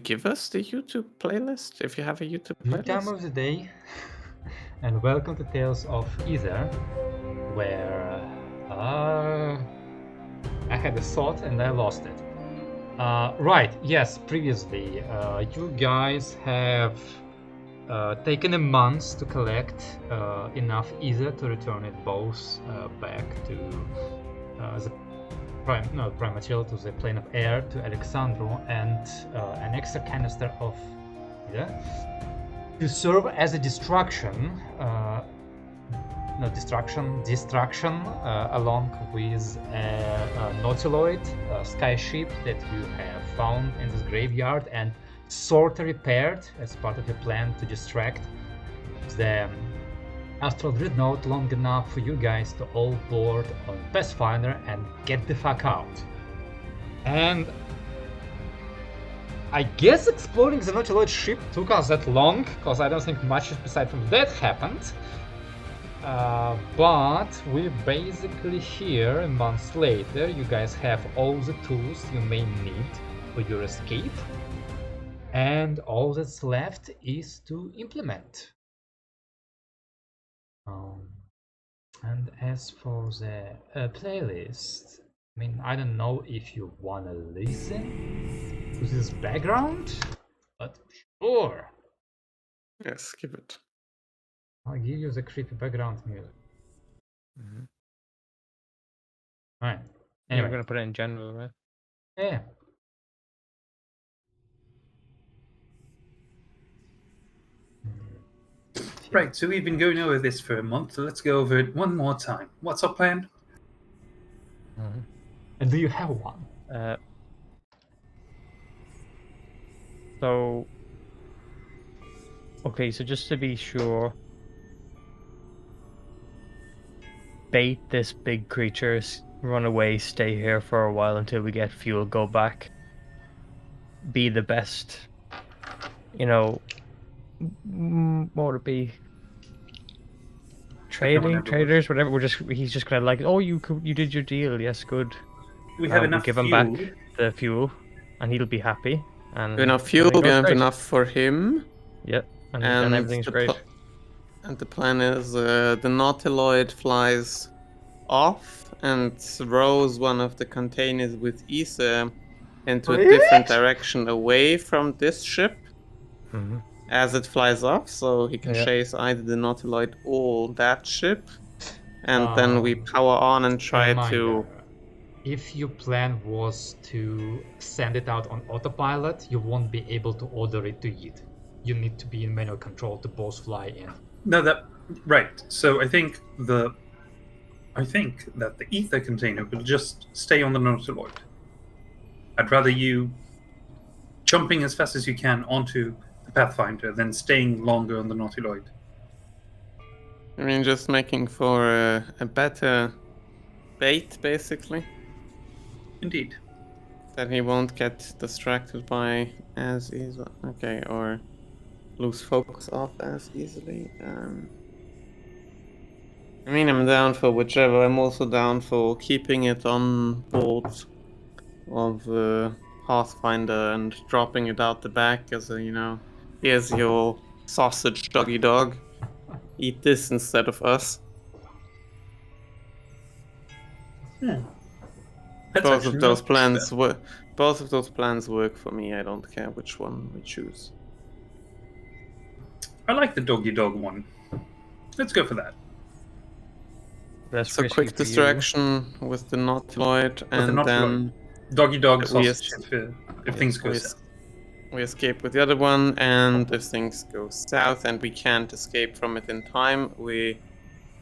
give us the YouTube playlist if you have a YouTube Good time playlist? of the day, and welcome to Tales of Aether, where I had a thought and I lost it. Right, yes, previously, you guys have taken a month to collect enough Aether to return it both back to the prime material, to the plane of air, to Alexandro, and an extra canister of Aether to serve as a distraction, along with a nautiloid sky ship that you have found in this graveyard and sort of repaired as part of your plan to distract the Astral Dreadnought long enough for you guys to all board on Pathfinder and get the fuck out. And I guess exploring the nautiloid ship took us that long, because I don't think much aside from that happened. But we're basically here a month later. You guys have all the tools you may need for your escape, and all that's left is to implement. And as for the playlist, I mean, I don't know if you wanna listen to this background, but sure. Yes, give it. I'll give you the creepy background music. Alright. Anyway. You're gonna put it in general, right? Yeah. Right, so we've been going over this for a month, so let's go over it one more time. What's our plan? And do you have one? So, okay, so just to be sure, bait this big creature, run away, stay here for a while until we get fuel, go back, be the best, what would it be? Traders, whatever. He's just gonna like, oh, you did your deal, yes, good. We have enough give him fuel. back the fuel, and he'll be happy. And Enough fuel, we have great. enough for him. Yep, and everything's great. And the plan is the nautiloid flies off and throws one of the containers with Aether into a different direction away from this ship as it flies off, so he can chase either the nautiloid or that ship. And then we power on and try to... If your plan was to send it out on autopilot, you won't be able to order it to eat. You need to be in manual control to both fly in. No, right. So I think that the ether container will just stay on the nautiloid. I'd rather you jumping as fast as you can onto the Pathfinder than staying longer on the nautiloid. I mean, just making for a better bait, basically. Indeed. That he won't get distracted by as easily. Okay, or lose focus off as easily. I mean, I'm down for whichever. I'm also down for keeping it on board of the Pathfinder and dropping it out the back as a, here's your sausage doggy dog. Eat this instead of us. Both of those plans work for me. I don't care which one we choose. I like the doggy dog one. Let's go for that. So quick distraction with the nautiloid, and then doggy dog sausage if things go south. We escape with the other one, and if things go south and we can't escape from it in time, we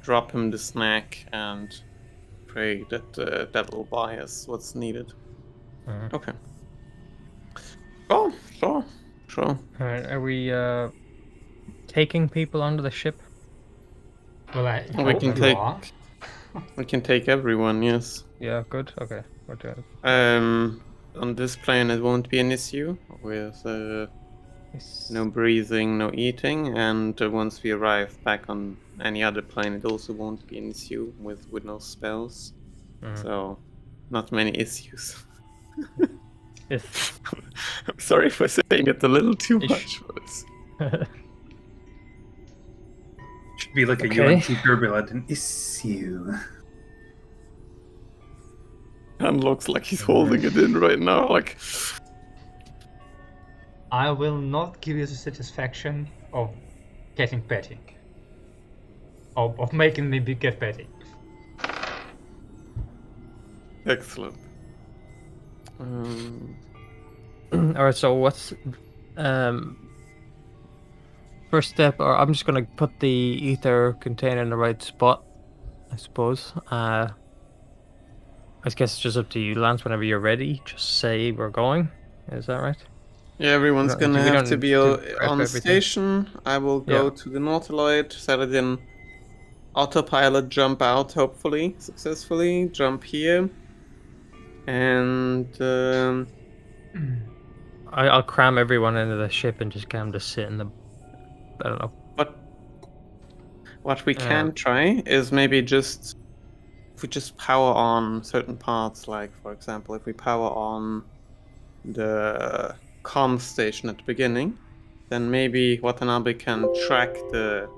drop him the snack and pray that that will buy us what's needed. Okay. Oh, sure. Alright, are we taking people onto the ship? Well, we can take everyone, yes. Yeah, good. Okay, we're doing. On this plane it won't be an issue with no breathing, no eating, and once we arrive back on any other plane it also won't be an issue with no spells. So not many issues. It's I'm sorry for saying it a little too Ish. much, but it's... Should be like a Okay. UNC turbulent an issue. And looks like he's holding it in right now. Like, I will not give you the satisfaction of getting petting. Of making me get petty. excellent. all right. So what's first step? Or I'm just gonna put the ether container in the right spot, I suppose. I guess it's just up to you, Lance. Whenever you're ready, just say we're going. Is that right? Yeah, everyone's We don't- gonna we have don't to need be to prep on everything. station. I will go Yeah. to the Nautiloid, set it in autopilot, jump out, hopefully, successfully, jump here. And I'll cram everyone into the ship and just get them to sit in the. I don't know. what we can try is maybe just if we just power on certain parts, like for example, if we power on the comm station at the beginning, then maybe Watanabe can track the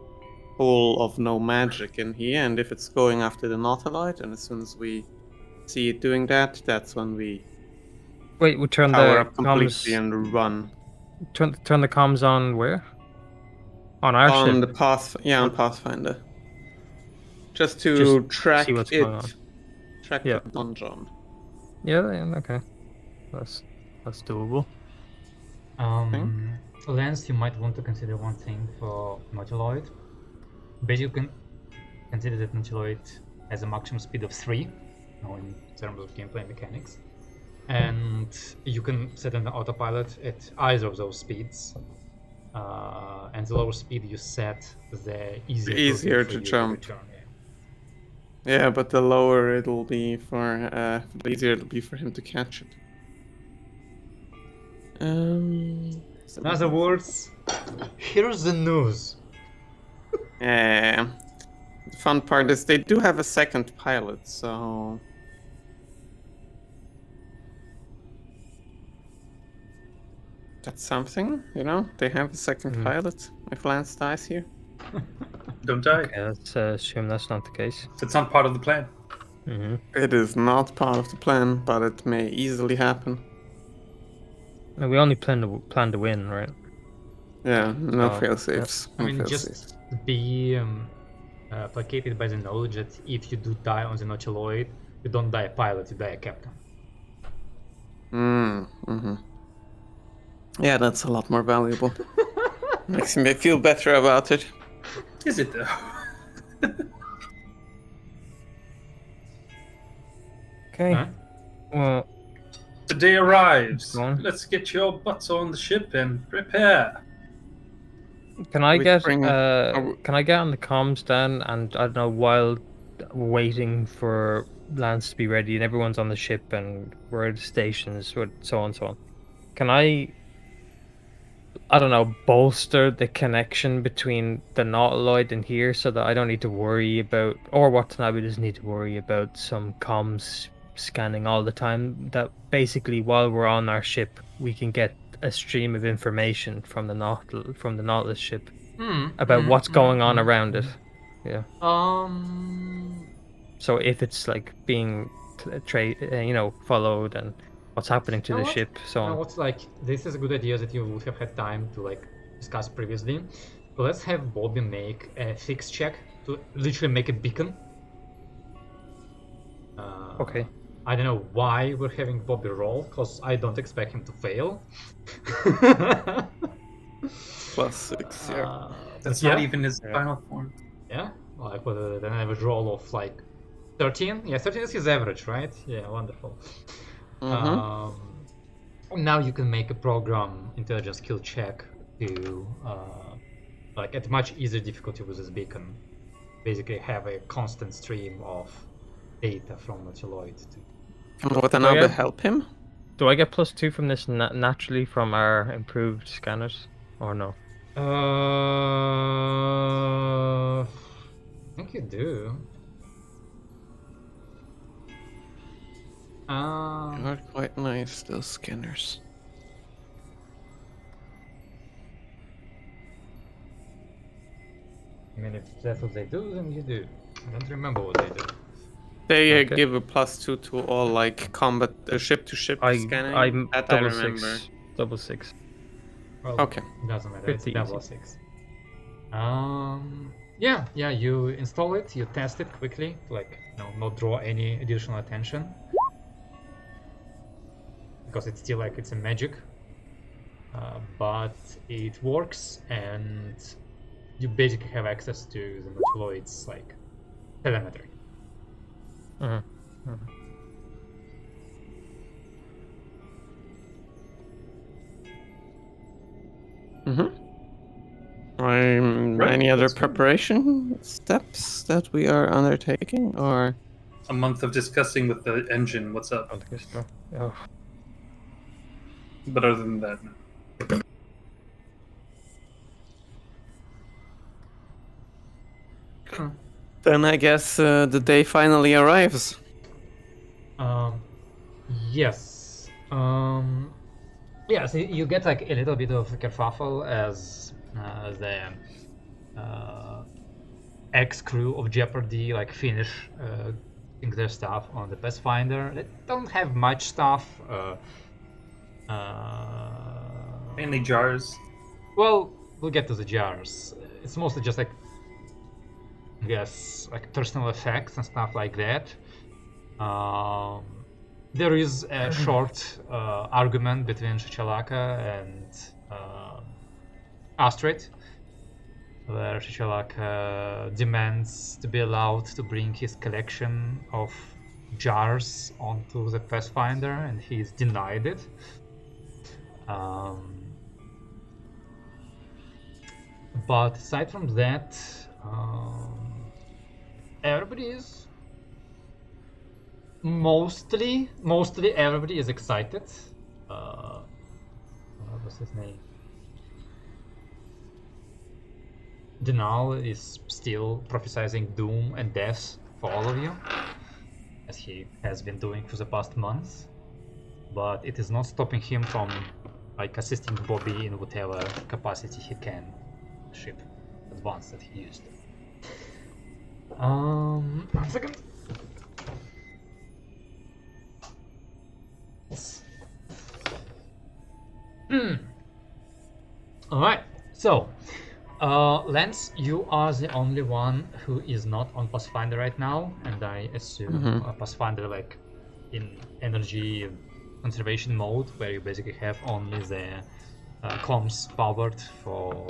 hole of no magic in here, and if it's going after the Nautiloid, and as soon as we see it doing that, that's when we Wait, we turn power the up completely comms. and run. Turn the comms on where? On our On ship. the path, yeah, on What? Pathfinder. Just to Just track see what's it, going on. track Yeah. the donjon. Yeah. Okay. That's doable. Lance, you might want to consider one thing for Nautiloid. Basically, you can consider that Nautiloid has a maximum speed of 3, in terms of gameplay mechanics. And you can set an autopilot at either of those speeds. And the lower speed you set, the easier, it will be Easier for to you jump. return. Yeah, but the lower it'll be for, the easier it'll be for him to catch it. In other words, here's the news. Yeah. The fun part is they do have a second pilot, so that's something, you know? They have a second pilot if Lance dies here. Don't die. Okay, let's assume that's not the case. It's not part of the plan. Mm-hmm. It is not part of the plan, but it may easily happen. And we only plan to win, right? Yeah, no So, fail safes. I mean, just be placated by the knowledge that if you do die on the Nautiloid, you don't die a pilot, you die a captain. Mm-hmm. Yeah, that's a lot more valuable. Makes me feel better about it. Is it though? Okay. Huh? Well, The day arrives. Go on. Let's get your butts on the ship and prepare. can I We get bring- can I get on the comms then? And I don't know, while we're waiting for Lance to be ready and everyone's on the ship and we're at the stations, so on and so on. Can I don't know, bolster the connection between the Nautiloid and here so that I don't need to worry about, or Watanabe doesn't need to worry about some comms scanning all the time, that basically while we're on our ship we can get a stream of information from the Nautilus ship about what's going on around it. Yeah. So if it's like being followed and what's happening to the ship, so on. What's like, this is a good idea that you would have had time to like discuss previously. But let's have Bobby make a fix check to literally make a beacon. Okay. I don't know why we're having Bobby roll, because I don't expect him to fail. +6, yeah. That's Yeah. not even his final form. Yeah, like with an average roll of like 13. Yeah, 13 is his average, right? Yeah, wonderful. Now you can make a program intelligence skill check to like at much easier difficulty with this beacon. Basically have a constant stream of data from Nautiloid to... Can Watanabe yeah. help him? Do I get +2 from this naturally from our improved scanners, or no? I think you do. They are quite nice, those scanners. I mean, if that's what they do, then you do. I don't remember what they do. They Okay. give a +2 to all like combat ship-to-ship scanning. I'm That I double remember. six. Double six. Well, Okay. doesn't matter. Pretty It's double easy. 6. Yeah. You install it. You test it quickly, like not draw any additional attention, because it's still like it's a magic. But it works, and you basically have access to the Nautiloid's like telemetry. Any other that's good. preparation steps that we are undertaking, or? A month of discussing with the engine what's up. I don't think so. Oh. But other than that, no. Then I guess the day finally arrives. Yes. Yeah, so you get like a little bit of kerfuffle as the ex-crew of Jeopardy like finish putting their stuff on the Pathfinder. They don't have much stuff. Mainly jars. Well, we'll get to the jars. It's mostly just like, I guess, like personal effects and stuff like that. There is a short argument between Chichalaka and Astrid, where Chichalaka demands to be allowed to bring his collection of jars onto the Pathfinder, and he's denied it. But aside from that, everybody is mostly everybody is excited. What was his name? Denal is still prophesizing doom and death for all of you, as he has been doing for the past months. But it is not stopping him from like assisting Bobby in whatever capacity he can. Ship advance that he used. 1 second. Yes. Alright, so Lance, you are the only one who is not on Pathfinder right now, and I assume Pathfinder like in energy conservation mode, where you basically have only the comms powered for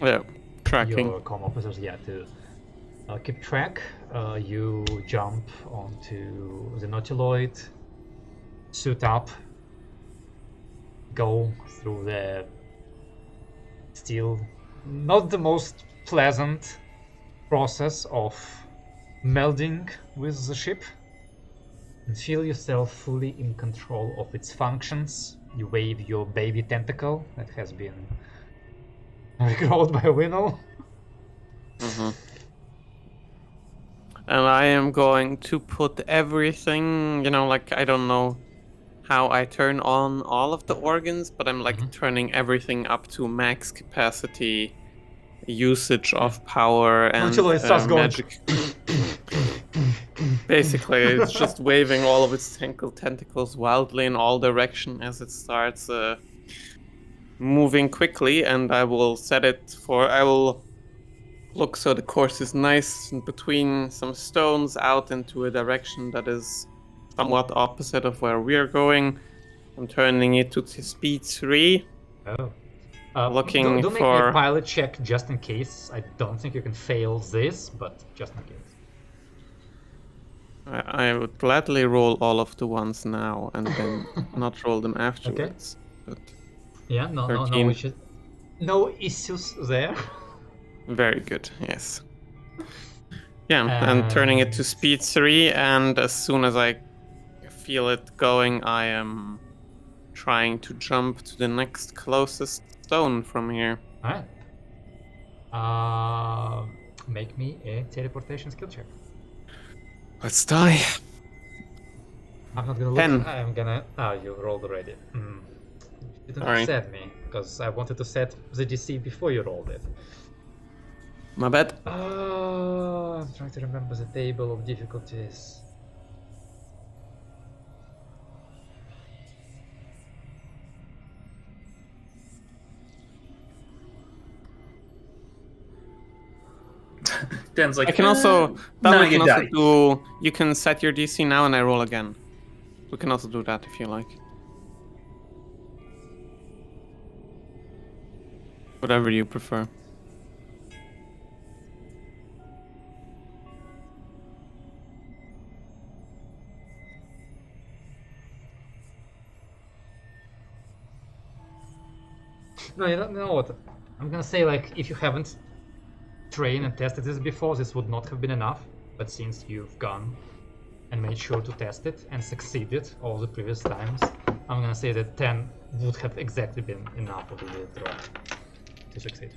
Yeah, tracking. your comm officers, to keep track. You jump onto the Nautiloid, suit up, go through the still not the most pleasant process of melding with the ship, and feel yourself fully in control of its functions. You wave your baby tentacle that has been recalled by Winnow. And I am going to put everything, like I don't know how I turn on all of the organs, but I'm like turning everything up to max capacity usage of power and magic. Basically, it's just waving all of its tentacles wildly in all directions as it starts moving quickly, and I will set it for. I will look so the course is nice between some stones out into a direction that is somewhat opposite of where we're going. I'm turning it to speed 3. Oh. Looking don't make me for a pilot check just in case. I don't think you can fail this, but just in case. I would gladly roll all of the ones now and then not roll them afterwards. But yeah, no 13. No issues there. Very good, yes. Yeah, and turning it to speed 3, and as soon as I feel it going, I am trying to jump to the next closest stone from here. Alright. Make me a teleportation skill check. Let's die. I'm not gonna look. 10. I'm gonna. Ah, you rolled already. You didn't Sorry. set me because I wanted to set the DC before you rolled it. My bad. I'm trying to remember the table of difficulties. Dan's like, I can also no, you you can also die. do. You can set your DC now, and I roll again. We can also do that if you like. Whatever you prefer. No, you know what? I'm gonna say like if you haven't trained and tested this before, this would not have been enough. But since you've gone and made sure to test it and succeeded all the previous times, I'm gonna say that 10 would have exactly been enough of the draw to succeed.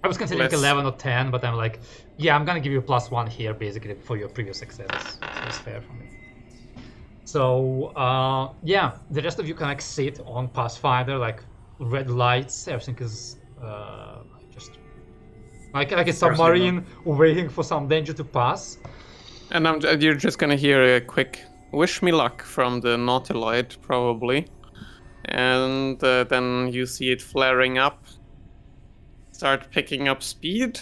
I was considering Let's- 11 or 10, but I'm like, yeah, I'm gonna give you +1 here basically for your previous success. So it's fair for me. So yeah, the rest of you can like sit on Pathfinder, like red lights, everything is just like a submarine waiting for some danger to pass. And you're just gonna hear a quick "wish me luck" from the Nautiloid, probably, and then you see it flaring up, start picking up speed,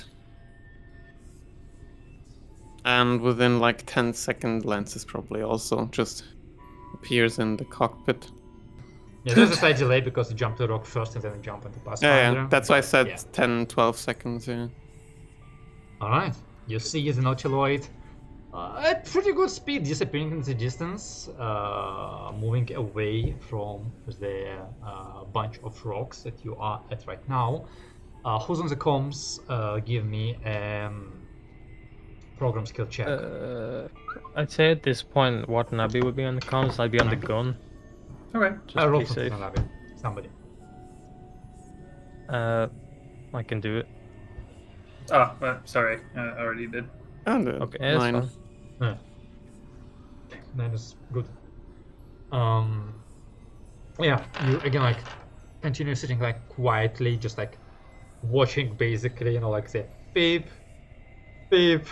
and within like 10-second Lances probably also just appears in the cockpit. Yeah, there's a slight delay because you jump to the rock first and then you jump into Pathfinder. Yeah, that's why I said Yeah. 10-12 seconds. Yeah. Alright, you see the Nautiloid at pretty good speed disappearing in the distance, moving away from the bunch of rocks that you are at right now. Who's on the comms? Give me program skill check. I'd say at this point, what Nabi would be on the comms, I'd be on the gun. Okay. Just to Roll be something safe. on Nabi. Somebody. I can do it. Oh, sorry. I already did. And Okay, that's 9. fine. Yeah. That is good. Yeah, you again like continue sitting like quietly, just like watching basically, you know, like the beep, beep,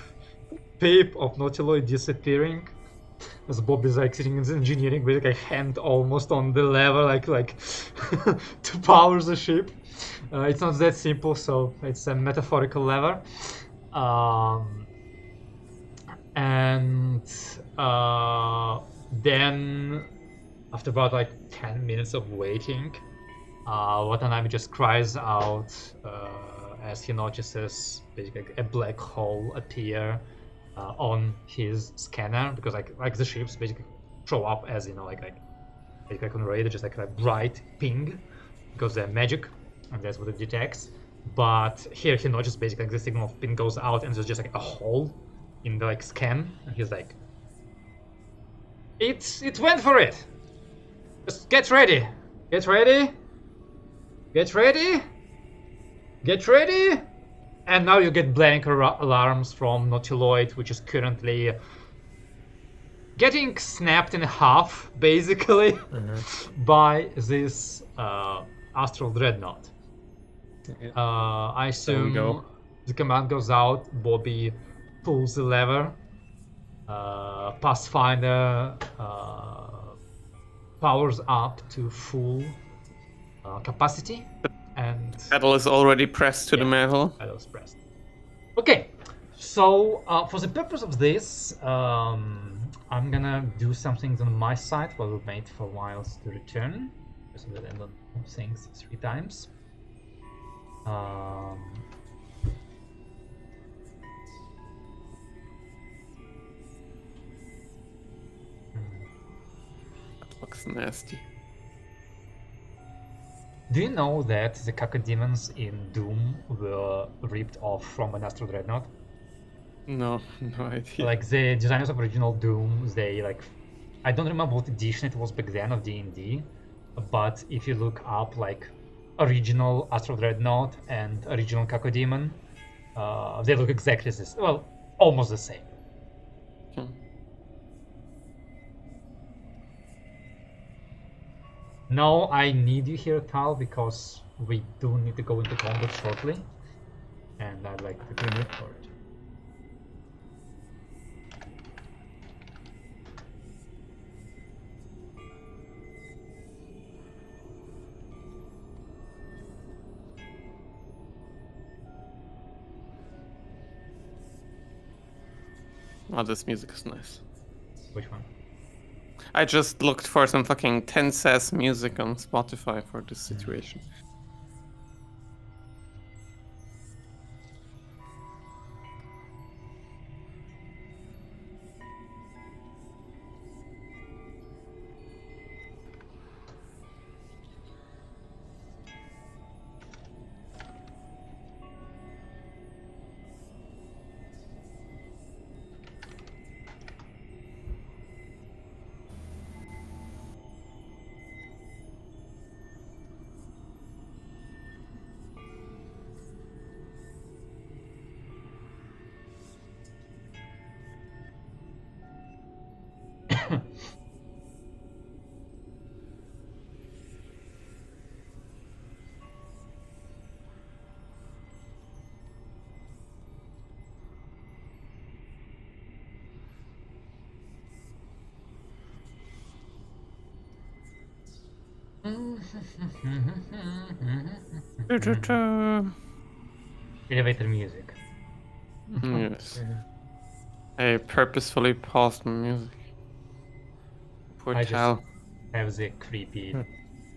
beep of Nautiloid disappearing. As Bob is like sitting in the engineering with like a hand almost on the lever, like to power the ship. It's not that simple, so it's a metaphorical lever. And then after about like 10 minutes of waiting, Watanabe just cries out as he notices basically a black hole appear on his scanner, because like the ships basically show up as, you know, like on radar, just like a bright ping because they're magic and that's what it detects. But here he notices basically like the signal of ping goes out and there's just like a hole in the like scan, and he's like, it went for it. Just get ready, get ready, get ready, get ready. And now you get blank alarms from Nautiloid, which is currently getting snapped in half, basically, by this Astral Dreadnought. I assume go. the command goes out, Bobby pulls the lever, Pathfinder powers up to full capacity, and Pedal is already pressed to the metal. pedal is pressed. Okay, so for the purpose of this, I'm gonna do something on my side while we wait for Wiles to return, so that I don't do things 3 times. That looks nasty. Do you know that the cacodemons in Doom were ripped off from an Astral Dreadnought? No idea. Like the designers of original Doom, they like, I don't remember what edition it was back then of D&D, but if you look up like original Astral Dreadnought and original Cacodemon, they look exactly the same. Well, almost the same. No, I need you here, Tal, because we do need to go into combat shortly, and I'd like to commit for it. Oh, this music is nice. Which one? I just looked for some fucking tense-ass music on Spotify for this situation. Elevator music. Yes. I purposefully paused my music. Poor I just Tal. have the creepy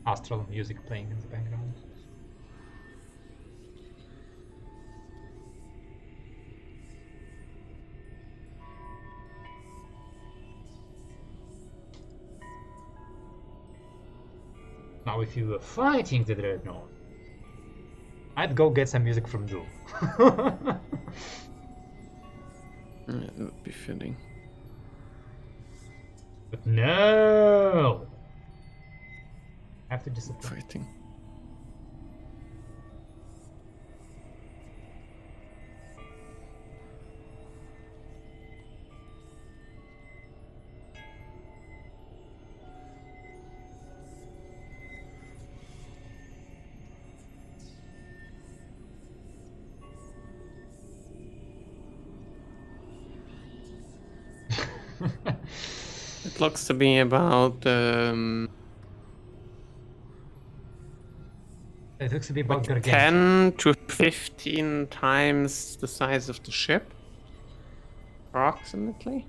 Astral music playing in the background. Now, if you were fighting the Dreadnought, I'd go get some music from Doom. That would be fitting. But no! I have to disappoint. Fighting. It looks to be about It looks to be about Gargantua. 10 to 15 times the size of the ship, approximately.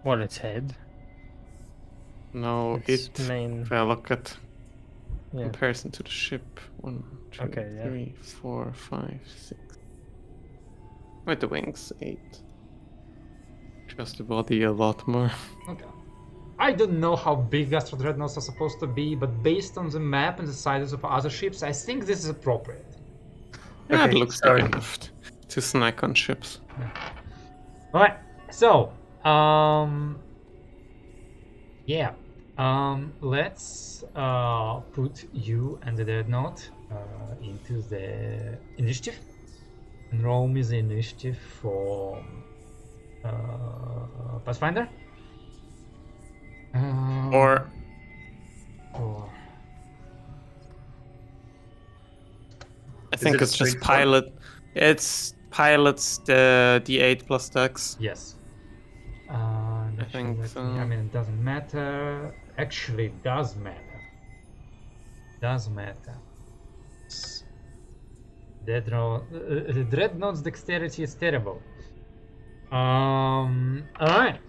What, its head? No, Its it. main. If I look at Yeah. comparison to the ship, 1, 2, Okay, yeah. 3, 4, 5, 6. With the wings, 8. Just the body a lot more. Okay. I don't know how big Astral Dreadnoughts are supposed to be, but based on the map and the sizes of other ships, I think this is appropriate. Yeah, it Okay, looks sorry. big enough to snack on ships. Alright, so, yeah, let's put you and the Dreadnought into the initiative. And roll me the initiative for Pathfinder. Or Or I think it it's just straightforward? pilot. It's pilots the D8 plus dex. yes. I think I so. mean, it doesn't matter. Actually, it does matter. Does matter. The Dreadnought's dexterity is terrible. Alright.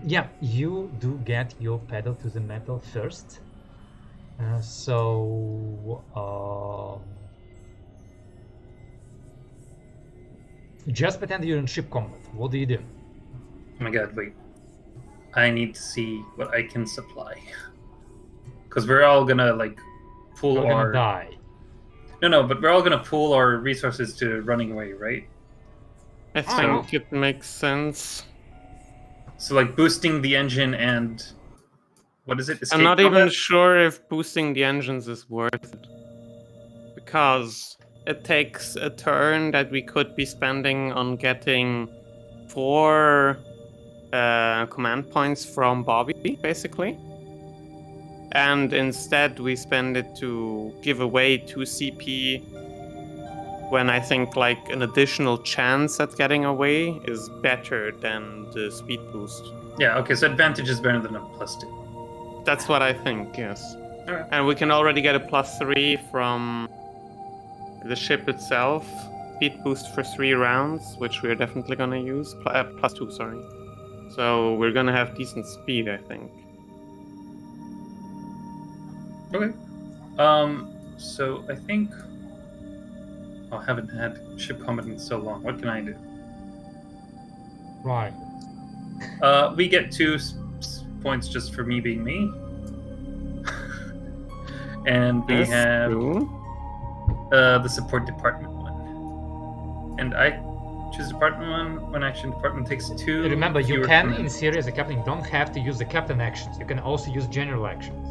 Yeah, you do get your pedal to the metal first. Just pretend you're in ship combat. What do you do? Oh my god, wait. I need to see what I can supply. Because we're all gonna, like, pool You're our... gonna die. No, but we're all gonna pool our resources to running away, right? I Oh. think it makes sense. So, like, boosting the engine and... What is it? Escape I'm not combat? even sure if boosting the engines is worth it. Because it takes a turn that we could be spending on getting 4 command points from Bobby, basically. And instead we spend it to give away 2 CP when I think like an additional chance at getting away is better than the speed boost. Yeah, okay, so advantage is better than a +2. That's what I think, yes. Alright. And we can already get a +3 from the ship itself. Speed boost for 3 rounds, which we're definitely gonna use. +2, sorry. So we're gonna have decent speed, I think. Okay. So I think I haven't had ship combat in so long. What can I do? Right. We get 2 points just for me being me. And we That's have true. the support department one. And I choose department one. One action department takes 2. Remember, you fewer can, in commands. theory, as a captain, you don't have to use the captain actions. You can also use general actions.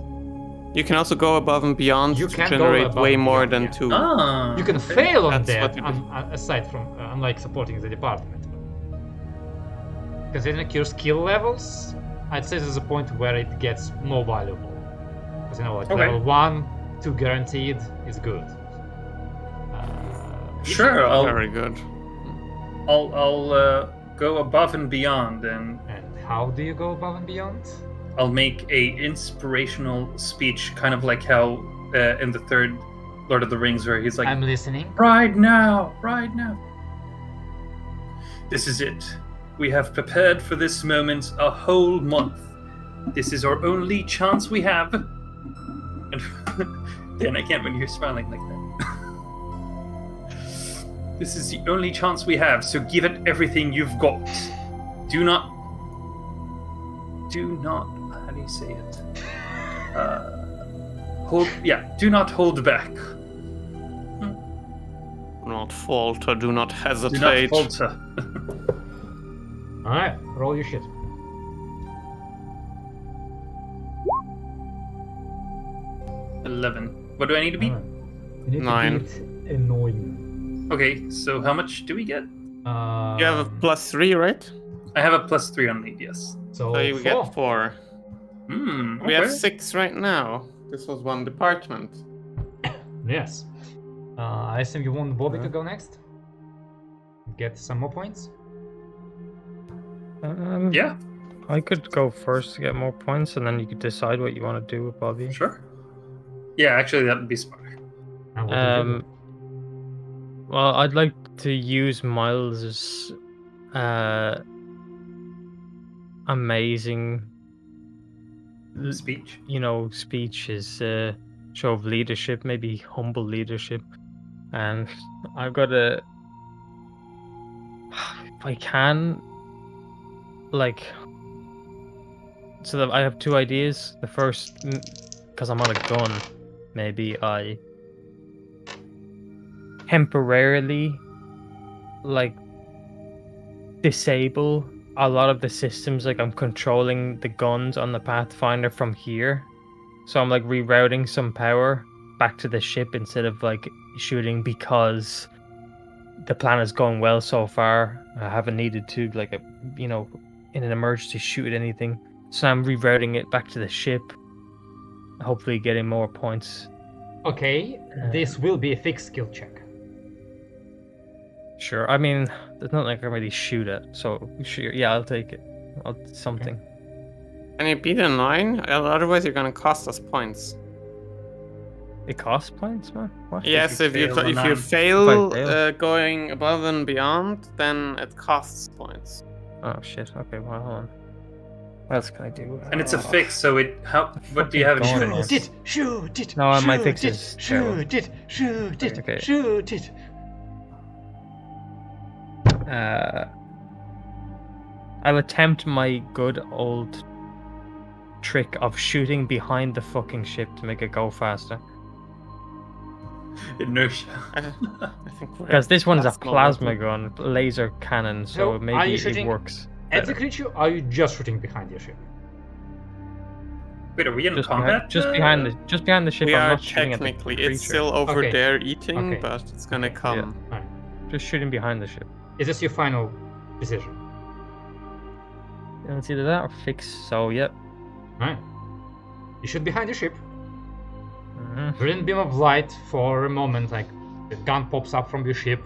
You can also go above and beyond You to can go generate above way and more beyond, than yeah. 2. Ah, You can okay. fail on That's that, what you do. aside from, unlike supporting the department. Considering your skill levels, I'd say there's a point where it gets more valuable. Because, like Okay. level 1, 2 guaranteed is good. Sure, Very good. I'll go above and beyond, and And how do you go above and beyond? I'll make a inspirational speech, kind of like how in the third Lord of the Rings, where he's like, I'm listening. right now, right now. This is it. We have prepared for this moment a whole month. This is our only chance we have. And Dan, I can't when you're smiling like that. This is the only chance we have, so give it everything you've got. Do not, how do you say it? Do not hold back. Do not falter, do not Do not hesitate. falter. Alright, roll your shit. $11. What do I need to beat? Alright. You need 9. to beat annoying. Okay, so how much do we get? You have a +3, right? I have a +3 on lead, yes. So you 4. get 4. Hmm. We have 6 right now. This was one department. Yes. I assume you want Bobby to Okay. go next? Get some more points? Yeah, I could go first to get more points, and then you could decide what you want to do with Bobby. sure. Yeah, actually, that would be smarter. And what do you do? Well, I'd like to use Miles's amazing, Speech. speech, his show of leadership, maybe humble leadership, and I've got to, if I can, so that I have 2 ideas. The first, because I'm on a gun, maybe I temporarily disable a lot of the systems. Like, I'm controlling the guns on the Pathfinder from here, so I'm rerouting some power back to the ship instead of shooting, because the plan is going well so far. I haven't needed to in an emergency shoot at anything, so I'm rerouting it back to the ship, hopefully getting more points. Okay, this will be a fixed skill check. Sure. I mean, there's nothing I can really shoot at, so sure. Yeah, I'll take it. Something. Can you beat a 9? Otherwise you're gonna cost us points. It costs points, man. What? Yes, if you fail a 9. fail If I fail. going above and beyond, then it costs points. Oh shit. Okay. Well, hold on. What else can I do? And it's a fix, so what do you have in Fucking fix? fix. Shoot it! No, my fix is terrible. Shoot it! Okay. Shoot it! I'll attempt my good old trick of shooting behind the fucking ship to make it go faster. Inertia. I think we're Because this one's a plasma plasma weapon. gun, laser cannon, so So, are maybe you it shooting works. At the better. creature, or are you just shooting behind your ship? Wait, are we in Just combat? behind the ship. We I'm are not shooting at the technically, creature. it's still over Okay. there eating, Okay. but it's gonna Okay. come. Just shooting behind the ship. Is this your final decision? It's either that or fix. So yep. Right. You should be behind the ship. Mhm. Brilliant beam of light for a moment, like the gun pops up from your ship,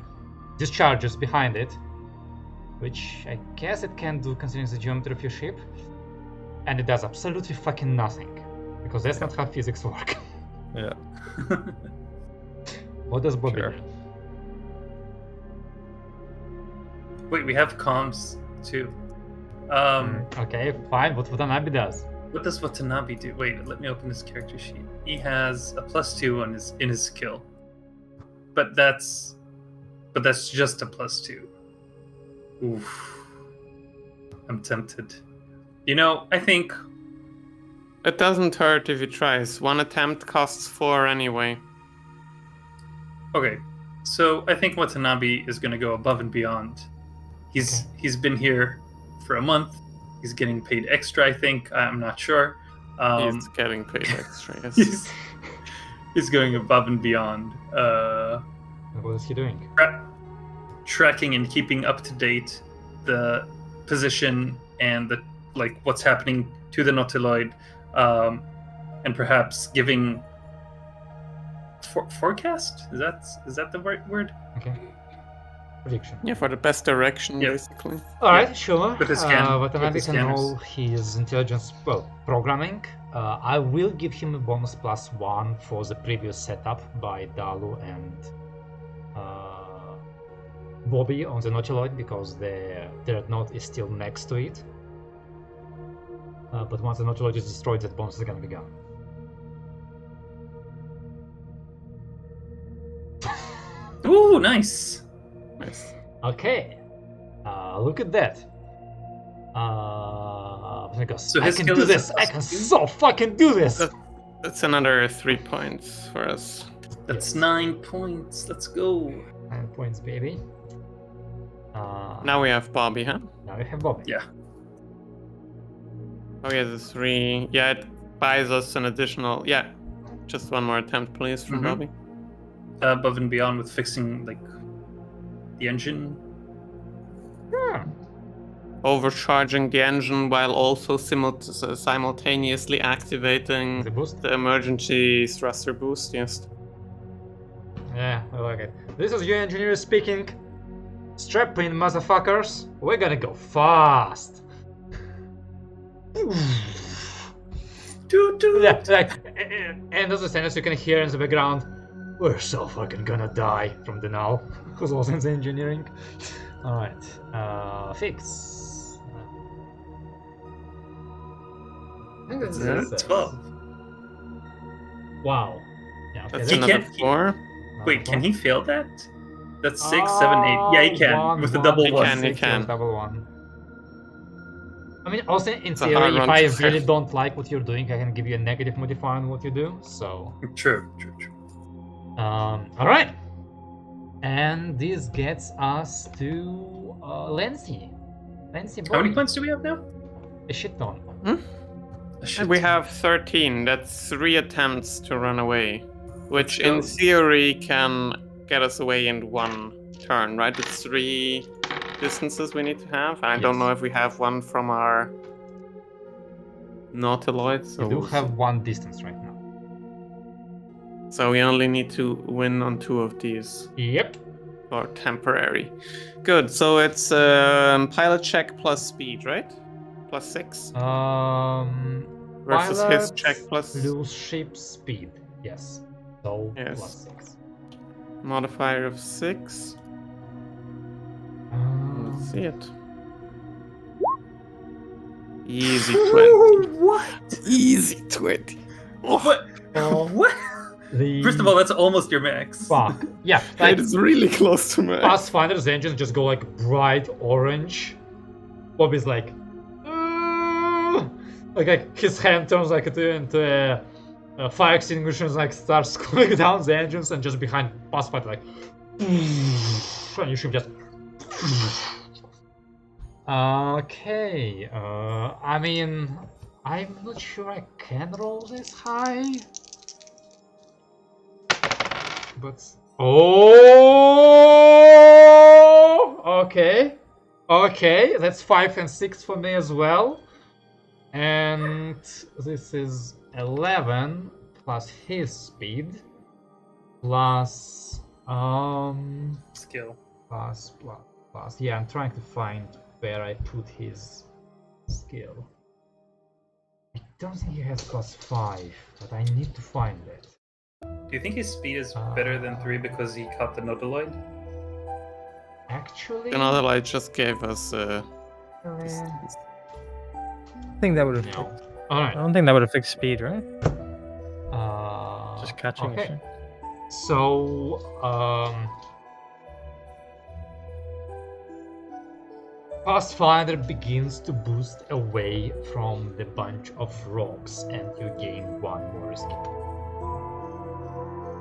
discharges behind it, which I guess it can do considering the geometry of your ship, and it does absolutely fucking nothing, because that's not how physics work. Yeah. What does Bobby Sure. do? Wait, we have comms too. Okay, fine. What Watanabe does? What does Watanabe do? Wait, let me open his character sheet. He has a +2 on his skill, but that's just a +2. Oof, I'm tempted. You know, I think It doesn't hurt if he tries. One attempt costs 4 anyway. okay. So I think Watanabe is going to go above and beyond. He's been here for a month. He's getting paid extra. I think I'm not sure. He's getting paid extra. Yes. he's going above and beyond. What is he doing? Tracking and keeping up to date the position and the what's happening to the Nautiloid, and perhaps giving forecast. Is that the right word? Okay. Prediction. Yeah, for the best direction, Yep. basically. Alright, sure. With the scan- Watanabe with the can scanners. roll his intelligence, programming. I will give him a bonus +1 for the previous setup by Dalu and Bobby on the Nautiloid, because their dreadnought is still next to it. But once the Nautiloid is destroyed, that bonus is gonna be gone. Ooh, nice. Nice. Okay, look at that. So I his can skill do is a this. I +2? can so fucking do this. That's another 3 points for us. That's Yes. 9 points. Let's go. 9 points, baby. Now we have Bobby, huh? Now we have Bobby. Yeah. Oh yeah, the 3. Yeah, it buys us an additional. Yeah, just one more attempt, please, from Mhm. Bobby. Above and beyond with fixing the engine. Overcharging the engine while also simultaneously activating The boost. the emergency thruster boost. Yes. Yeah, I like it. This is your engineer speaking. Strap in, motherfuckers. We're gonna go fast. Yeah, like, and as a you can hear in the background, we're so fucking gonna die from the null, who's also in the engineering. Alright, fix. I think That's that's 12. Wow. Yeah, okay, That's He another can't- 4. Wait, can he fail that? That's 6, 7, 8. Yeah, he can with the double He one. can, he can. Double one. I mean, also in It's a theory, hard if one I to really fail. don't like what you're doing, I can give you a negative modifier on what you do. So, True. all right. And this gets us to Lancy. Lancy, How many Bobby. points do we have now? A shit ton. A shit We ton. have 13. That's 3 attempts to run away, which Let's in go. theory can get us away in 1 turn, right? It's 3 distances we need to have. I don't Yes. know if we have one from our Nautiloid, so You do have one distance right now. so we only need to win on 2 of these. Yep. Or temporary. Good. So it's pilot check plus speed, right? Plus 6 versus his Pilot check plus lose ship speed. Yes. So Yes. +6. modifier of 6. Let's see it. Easy 20. What? Easy 20. What? What? First of all, that's almost your max. Fuck. Yeah, like It is really close to max. Pathfinder's engines just go like bright orange. Bobby's like, like his hand turns like into a fire extinguisher, and like starts cooling down the engines, and just behind Pathfinder like, and you should just. Okay. I mean, I'm not sure I can roll this high. But okay, Okay, that's 5 and 6 for me as well. And this is 11 plus his speed plus Skill. plus. Yeah, I'm trying to find where I put his skill. I don't think he has +5, but I need to find it. Do you think his speed is better than 3 because he caught the Nodaloid? Actually, Another light just gave us. I think that would have. no. I Alright. don't think that would have fixed speed, right? Just catching. Okay. Sure. So, Pathfinder begins to boost away from the bunch of rocks, and you gain 1 more escape.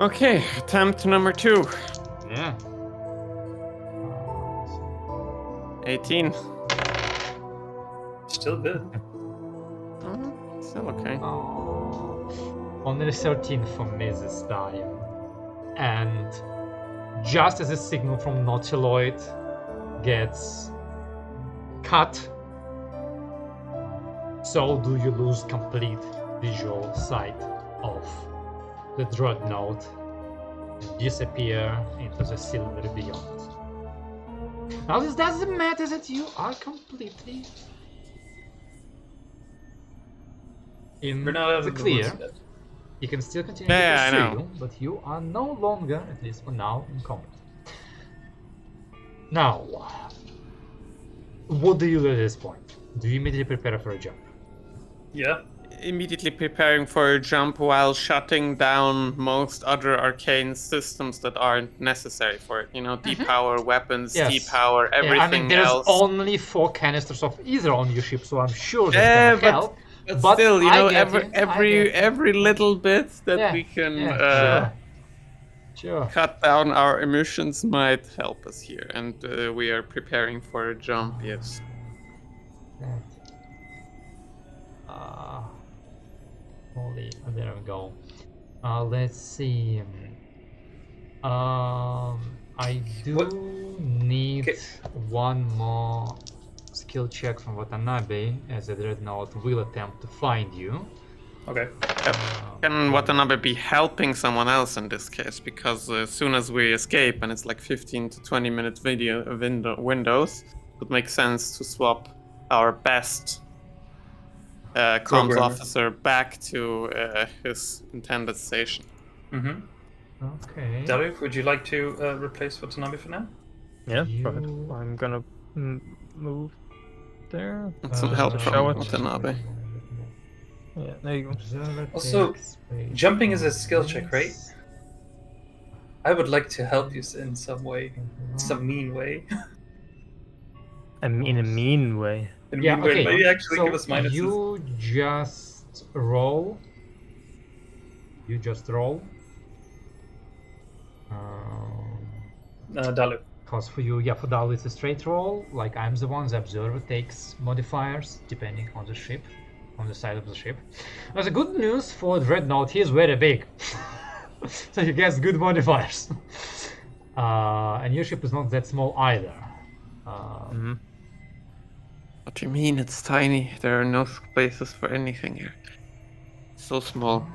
Okay, attempt number 2. Yeah. 18. Still good. Still okay. Only 13 for me this time. And just as a signal from Nautiloid gets cut, so do you lose complete visual sight of the dreadnought and disappear into the silver beyond. Now this doesn't matter that you are completely in We're not out the of the clear. woods yet. You can still continue Yeah, I to know. pursue, but you are no longer, at least for now, in combat. Now, what do you do at this point? Do you immediately prepare for a jump? Yeah. Immediately preparing for a jump while shutting down most other arcane systems that aren't necessary for it. You know, depower weapons, Yes. depower, Yeah, everything I mean, there's else. only 4 canisters of Aether on your ship, so I'm sure Yeah, that's gonna help. But still, you know, I get you, every little bit that Yeah, we can Sure. cut down our emissions might help us here, and we are preparing for a jump. Yes. Holy, there we go. Let's see. I do need Okay. 1 more skill check from Watanabe, as the dreadnought will attempt to find you. Okay. Can Watanabe be helping someone else in this case? Because as soon as we escape, and it's like 15 to 20 minute windows, it would make sense to swap our best comms Programmer. officer back to his intended station. Mm-hmm. Okay. Daru, would you like to replace Watanabe for now? Yeah, You- go ahead. I'm gonna move there. With some help show from it. Watanabe. Yeah, there you go. Also, jumping is a skill check, right? I would like to help you in some way. Some mean way. In a mean way. In a Yeah, mean way. okay. Maybe actually So give us minuses. you just roll. Dalu. Because for you, for Dalu it's a straight roll. Like I'm the one, the observer takes modifiers depending on the ship, on the side of the ship. Now the good news for Dreadnought, he is very big, so he gets good modifiers. And your ship is not that small either. What do you mean it's tiny? There are no spaces for anything here. So small.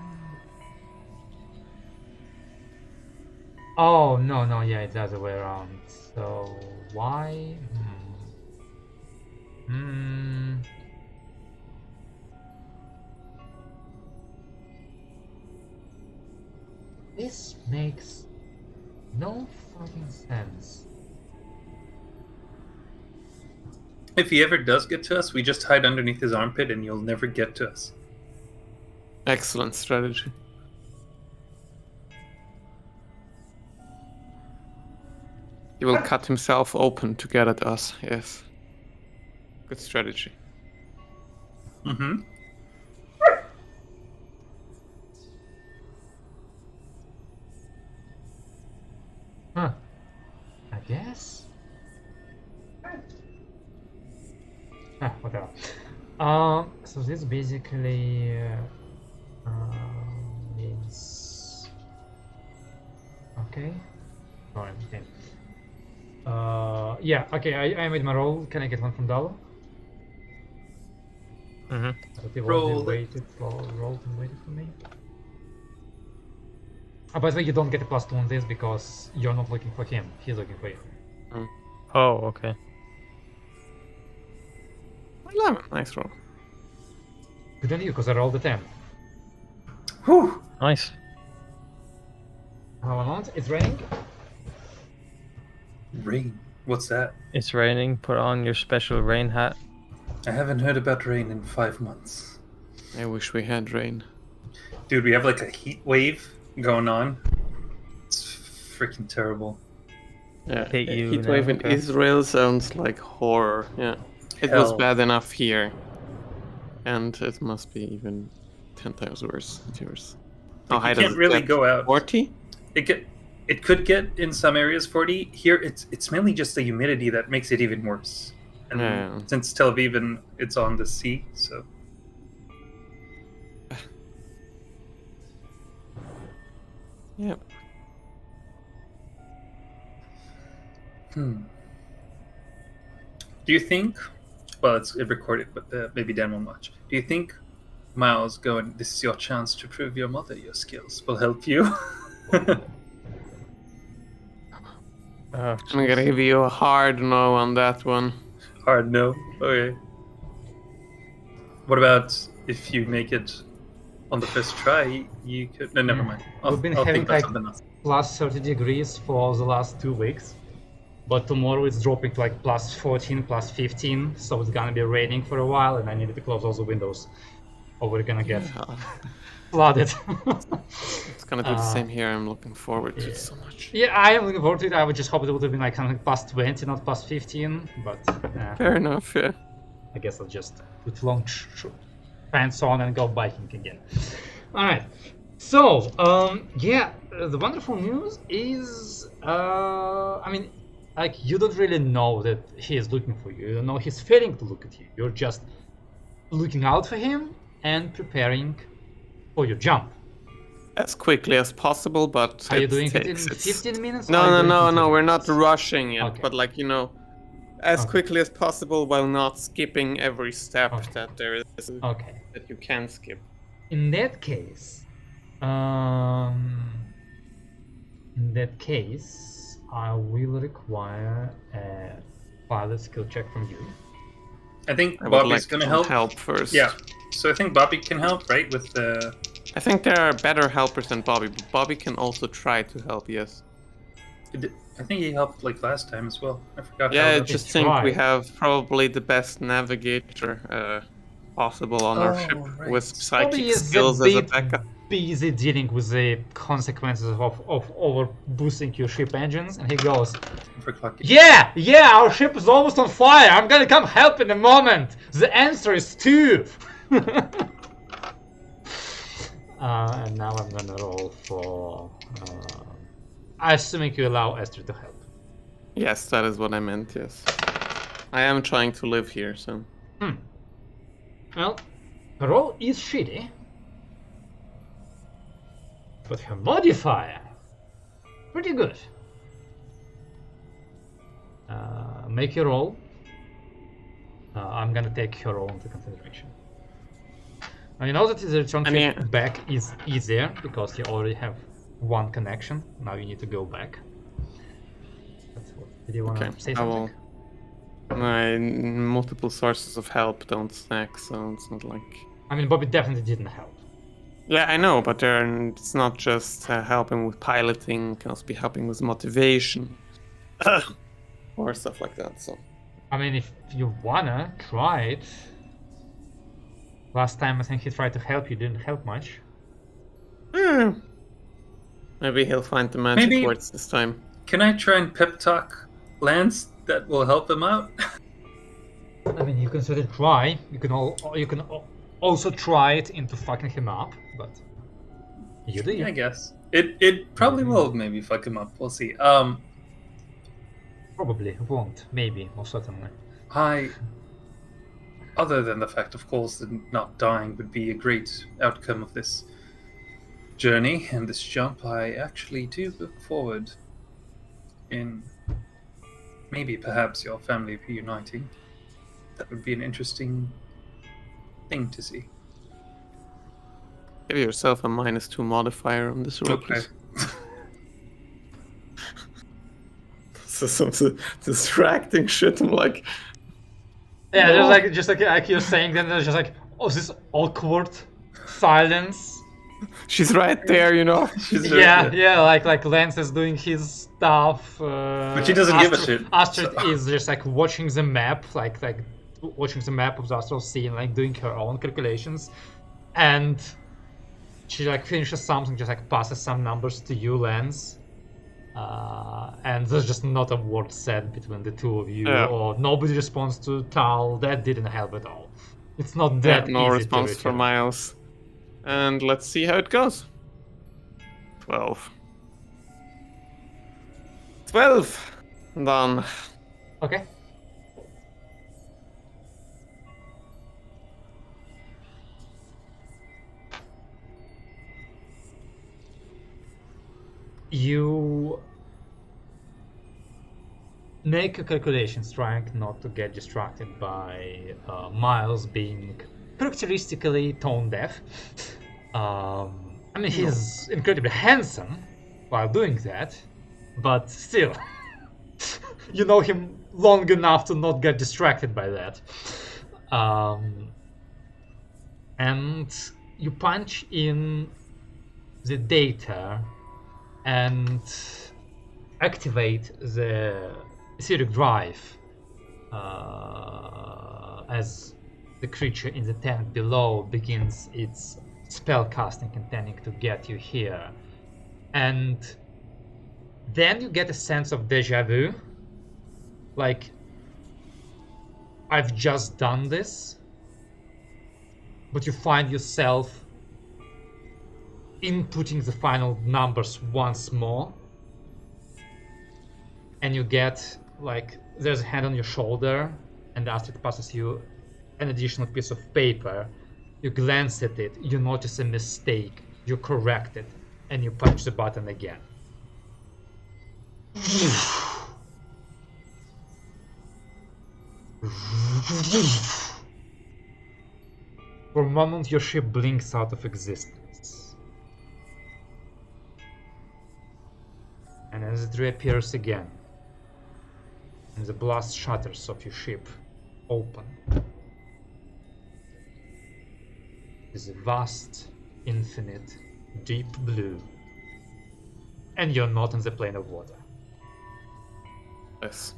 Oh no, yeah, it's the other way around. So why? This makes no fucking sense. If he ever does get to us, we just hide underneath his armpit and you'll never get to us. Excellent strategy. He will cut himself open to get at us, yes. Good strategy. Mm-hmm. Huh. I guess. Whatever. So this basically means. Okay. Alright, okay. Yeah, okay, I made my roll. Can I get one from Dalo? Mm-hmm. But he Roll it. rolled and waited for me. Oh, by the way, you don't get a +2 on this because you're not looking for him. He's looking for you. Oh, okay. 11. Nice roll. Good on you, because I rolled a 10. Whew. Nice. How long? It's raining? Rain. What's that? It's raining. Put on your special rain hat. I haven't heard about rain in 5 months. I wish we had rain. Dude, we have like a heat wave going on. It's freaking terrible. Yeah, Hate you heat now, wave in okay. Israel sounds like horror. Yeah, it was Hell. bad enough here, and it must be even 10 times worse. It's yours. Like, high you does can't it really get? go out. 40? It could get in some areas 40. Here, it's mainly just the humidity that makes it even worse. And Yeah. since Tel Aviv, it's on the sea, so Yeah. Do you think? Well, it's recorded, but maybe Dan won't watch. Do you think Miles going, "This is your chance to prove your mother your skills," will help you? Oh, I'm gonna give you a hard no on that one. Hard no. Okay. What about if you make it on the first try? You could. No, never mind. We've been I'll having think about like something else. plus 30 degrees for the last 2 weeks. But tomorrow it's dropping to like plus 14, plus 15. So it's gonna be raining for a while and I needed to close all the windows. Or we're gonna get Yeah, flooded. it's gonna do the same here. I'm looking forward to it so much. Yeah, I am looking forward to it. I would just hope it would have been like something plus 20, not plus 15. But Fair enough, yeah. I guess I'll just put long pants on and go biking again. Alright. So, yeah, the wonderful news is, I mean, like, you don't really know that he is looking for you. You don't know he's failing to look at you. You're just looking out for him and preparing for your jump. As quickly as possible, but Are you doing it in takes its- 15 minutes? No, or are you no, doing no, it in no. 20 We're not minutes? rushing it, Okay. but like as Okay. quickly as possible while not skipping every step Okay. that there is Okay. that you can skip. In that case, I will require a pilot skill check from you. I think I would Bobby's like going to to help. help first. Yeah. So I think Bobby can help, right? With the. I think there are better helpers than Bobby, but Bobby can also try to help. Yes. I think he helped like last time as well. I forgot. Yeah, I how just It's think we right. have probably the best navigator possible on our ship right. with psychic Bobby is skills a as a bit backup. busy dealing with the consequences of over boosting your ship engines, and he goes, Overclocking. Yeah, our ship is almost on fire. I'm gonna come help in a moment. The answer is 2. And now I'm gonna roll for. Assuming you allow Esther to help. Yes, that is what I meant. Yes, I am trying to live here, so. Well, her roll is shitty, but her modifier pretty good. Make your roll. I'm gonna take her roll into consideration. Now you know that the return trip back is easier because you already have one connection. Now you need to go back. That's what. Did you want to say I something? will. My multiple sources of help don't stack, so it's not like. I mean, Bobby definitely didn't help. Yeah, I know, but it's not just helping with piloting. It can also be helping with motivation, or stuff like that. So. I mean, if you wanna try it. Last time I think he tried to help you, didn't help much. Maybe he'll find the magic Maybe- words this time. Can I try and pep talk Lance? That will help him out. I mean, you can sort of try. You can also try it into fucking him up, but you do. I guess it probably will maybe fuck him up. We'll see. Probably won't. Maybe, or certainly. Other than the fact, of course, that not dying would be a great outcome of this journey and this jump, I actually do look forward in maybe perhaps your family reuniting. That would be an interesting thing to see. Give yourself a -2 modifier on this roll, Okay. please. This is some distracting shit. I'm like, Yeah, no. just like you're saying, then there's just like, oh, this awkward silence. She's right there, you know. She's right there. Yeah, like Lance is doing his stuff. But she doesn't give a shit. Astrid so- is just like watching the map, like watching the map of the astral sea and like doing her own calculations, and she like finishes something, just like passes some numbers to you, Lance. And there's just not a word said between the two of you, Yeah. or nobody responds to Tal. That didn't help at all. It's not that No easy response to from return. Miles. And let's see how it goes. 12. 12! Done. Okay. You make calculations trying not to get distracted by Miles being characteristically tone deaf. I mean, he's incredibly handsome while doing that, but still, you know him long enough to not get distracted by that. And you punch in the data and activate the etheric drive as the creature in the tent below begins its spell casting, intending to get you here. And then you get a sense of deja vu, like, I've just done this, but you find yourself inputting the final numbers once more, and you get, like, there's a hand on your shoulder, and Astrid passes you an additional piece of paper. You glance at it, you notice a mistake, you correct it, and you punch the button again. For a moment, your ship blinks out of existence. And as it reappears again, and the blast shutters of your ship open, is a vast, infinite, deep blue, and you're not in the plane of water. Yes.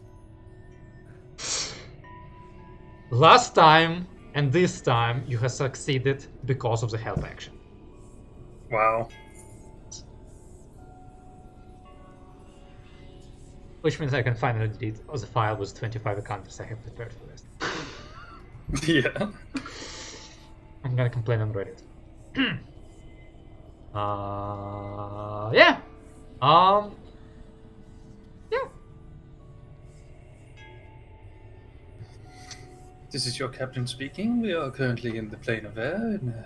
Last time and this time you have succeeded because of the help action. Wow. Which means I can finally delete the file with 25 encounters I have prepared for this. Yeah. I'm gonna complain on Reddit. Yeah. Yeah. This is your captain speaking. We are currently in the plane of air in a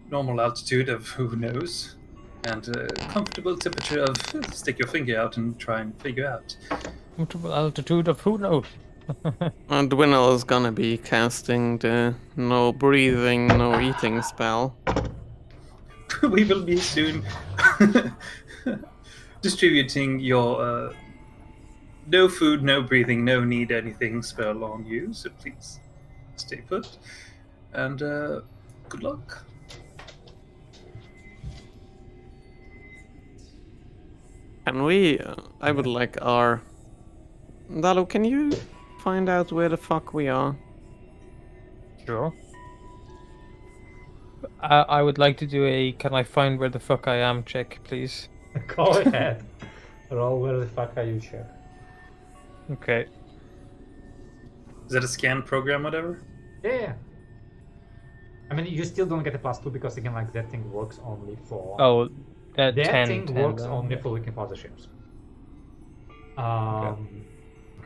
normal altitude of who knows, and a comfortable temperature of stick your finger out and try and figure out. Comfortable altitude of who knows. And Dwinnell is gonna be casting the no breathing, no eating spell. We will be soon distributing your no food, no breathing, no need anything spell on you, so please stay put. And good luck. Can we? I would like our. Dalu, can you find out where the fuck we are? Sure. I would like to do a can I find where the fuck I am check, please. Go ahead. Roll where the fuck are you, check. Okay. Is that a scan program, whatever? Yeah. I mean, you still don't get a +2 because again, like that thing works only for. Oh, that 10, thing 10 works then, only yeah. for weakened parts ships.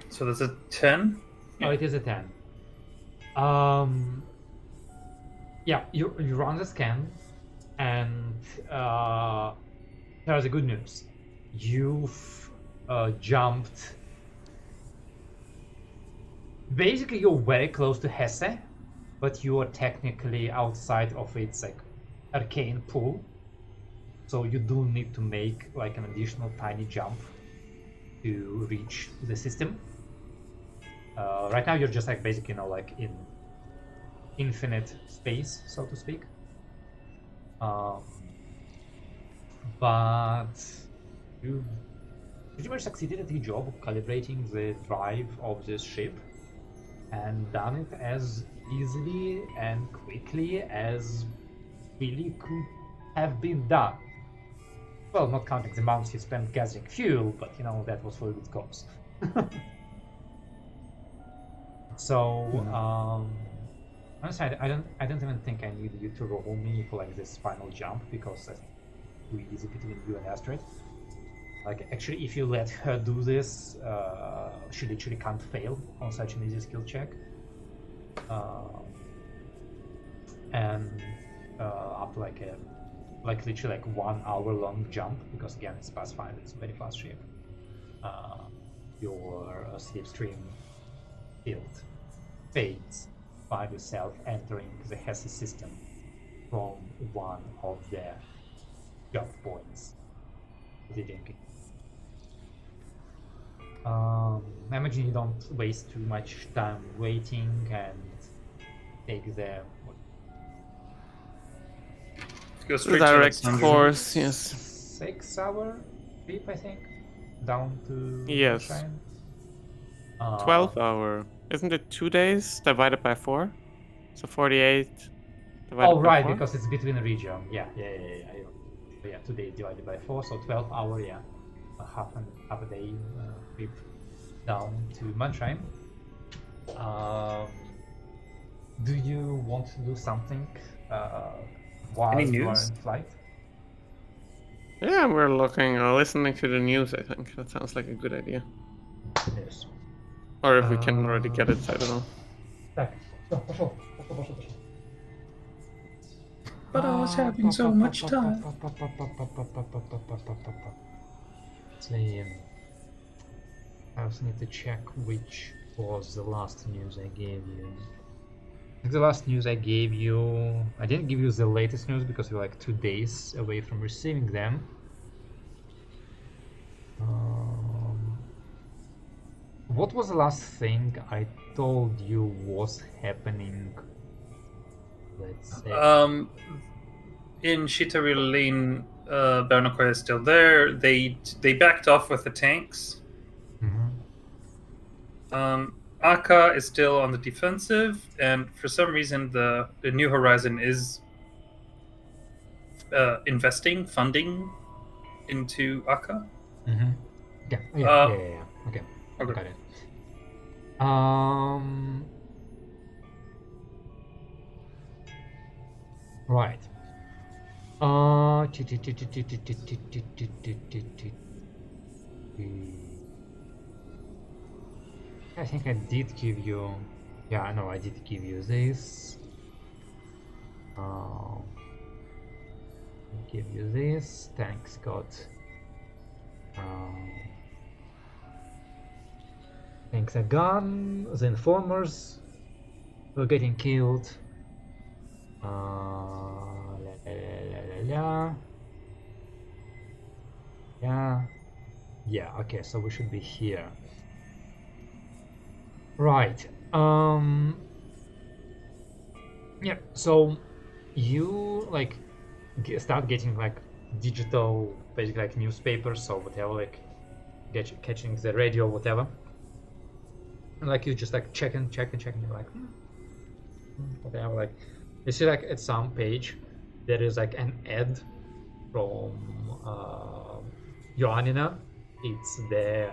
So there's a 10? Oh, it is a 10. Yeah, you run the scan, and here's the good news. You've jumped basically you're very close to Hesse, but you are technically outside of its like arcane pool. So you do need to make like an additional tiny jump to reach the system. Right now you're just like basically, you know, like in infinite space, so to speak. But you pretty much succeeded at the job of calibrating the drive of this ship and done it as easily and quickly as really could have been done. Well, not counting the months you spent gathering fuel, but you know, that was for a good cause. So, honestly, I don't even think I need you to roll me for like this final jump, because I think it's too easy between you and Astrid. Like, actually, if you let her do this, she literally can't fail on such an easy skill check. And up to like literally like 1 hour long jump, because again it's Pathfinder, it's a very fast ship. Your slipstream field fades, find yourself entering the Hesse system from one of the jump points. I imagine you don't waste too much time waiting and take the Go straight to Direct Alexandria. course, yes. 6 hour trip, I think, down to Yes. Shrine. 12 hour. Isn't it 2 days divided by 4? So 48 divided Oh by right, 4? because it's between the region. Yeah. So yeah, 2 days divided by 4, so 12 hour. Yeah, half a day trip down to Mannheim. Do you want to do something while Any you are news? in flight? Yeah, we're looking or listening to the news, I think. That sounds like a good idea. Yes. Or if we can already get it, I don't know. Так, все, пошел. But I was having so much time. I also need to check which was the last news I gave you. I think the last news I gave you... I didn't give you the latest news because you're like 2 days away from receiving them. What was the last thing I told you was happening? Let's say... In Shitarilin, Bernakoy is still there. They backed off with the tanks. Aka is still on the defensive, and for some reason the New Horizon is funding into Aka. Yeah. Okay. Okay. Got it. Right. I think I did give you... Yeah, I know I did give you this. Give you this. Thanks, God. Thanks a gun. The informers were getting killed. Yeah, okay, so we should be here. Right. Yeah, so you like start getting like digital, basically like newspapers or whatever, like catching the radio, whatever. And like you just like checking, you're like whatever, like you see like at some page there is like an ad from Ioannina. It's the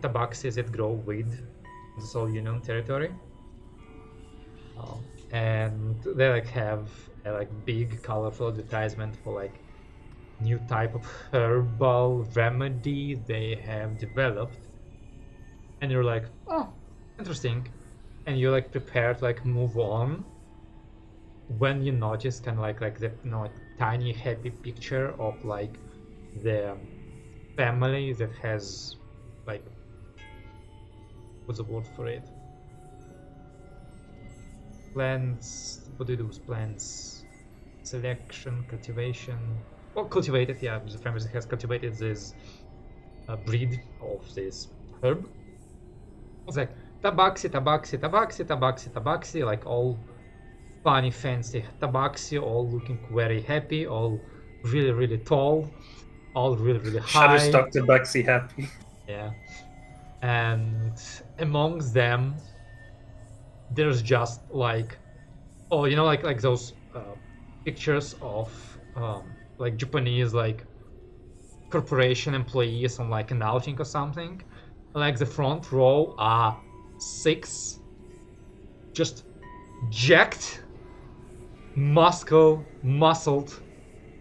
tabaxis that grow weed in the Soul Union territory. And they like have a like big colorful advertisement for like new type of herbal remedy they have developed. And you're like, oh, interesting. And you're like prepared to like move on when you notice kind of like the tiny happy picture of like the family that has like, what's the word for it? plants. What do you do with plants? Selection, cultivation. Well, cultivated, yeah. The pharmacy has cultivated this breed of this herb. It's like tabaxi, tabaxi, tabaxi, tabaxi, tabaxi, like all funny, fancy tabaxi, all looking very happy, all really, really tall, all really, really high. Shutterstock Tabaxi happy. Yeah. And amongst them, there's just like, oh, you know, like those pictures of like Japanese like corporation employees on like an outing or something. Like the front row are 6 just jacked, muscled,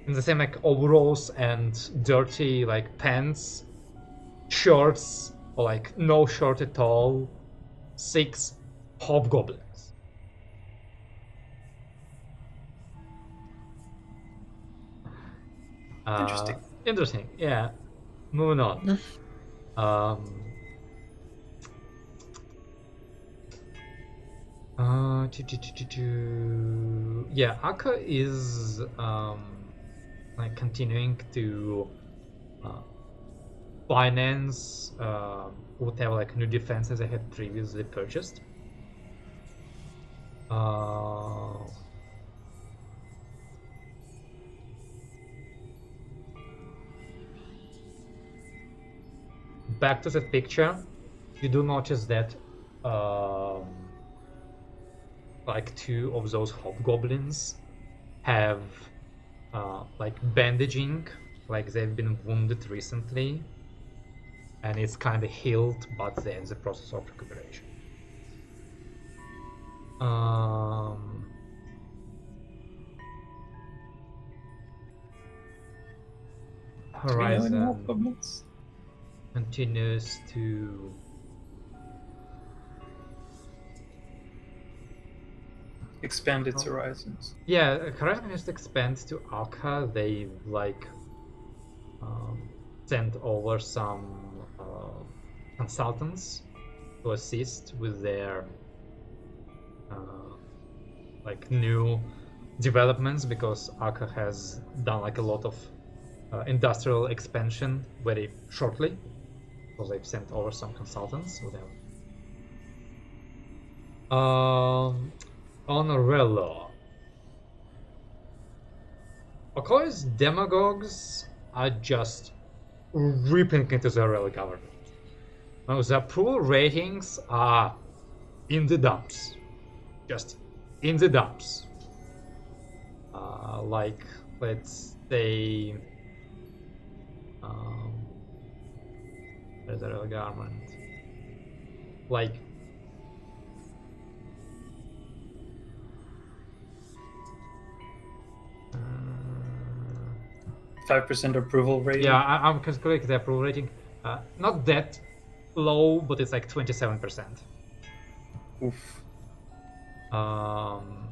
in the same like overalls and dirty like pants, shorts, or like no shirt at all. 6 hobgoblins. Interesting, yeah. Moving on. Yeah, Aka is like continuing to finance whatever like new defenses I had previously purchased. Back to the picture, you do notice that like 2 of those hobgoblins have like bandaging, like they've been wounded recently, and it's kind of healed, but they're in the process of recuperation. Horizon continues to expand its horizons. Yeah, Horizon has to expand to Aka. They like sent over some consultants to assist with their like new developments, because Aka has done like a lot of industrial expansion very shortly. So they've sent over some consultants with them. Honorello. Okoi's demagogues are just ripping into the real government. Now the approval ratings are in the dumps. Just in the dumps. Like, let's say... there's a real government. Like... 5% approval rating. Yeah, I'm calculating the approval rating. Not that low, but it's like 27%. Oof. Um,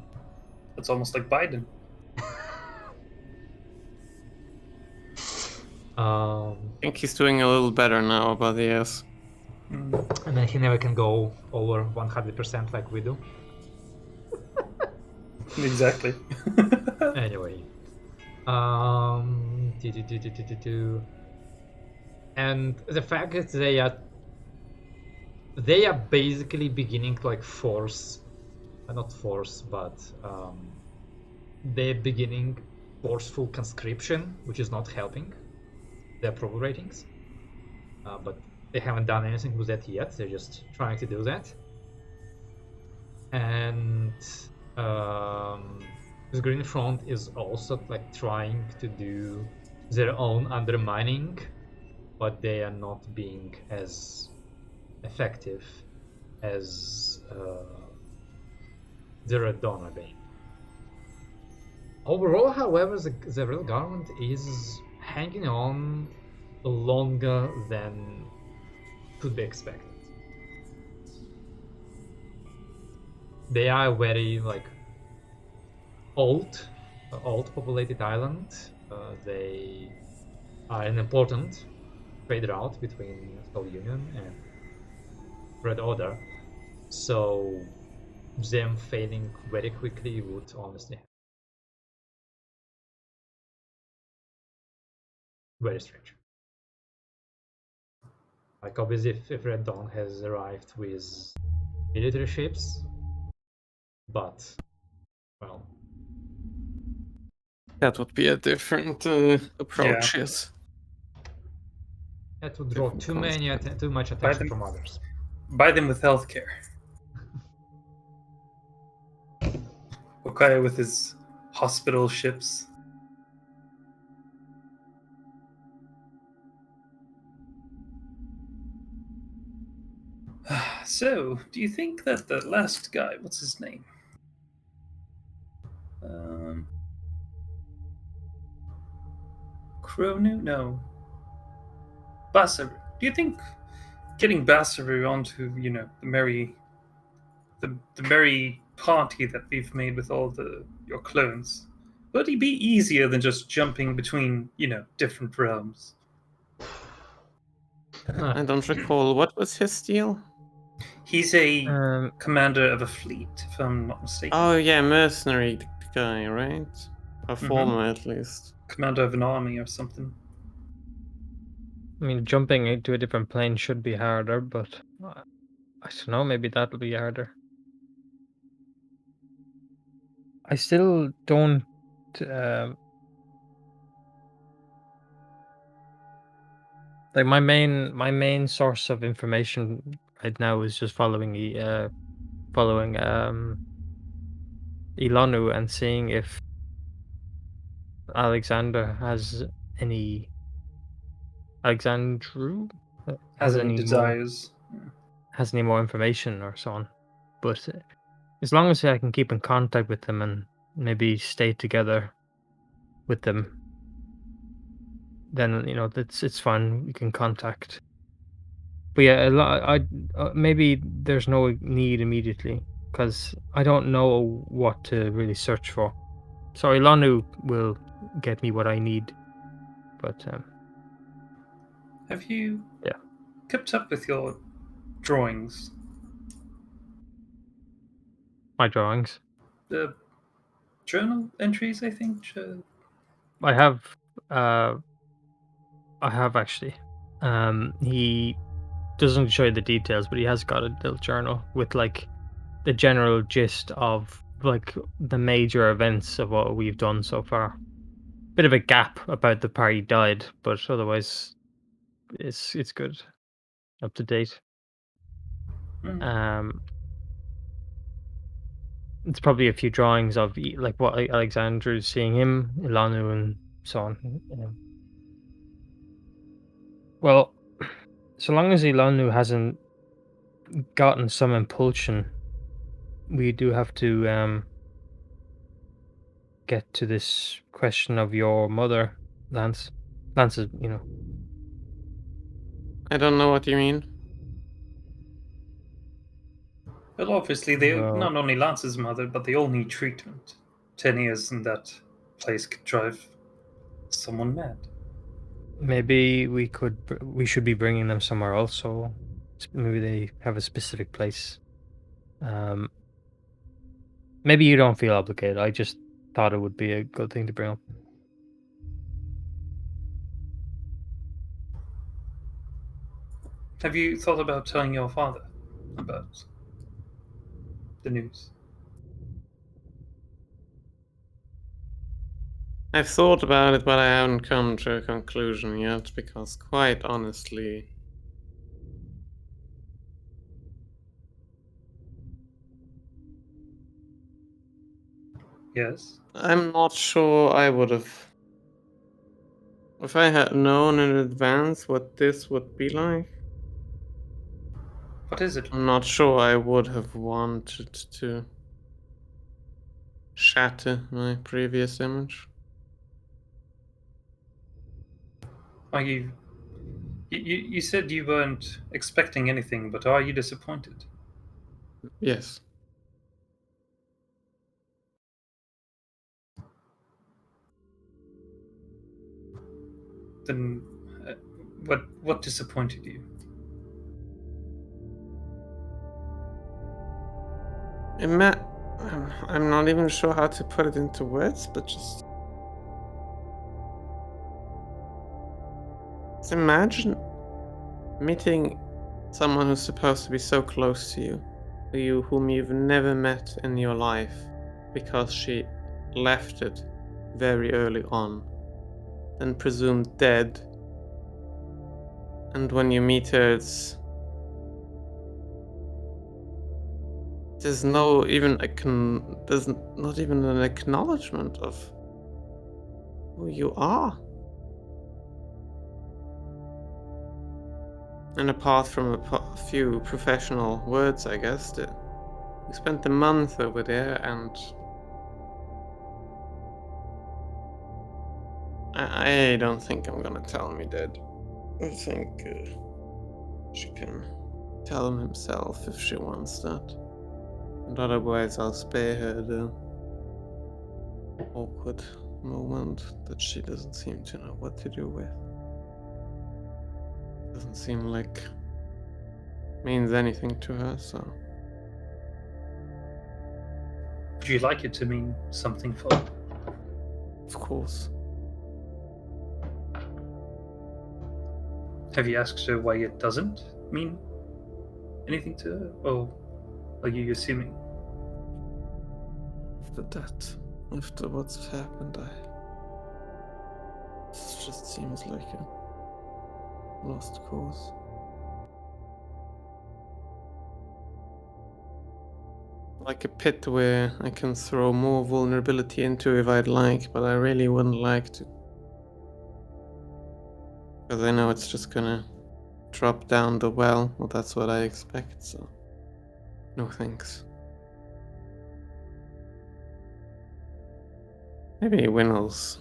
That's almost like Biden. I think he's doing a little better now, but yes. And then he never can go over 100% like we do. Exactly. Anyway. And the fact that they are basically beginning to like force, not force, but they're beginning forceful conscription, which is not helping their approval ratings. But they haven't done anything with that yet. They're just trying to do that. And the Green Front is also like trying to do their own undermining, but they are not being as effective as the Red Dawn are being. Overall, however, the real government is hanging on longer than could be expected. They are very like old populated island. They are an important trade route between Soul Union and Red Order. So them failing very quickly would honestly very strange. Like obviously if Red Dawn has arrived with military ships, but well, That would be a different approach, yes. that would draw Different concept. too much attention from others. Buy them with healthcare. Okaya with his hospital ships. So, do you think that the last guy, what's his name? Kronu? No. Basaru. Do you think getting Basaru onto, the merry party that we've made with all your clones, would he be easier than just jumping between, different realms? I don't recall. What was his deal? He's a Um, commander of a fleet, if I'm not mistaken. Oh, yeah, mercenary guy, right? Or former, at least. Commander of an army or something. I mean, jumping into a different plane should be harder, but I don't know. Maybe that'll be harder. I still don't. Like my main source of information right now is just following Ilanu and seeing if Alexander has any Alexandru Has any desires? has any more information or so on. But as long as I can keep in contact with them and maybe stay together with them, then it's fine. We can contact. But yeah, maybe there's no need immediately because I don't know what to really search for. So Ilanu will get me what I need, but Have you yeah, kept up with your drawings? my drawings. The journal entries, I think? I have, uh, I have actually. He doesn't show you the details, but he has got a little journal with like the general gist of like the major events of what we've done so far. Bit of a gap about the party died, but otherwise it's good, up to date. Um, it's probably a few drawings of like what Alexandru's seeing him, Ilanu, and so on. Well, so long as Ilanu hasn't gotten some impulsion, we do have to get to this question of your mother, Lance. Lance is, I don't know what you mean. Well, obviously, they well, not only Lance's mother, but they all need treatment. 10 years in that place could drive someone mad. maybe we should be bringing them somewhere else. So maybe they have a specific place. Maybe you don't feel obligated. I just thought it would be a good thing to bring up. Have you thought about telling your father about the news? I've thought about it, but I haven't come to a conclusion yet, because quite honestly, Yes. I'm not sure I would have. If I had known in advance what this would be like, What is it? I'm not sure I would have wanted to shatter my previous image. Are you said you weren't expecting anything, but are you disappointed? Yes. Then what disappointed you? I'm not even sure how to put it into words, but just imagine meeting someone who's supposed to be so close to you, whom you've never met in your life, because she left it very early on, then presumed dead. And when you meet her, there's not even an acknowledgement of who you are. And apart from a few professional words, I guess, we spent a month over there, and I don't think I'm gonna tell him he did. I think she can tell him himself if she wants that. And otherwise, I'll spare her the awkward moment that she doesn't seem to know what to do with. Doesn't seem like means anything to her, so. Would you like it to mean something for you? Of course. Have you asked her why it doesn't mean anything to her? Or are you assuming? After what's happened, it just seems like a lost cause. Like a pit where I can throw more vulnerability into if I'd like, but I really wouldn't like to. Because I know it's just gonna drop down the well. Well, that's what I expect, so no thanks. Maybe Winnow's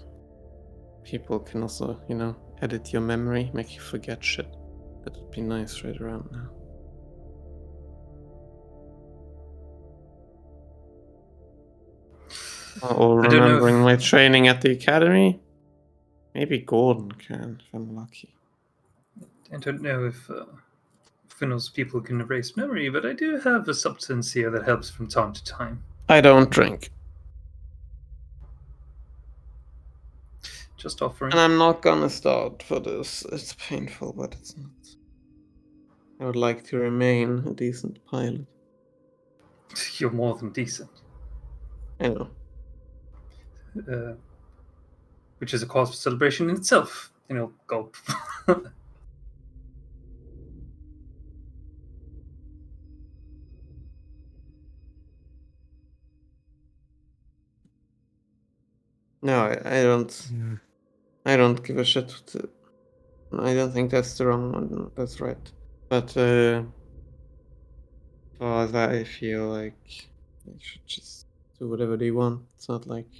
people can also, edit your memory, make you forget shit. That would be nice right around now. Or I don't know remembering if- my training at the academy. Maybe Gordon can, if I'm lucky. I don't know if Finnell's people can erase memory, but I do have a substance here that helps from time to time. I don't drink. Just offering. And I'm not gonna start for this. It's painful, but it's not. I would like to remain a decent pilot. You're more than decent. I know. Which is a cause for celebration in itself. Gulp. No, I don't. I don't give a shit. I don't think that's the wrong one. That's right. But for that, I feel like they should just do whatever they want. It's not like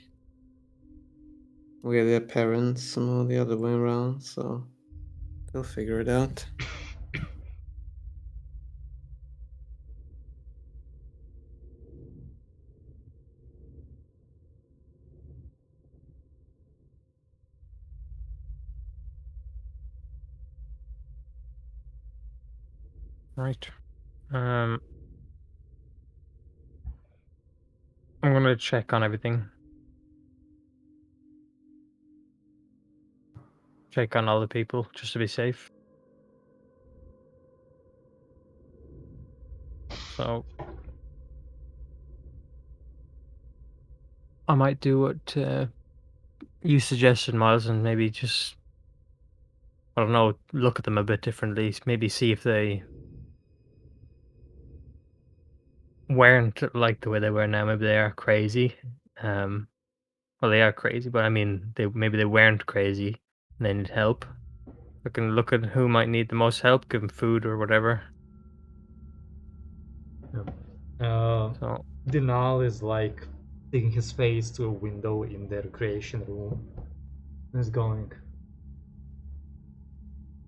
we're their parents or the other way around, so they'll figure it out. Right. I'm gonna check on everything. Check on all the people just to be safe. So I might do what you suggested, Miles, and maybe just, I don't know, look at them a bit differently. Maybe see if they weren't like the way they were now. Maybe they are crazy. Well, they are crazy, but I mean, maybe they weren't crazy and they need help. I can look at who might need the most help, give them food or whatever. So Dinal is like sticking his face to a window in their creation room. And is going,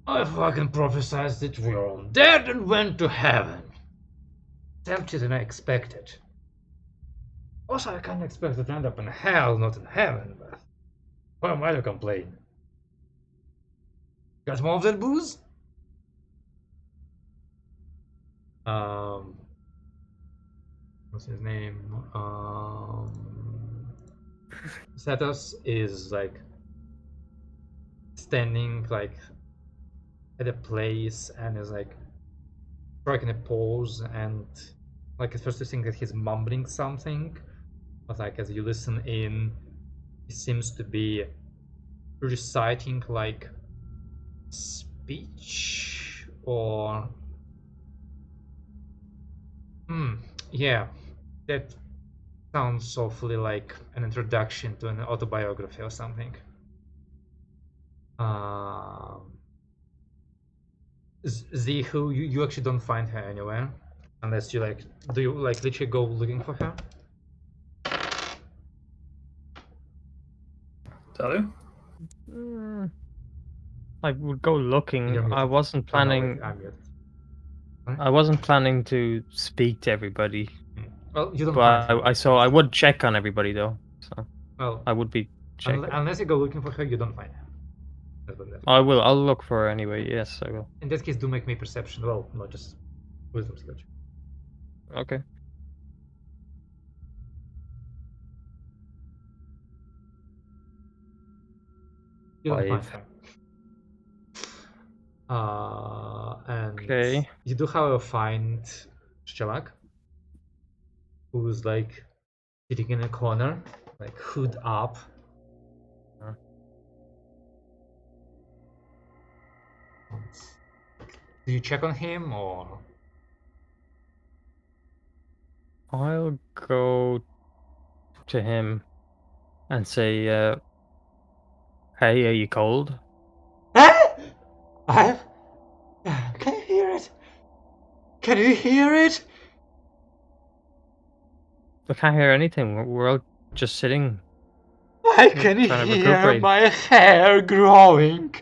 I fucking prophesied that we are all dead and went to heaven. It's emptier than I expected. Also, I kind of expected to end up in hell, not in heaven, but why am I to complain? Got more of that booze? what's his name? Zetos is like standing like at a place and is like striking a pose, and like at first you think that he's mumbling something, but like as you listen in, he seems to be reciting like speech or yeah, that sounds awfully like an introduction to an autobiography or something. Zihu, you actually don't find her anywhere unless you like. Do you like literally go looking for her? Dalu? I would go looking. You're I muted. wasn't Oh, no, planning. wait, I'm muted. I wasn't planning to speak to everybody, Well, you don't but find her. I would check on everybody though. So Well, I would be checking. unless you go looking for her, you don't find her. I will. I'll look for her anyway. Yes, I will. In that case, do make me perception. Well, not just wisdom skill. Okay. You don't find 5. her. And Okay. you do, however, find Shalak, who's like sitting in a corner, like hood up. Do you check on him or? I'll go to him and say, "Hey, are you cold?" Can you hear it? Can you hear it? I can't hear anything. We're all just sitting. I can trying to hear recuperate. my hair growing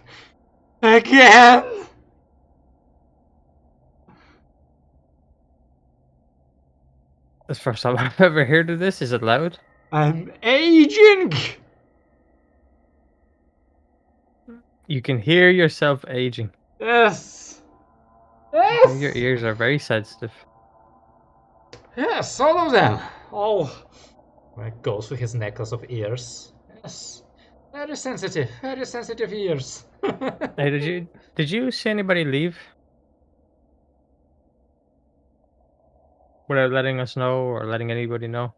again. That's the first time I've ever heard of this. Is it loud? I'm aging. You can hear yourself aging. Yes. Your Yes. ears are very sensitive. Yes, all of them. All. Like goes with his necklace of ears. Yes. Very sensitive ears. Hey, did you see anybody leave without letting us know or letting anybody know?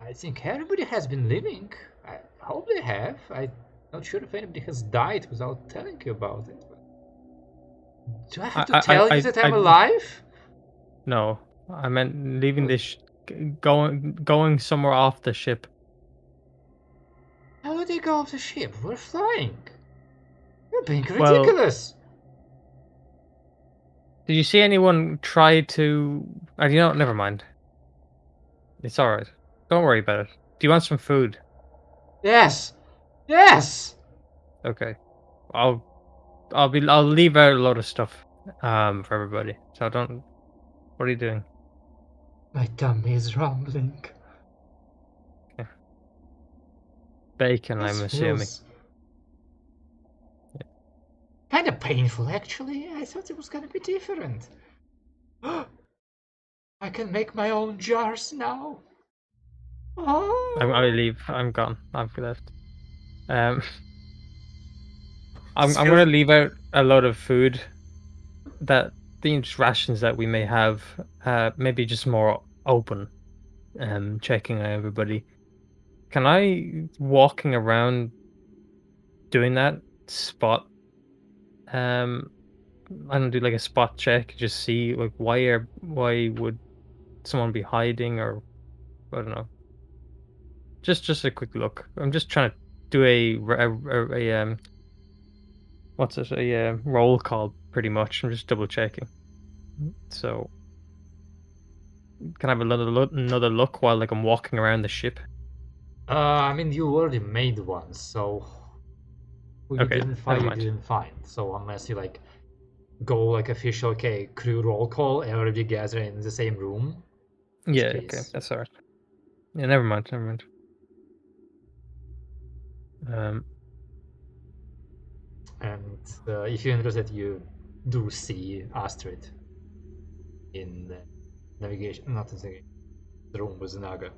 I think everybody has been living. I hope they have. I'm not sure if anybody has died without telling you about it. Do I have to tell you that I'm alive? No, I meant leaving this, going somewhere off the ship. How would they go off the ship? We're flying. You're being ridiculous. Did you see anyone try to? Never mind. It's all right. Don't worry about it. Do you want some food? Yes. Yes. Okay. I'll leave out a lot of stuff for everybody. So don't. What are you doing? My tummy is rumbling. Okay. Bacon, I'm assuming. Kind of painful, actually. I thought it was gonna be different. I can make my own jars now. Oh. I leave. I'm gone. I've left. I'm gonna leave out a lot of food that the rations that we may have. Maybe just more open. Checking on everybody. Can I walking around doing that spot? I don't do like a spot check. Just see like why would someone be hiding, or I don't know. Just a quick look. I'm just trying to do a what's it, a roll call pretty much. I'm just double checking. So can I have another look while like I'm walking around the ship? I mean, you already made one, so who you Okay, didn't find, never you mind. didn't find. So unless you like go like official, okay, crew roll call, everybody gather in the same room. Yeah, Case. okay, that's alright. Yeah, never mind. And if you're interested, you do see Astrid in the navigation, not in the room with Naga.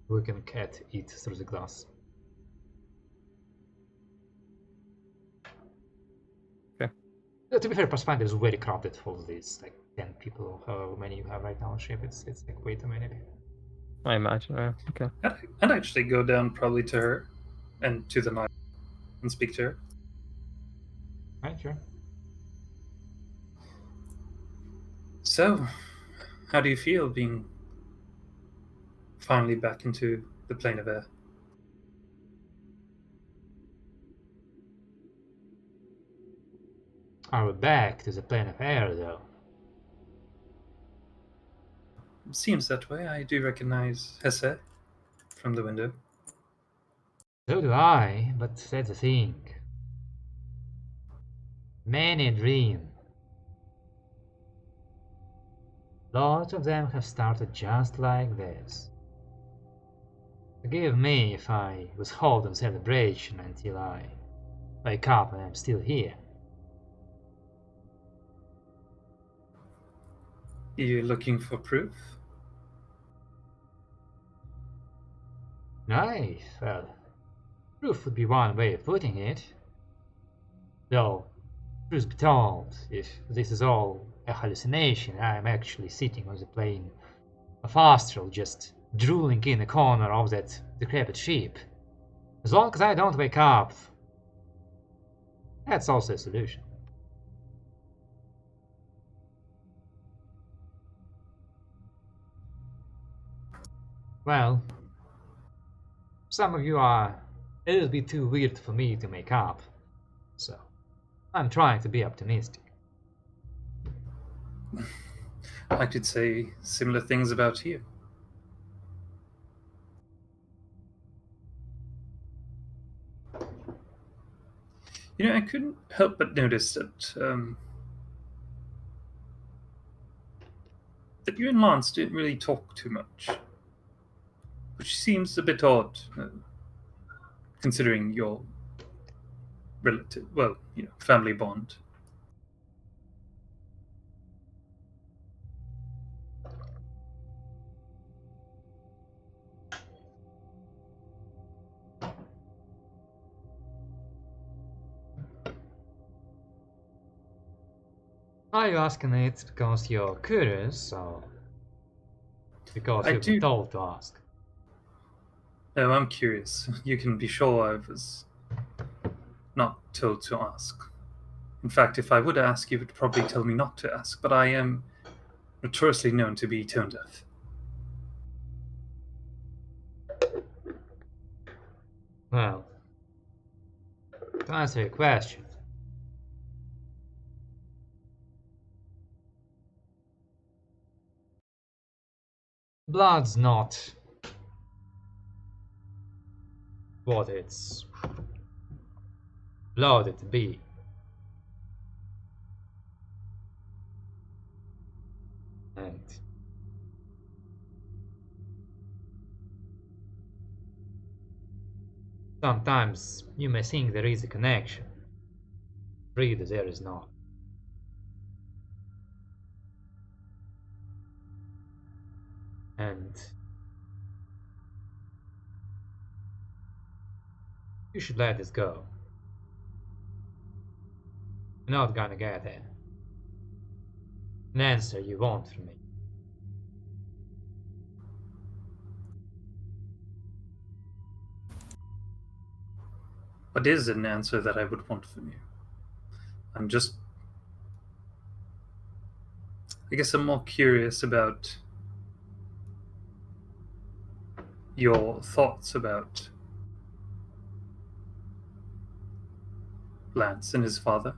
Looking at it through the glass. Okay. To be fair, Pathfinder is very crowded for these, like 10 people, how many you have right now on ship. It's like way too many people. I imagine. Okay. I'd actually go down probably to her and to the knight and speak to her. Right, sure. So, how do you feel being finally back into the plane of air? Are we back to the plane of air, though? It seems that way. I do recognize Hesse from the window. So do I, but that's the thing. Many dream. Lots of them have started just like this. Forgive me if I withhold on celebration until I wake up and I'm still here. Are you looking for proof? Aye, well, proof would be one way of putting it. Though, truth be told, if this is all a hallucination, I'm actually sitting on the plane of Astral, just drooling in a corner of that decrepit ship. As long as I don't wake up, that's also a solution. Well, some of you are a little bit too weird for me to make up, so I'm trying to be optimistic. I could say similar things about you. You know, I couldn't help but notice that you and Lance didn't really talk too much, which seems a bit odd, considering your relative, well, family bond. Are you asking it because you're curious, or because I you've do- been told to ask? No, I'm curious. You can be sure I was not told to ask. In fact, if I would ask, you would probably tell me not to ask, but I am notoriously known to be tone deaf. Well, to answer your question, blood's not what it's loaded to be. And sometimes you may think there is a connection. Really, there is not. And you should let this go. You're not gonna get an answer you want from me. What is an answer that I would want from you? I guess I'm more curious about your thoughts about Lance and his father.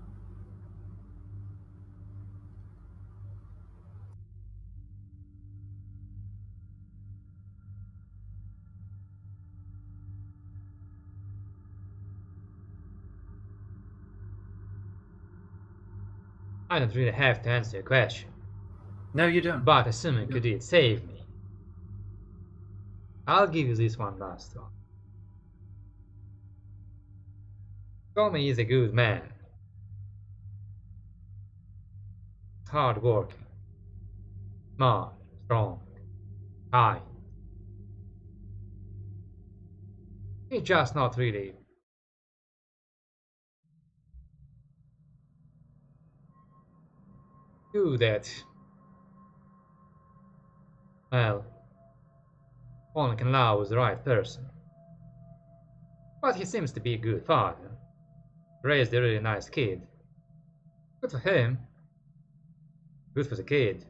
I don't really have to answer your question, No, you don't. but assuming you did save me, I'll give you this one last one. Tommy is a good man, hard-working, smart, strong, kind. He's just not really good at, well, falling in love with the right person. But he seems to be a good father. Raised a really nice kid. Good for him. Good for the kid.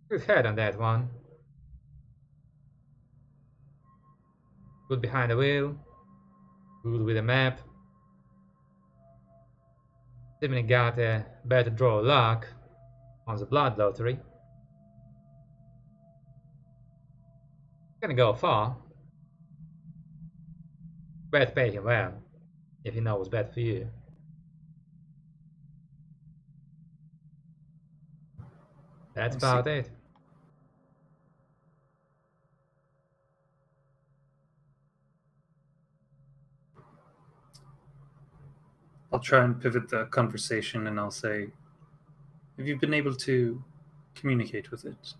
Good head on that one. Good behind the wheel. Good with a map. Even got a better draw of luck on the blood lottery. Gonna go far. Bet pay him well, if he knows bad for you. That's about it. I'll try and pivot the conversation and I'll say, have you been able to communicate with it?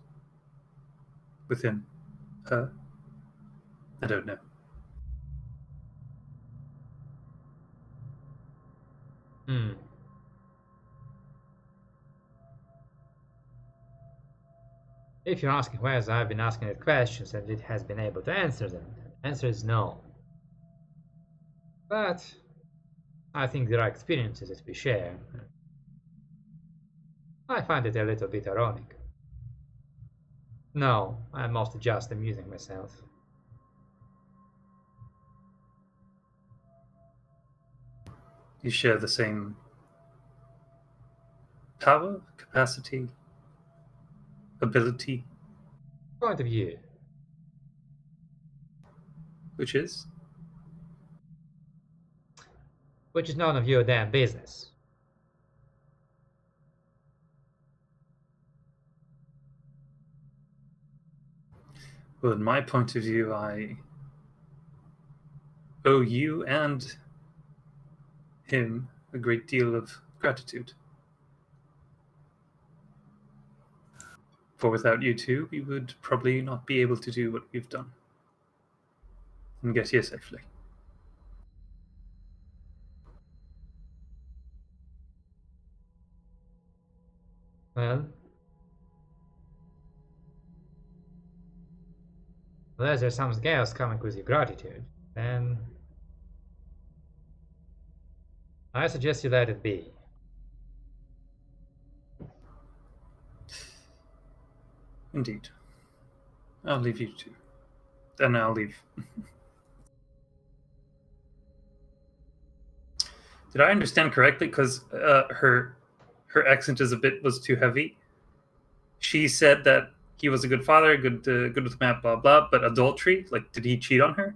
With him? Her? I don't know. If you're asking whether I've been asking it questions and it has been able to answer them, the answer is no. But I think there are experiences that we share. I find it a little bit ironic. No, I'm mostly just amusing myself. You share the same power, capacity, ability, Point of view. which is? Which is none of your damn business. Well, in my point of view, I owe you and him a great deal of gratitude. For without you two, we would probably not be able to do what we've done and get here safely. Well, unless there's something else coming with your gratitude, then I suggest you let it be. Indeed. I'll leave you two. Then I'll leave. Did I understand correctly? Because her accent was too heavy. She said that he was a good father, good with math, blah blah. But adultery, like, did he cheat on her?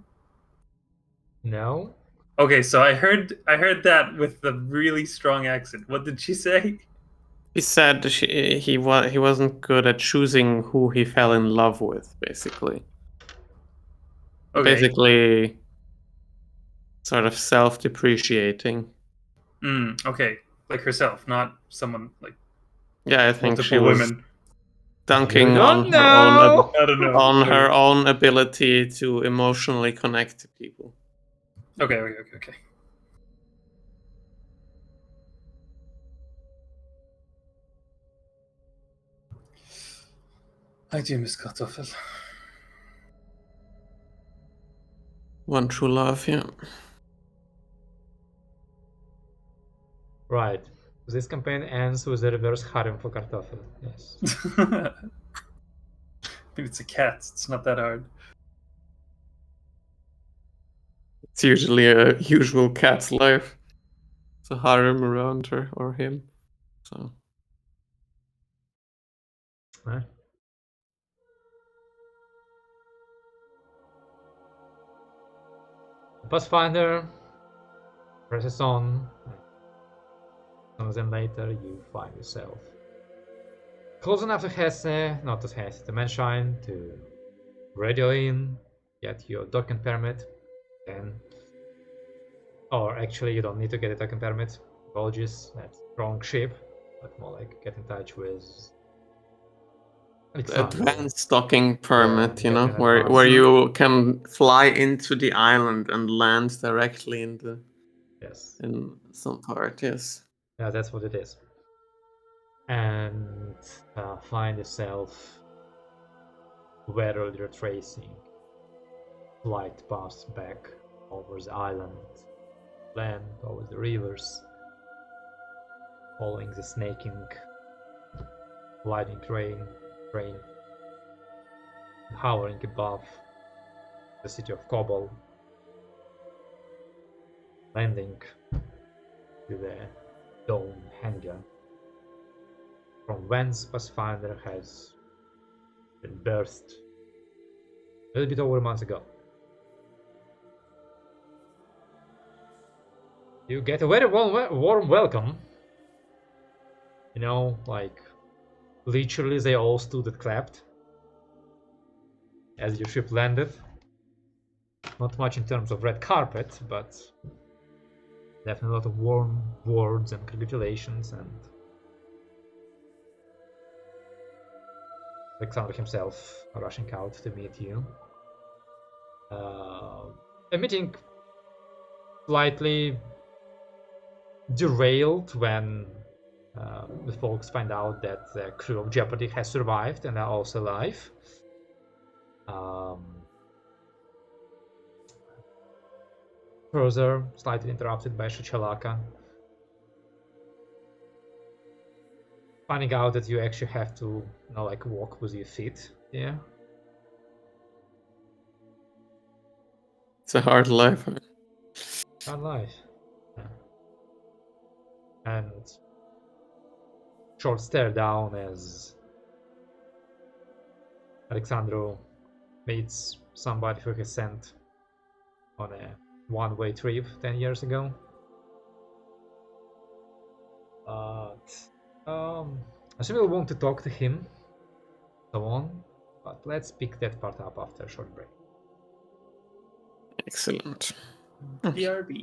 No? Okay, so I heard that with the really strong accent. What did she say? He said he wasn't good at choosing who he fell in love with, basically. Okay. Basically, sort of self-depreciating. Okay, like herself, not someone like Yeah, I think she multiple was women. dunking You on don't her own know! I don't know. on her own ability to emotionally connect to people. Okay. I do miss Kartoffel. One true love, yeah. Right. This campaign ends with a reverse harem for Kartoffel. Yes. Maybe it's a cat. It's not that hard. It's usually a usual cat's life. It's a harem around her or him. So Right. Pathfinder presses on. Some of them later, you find yourself close enough to Hesse, not to Hesse, to Menshine, to radio in, get your docking permit, then. Or actually, you don't need to get a docking permit. Apologies, that's wrong ship, but more like get in touch with The Alexander. advanced docking permit, Yeah, you know, get an where advance. you can fly into the island and land directly Yes. in some part. Yes. Yeah, that's what it is. And find yourself warily retracing flight paths back over the island, land, over the rivers, following the snaking, gliding train, hovering above the city of Cobble, landing to the dome hangar, from whence Pathfinder has been birthed a little bit over a month ago. You get a very warm welcome. You know, like literally they all stood and clapped as your ship landed. Not much in terms of red carpet, but definitely a lot of warm words and congratulations, and Alexander himself rushing out to meet you. A meeting slightly derailed when the folks find out that the crew of Jeopardy has survived and are also alive. Further, slightly interrupted by Shichalaka. Finding out that you actually have to, you know, like walk with your feet. Yeah. It's a hard life. Hard life. Yeah. And short stare down as Alexandro meets somebody who he sent on a one-way trip 10 years ago. But I still want to talk to him, so on. But let's pick that part up after a short break. Excellent. BRB.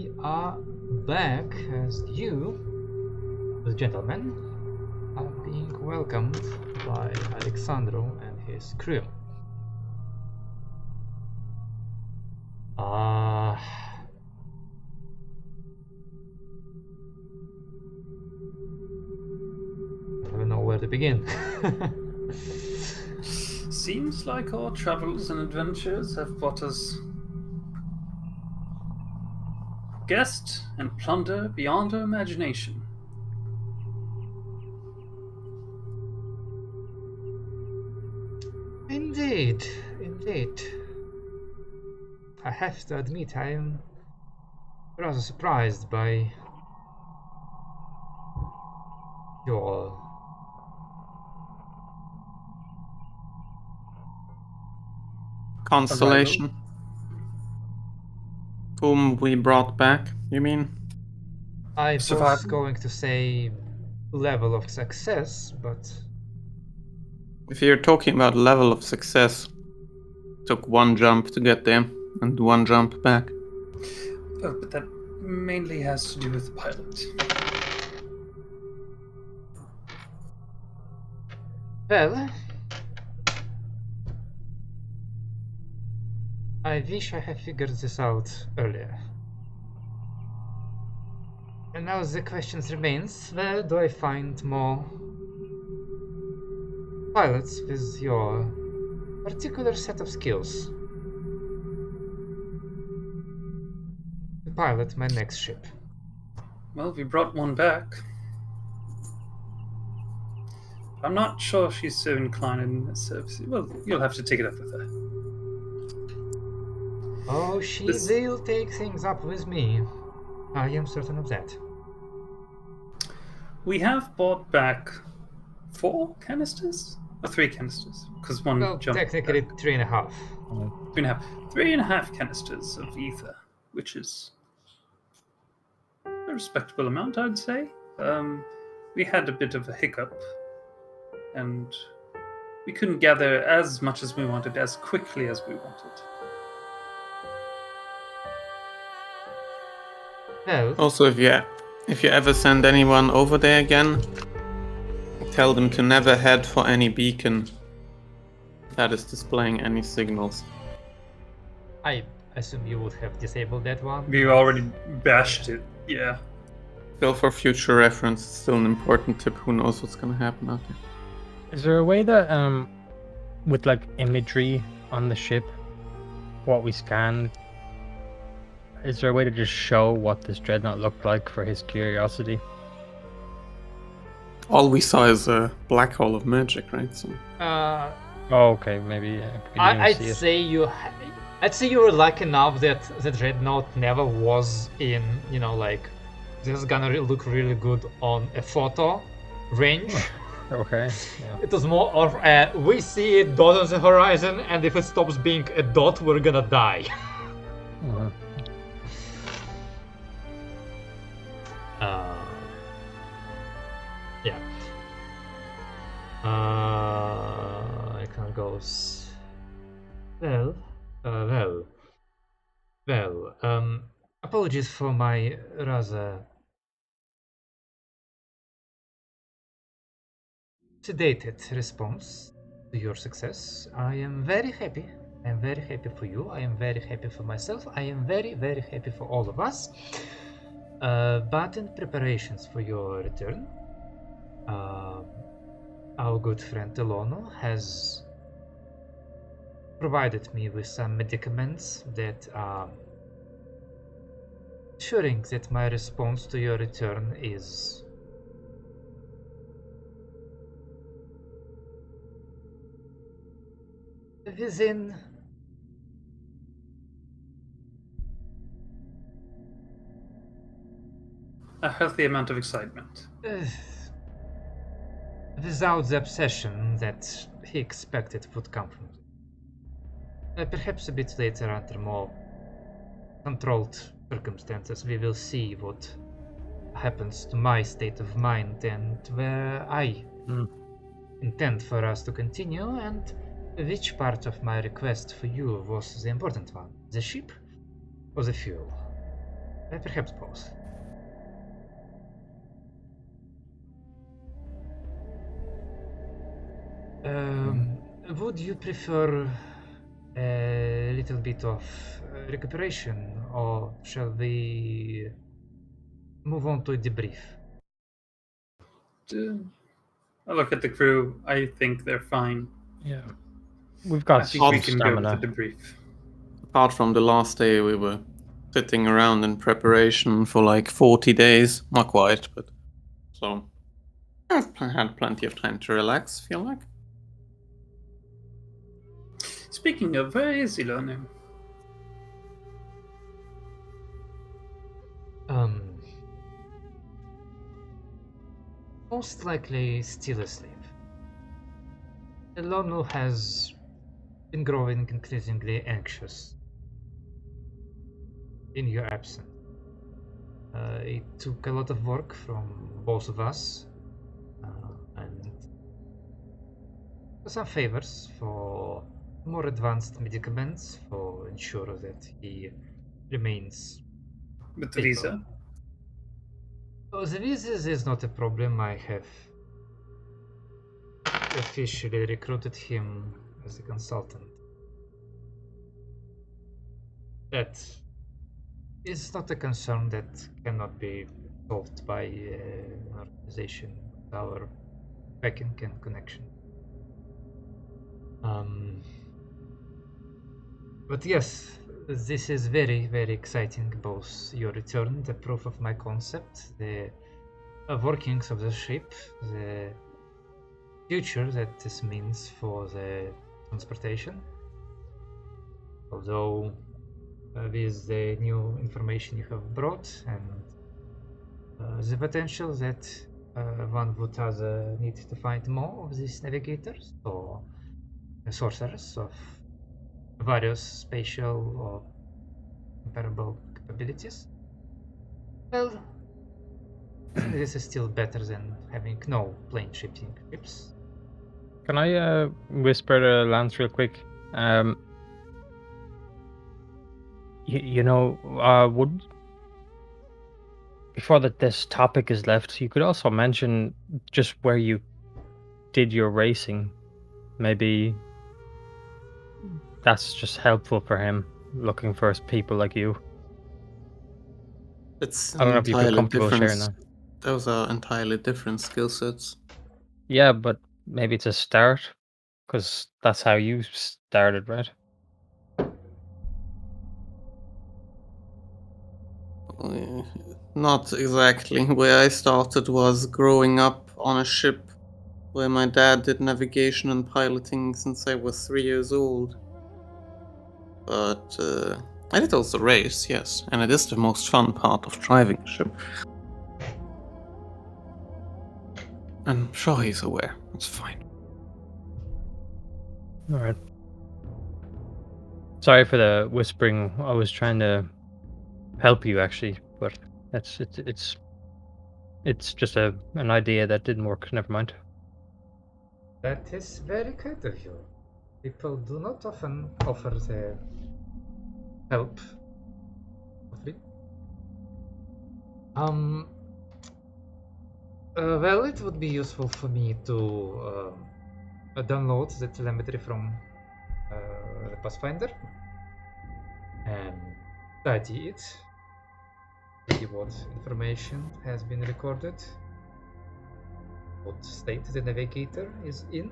we are back as you, the gentlemen, are being welcomed by Alexandro and his crew. I don't know where to begin. Seems like our travels and adventures have brought us guest and plunder beyond our imagination. Indeed, indeed. I have to admit, I am rather surprised by your Constellation. Whom we brought back, you mean? I was Survival. going to say level of success, but If you're talking about level of success, took one jump to get there and one jump back. Oh, but that mainly has to do with the pilot. well, I wish I had figured this out earlier. And now the question remains, where do I find more pilots with your particular set of skills to pilot my next ship? Well, we brought one back. I'm not sure she's so inclined in this service. Well, you'll have to take it up with her. Oh, she This- will take things up with me. I am certain of that. We have brought back 4 canisters? Or 3 canisters? Because one Well, jumped technically back. 3.5. 3.5 canisters of ether, which is a respectable amount, I'd say. We had a bit of a hiccup, and we couldn't gather as much as we wanted, as quickly as we wanted. Well, Also, if you ever send anyone over there again, tell them to never head for any beacon that is displaying any signals. I assume you would have disabled that one. We already bashed it, yeah. Still, for future reference, it's still an important tip. Who knows what's gonna happen out there? Is there a way that, with like imagery on the ship, what we scanned, is there a way to just show what this dreadnought looked like for his curiosity? All we saw is a black hole of magic, right? So Oh, okay, maybe we didn't I'd see it. say I'd say you were lucky enough that the dreadnought never was in, like, this is gonna look really good on a photo range. Okay. Yeah. It was more of we see a dot on the horizon, and if it stops being a dot, we're gonna die. Mhm. Yeah. I can't go. Well. Apologies for my rather sedated response to your success. I am very happy. I am very happy for you. I am very happy for myself. I am very, very happy for all of us. But in preparations for your return, our good friend Telono has provided me with some medicaments that are ensuring that my response to your return is within A healthy amount of excitement. without the obsession that he expected would come from perhaps a bit later under more controlled circumstances we will see what happens to my state of mind and where I intend for us to continue, and which part of my request for you was the important one, the ship or the fuel? Perhaps both. Would you prefer a little bit of recuperation, or shall we move on to debrief? I look at the crew. I think they're fine. Yeah. We've I got think we some can go with the stamina. debrief. Apart from the last day, we were sitting around in preparation for like 40 days. Not quite, but so I've had plenty of time to relax, feel like. Speaking of, where is Ilona? Most likely still asleep. Elonu has been growing increasingly anxious in your absence. It took a lot of work from both of us, and some favors for more advanced medicaments for ensure that he remains With the stable. visa? Oh, the visas is not a problem. I have officially recruited him as a consultant. That is not a concern that cannot be solved by an organization with our backing and connection. But yes, this is very, very exciting. Both your return, the proof of my concept, the workings of the ship, the future that this means for the transportation. Although, with the new information you have brought and the potential that one would either need to find more of these navigators or sorcerers of various spatial or comparable capabilities. Well, I think this is still better than having no plane shipping ships. Can I whisper to Lance real quick? Would before that this topic is left, you could also mention just where you did your racing. Maybe that's just helpful for him, looking for people like you. It's I don't know if you feel entirely comfortable different. sharing that. Those are entirely different skill sets. Yeah, but maybe it's a start, because that's how you started, right? Not exactly. Where I started was growing up on a ship where my dad did navigation and piloting since I was 3 years old. But I did also race, yes, and it is the most fun part of driving a ship. I'm sure he's aware. It's fine. All right. Sorry for the whispering. I was trying to help you actually, but it's just an idea that didn't work. Never mind. That is very kind of you. People do not often offer the help for free. Well, it would be useful for me to download the telemetry from the Pathfinder and study it, see what information has been recorded, what state the navigator is in,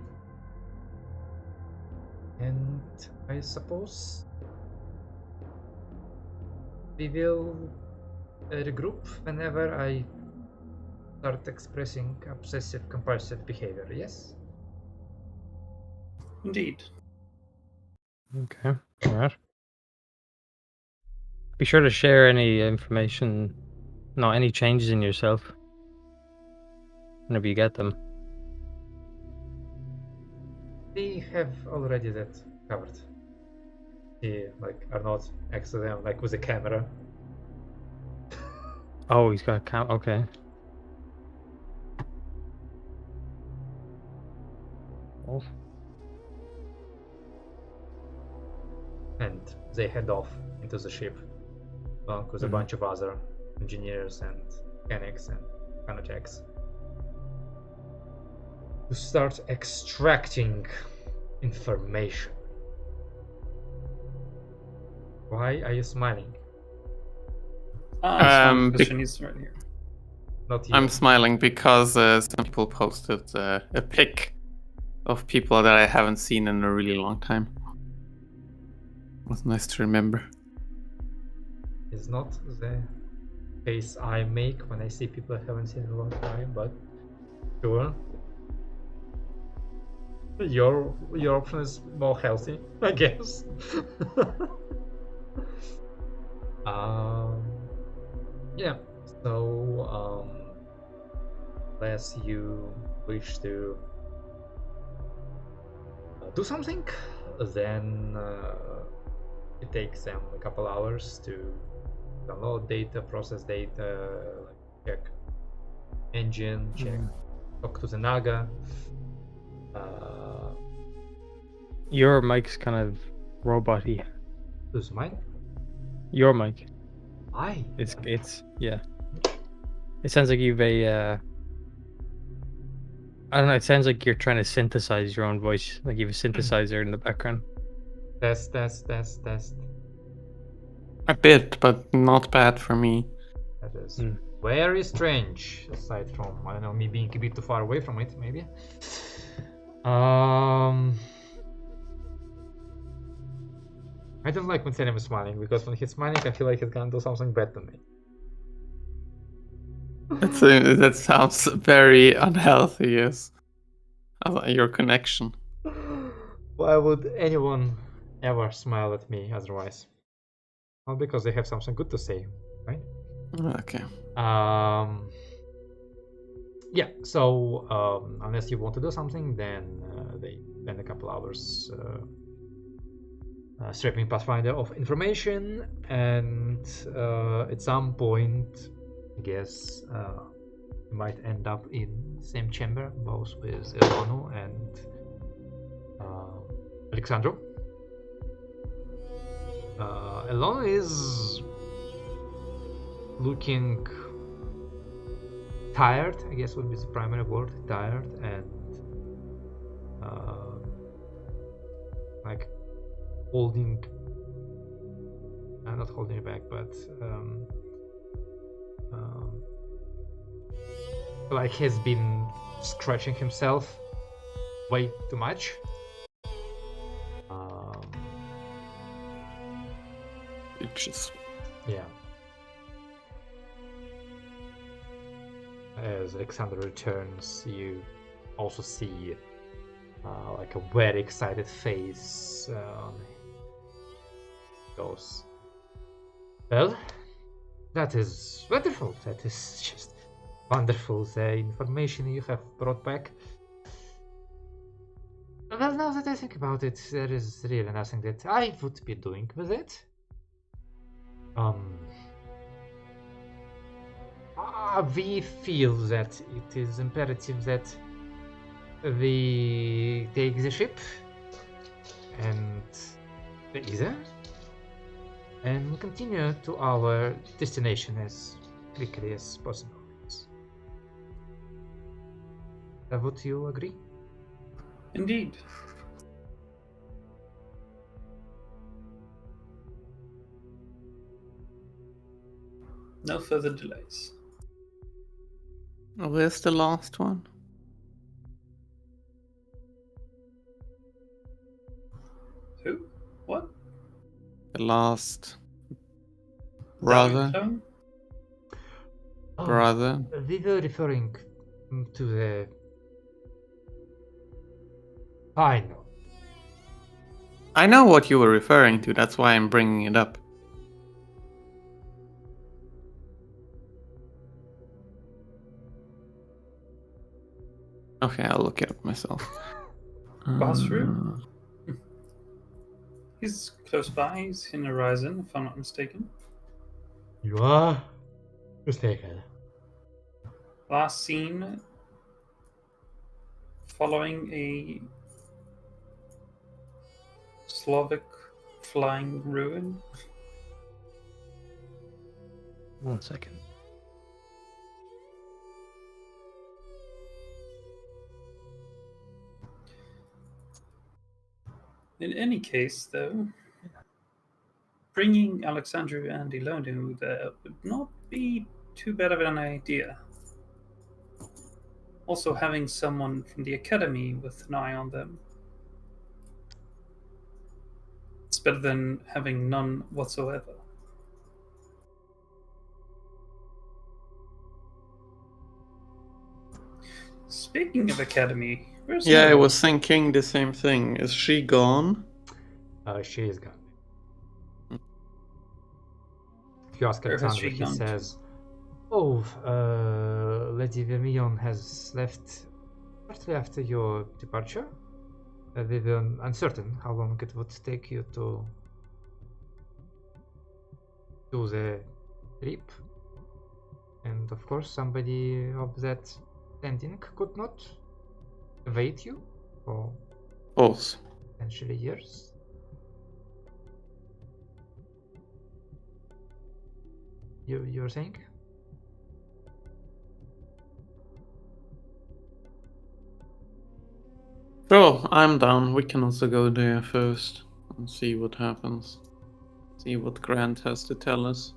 and I suppose we will regroup whenever I start expressing obsessive compulsive behavior, yes? Indeed. Okay. All right. Be sure to share any information, no, any changes in yourself whenever you get them. We have already that covered. We are not next to them with a camera. Oh, he's got a cam. Okay. Oh. And they head off into the ship along with a bunch of other engineers and mechanics and arcanotechs, to start extracting information. Why are you smiling? It's question is right here. Not you. I'm smiling because some people posted a pic of people that I haven't seen in a really long time. It was nice to remember. It's not the face I make when I see people I haven't seen in a long time, but sure. Your option is more healthy, I guess. Yeah. So unless you wish to do something, then it takes them a couple hours to download data, process data, like check engine, check, talk to the Naga. Your mic's kind of robot-y. Who's mine? Your mic. I. It's yeah. It sounds like you've a I don't know, it sounds like you're trying to synthesize your own voice, like you have a synthesizer in the background. Test. A bit, but not bad for me. That is very strange, aside from, I don't know, me being a bit too far away from it, maybe. I don't like when Selim is smiling, because when he's smiling, I feel like he's gonna do something bad to me. That sounds very unhealthy, yes. Your connection. Why would anyone ever smile at me otherwise? Not because they have something good to say, right? Okay. Yeah, so unless you want to do something, then they spend a couple hours stripping Pathfinder of information, and at some point, I guess, you might end up in the same chamber, both with Elonu and Alexandro. Elonu is looking tired, I guess would be the primary word, tired, and like holding, not holding it back, but like has been scratching himself way too much. Itches. Yeah. As Alexander returns, you also see like a very excited face. Goes, well, that is wonderful. That is just wonderful. The information you have brought back. Well, now that I think about it, there is really nothing that I would be doing with it. We feel that it is imperative that we take the ship and the Aether and continue to our destination as quickly as possible. Would you agree? Indeed. No further delays. Where's the last one? Who? What? The last brother. Clone? Brother. We were referring to the final. I know what you were referring to. That's why I'm bringing it up. Okay, I'll look it up myself. Bathroom? He's close by. He's in the horizon, if I'm not mistaken. You are mistaken. Last seen following a Slavic flying ruin. 1 second. In any case, though, bringing Alexandru and Ilonu there would not be too bad of an idea. Also, having someone from the academy with an eye on them. It's better than having none whatsoever. Speaking of academy, where's Yeah, I Nova? was thinking the same thing. Is she gone? She is gone. If you ask Where has Alexander, she he gone to? says, "Oh, Lady Vermillon has left shortly after your departure. We were uncertain how long it would take you to do the trip, and of course, somebody of that standing could not await you for Both. potentially years." You're saying? Oh, I'm down. We can also go there first and see what happens. See what Grant has to tell us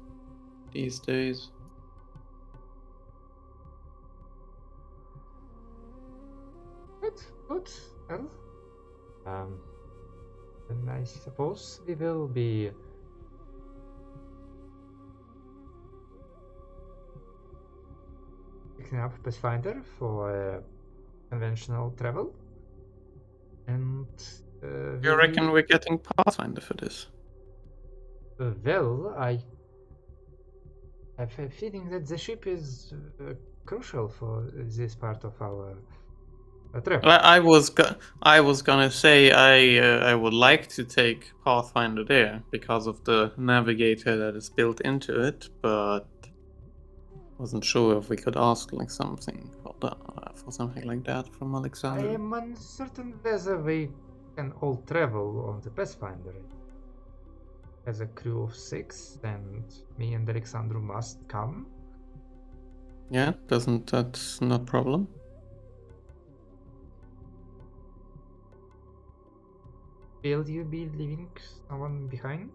these days. Good. Well, then I suppose we will be picking up Pathfinder for conventional travel, and You reckon we're getting Pathfinder for this? well, I have a feeling that the ship is crucial for this part of our travel. I was gonna say I would like to take Pathfinder there because of the navigator that is built into it, but wasn't sure if we could ask like something for something like that from I Alexander. am uncertain whether we can all travel on the Pathfinder. As a crew of 6, and me and Alexandru must come. Yeah, doesn't that's no problem. Will you be leaving someone behind?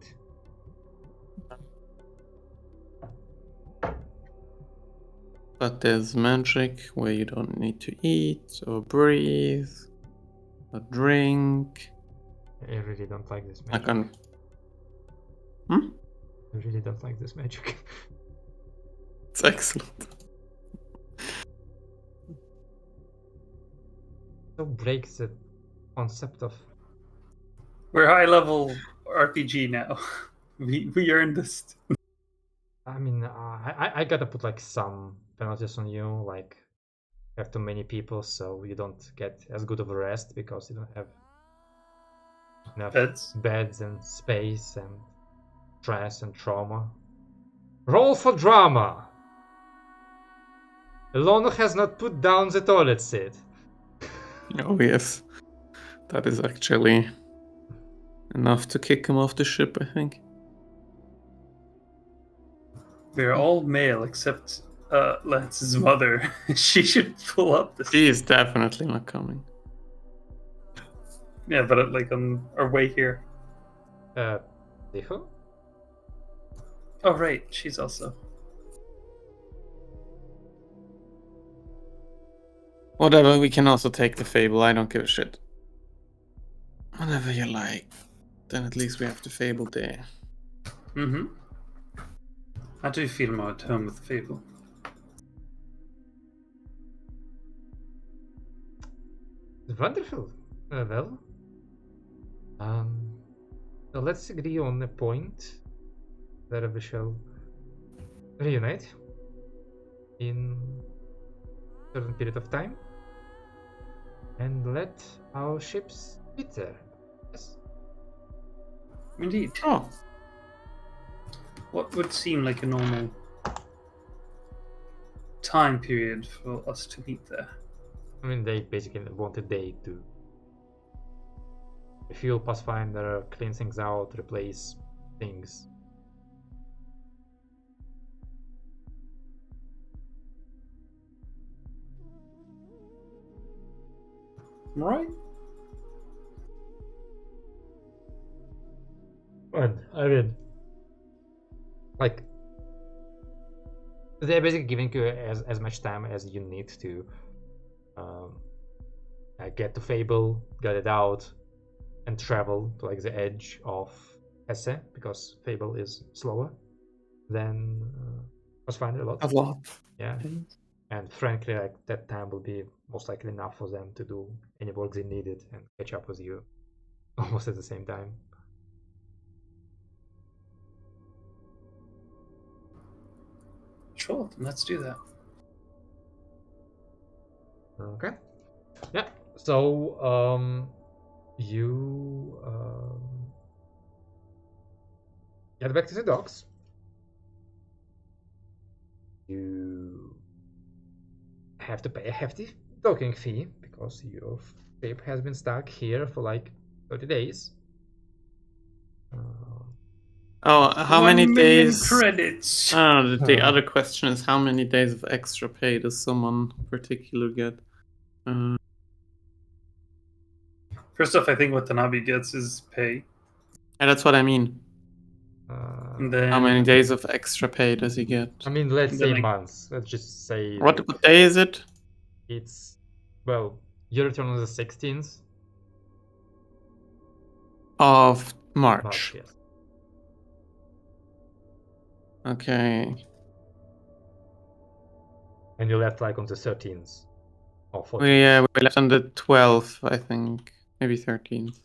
But there's magic where you don't need to eat or breathe or drink. I really don't like this I magic. can. Hmm? I really don't like this magic. It's excellent. So breaks the concept of. We're high level RPG now. we earned this. I mean, I gotta put like some penalties on you, like have too many people, so you don't get as good of a rest because you don't have enough beds and space and stress and trauma. Roll for drama. Lono has not put down the toilet seat. Oh yes, that is actually enough to kick him off the ship, I think. We're all male except Lance's mother. She should pull up this. She is definitely not coming. Yeah, but like on our way here. Dijo? Oh right, she's also. Whatever, we can also take the fable. I don't give a shit. Whatever you like. Then at least we have the fable there. Mm-hmm. I do feel more at home with the fable. Wonderful. Well, so let's agree on a point that we shall reunite in a certain period of time and let our ships meet there. Yes. Indeed. Oh, What would seem like a normal time period for us to meet there? I mean, they basically want a day to refuel Pathfinder, clean things out, replace things. Right? And I mean, like, they're basically giving you as much time as you need to get to Fable, get it out, and travel to like the edge of Hesse, because Fable is slower than Pathfinder a lot. A lot. Yeah. And frankly, like, that time will be most likely enough for them to do any work they needed and catch up with you almost at the same time. Sure, then let's do that. Okay. Yeah. So you get back to the docks. You have to pay a hefty docking fee because your ship has been stuck here for like 30 days. Oh, how 1 many million days? credits. The other question is, how many days of extra pay does someone particular get? First off, I think what Tanabe gets is pay. And that's what I mean. And then How many days of extra pay does he get? I mean, let's Then, say like- months. Let's just say What day is it? it's, well, you return on the 16th Of March, March. yes. Okay. And you left like on the 13th or 14th. We left on the 12th, I think. Maybe 13th.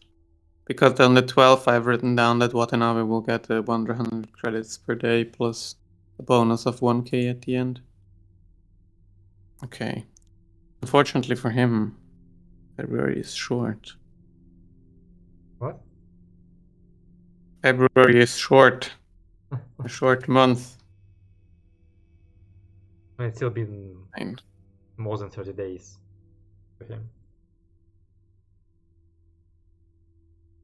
Because on the 12th, I've written down that Watanabe will get 100 credits per day plus a bonus of 1k at the end. Okay. Unfortunately for him, February is short. What? February is short. A short month. I mean, it's still been Fine. more than 30 days for him.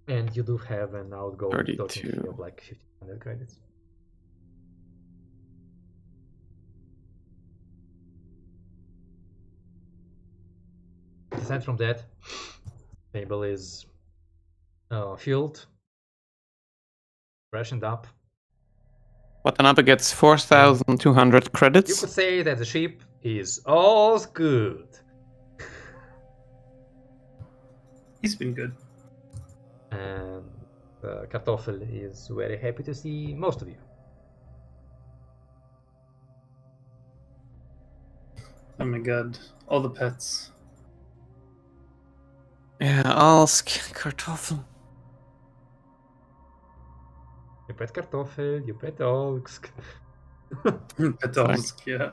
And you do have an outgoing docking fee 32. of like 1500 credits. Aside from that, table is fueled, rationed up. Watanabe gets 4,200 You credits. could say that the ship is all good. he's been good. And Kartoffel is very happy to see most of you. Oh my god. All the pets. Yeah, ask Kartoffel. You pet Kartoffel, you pet dogs. Petowsk, yeah.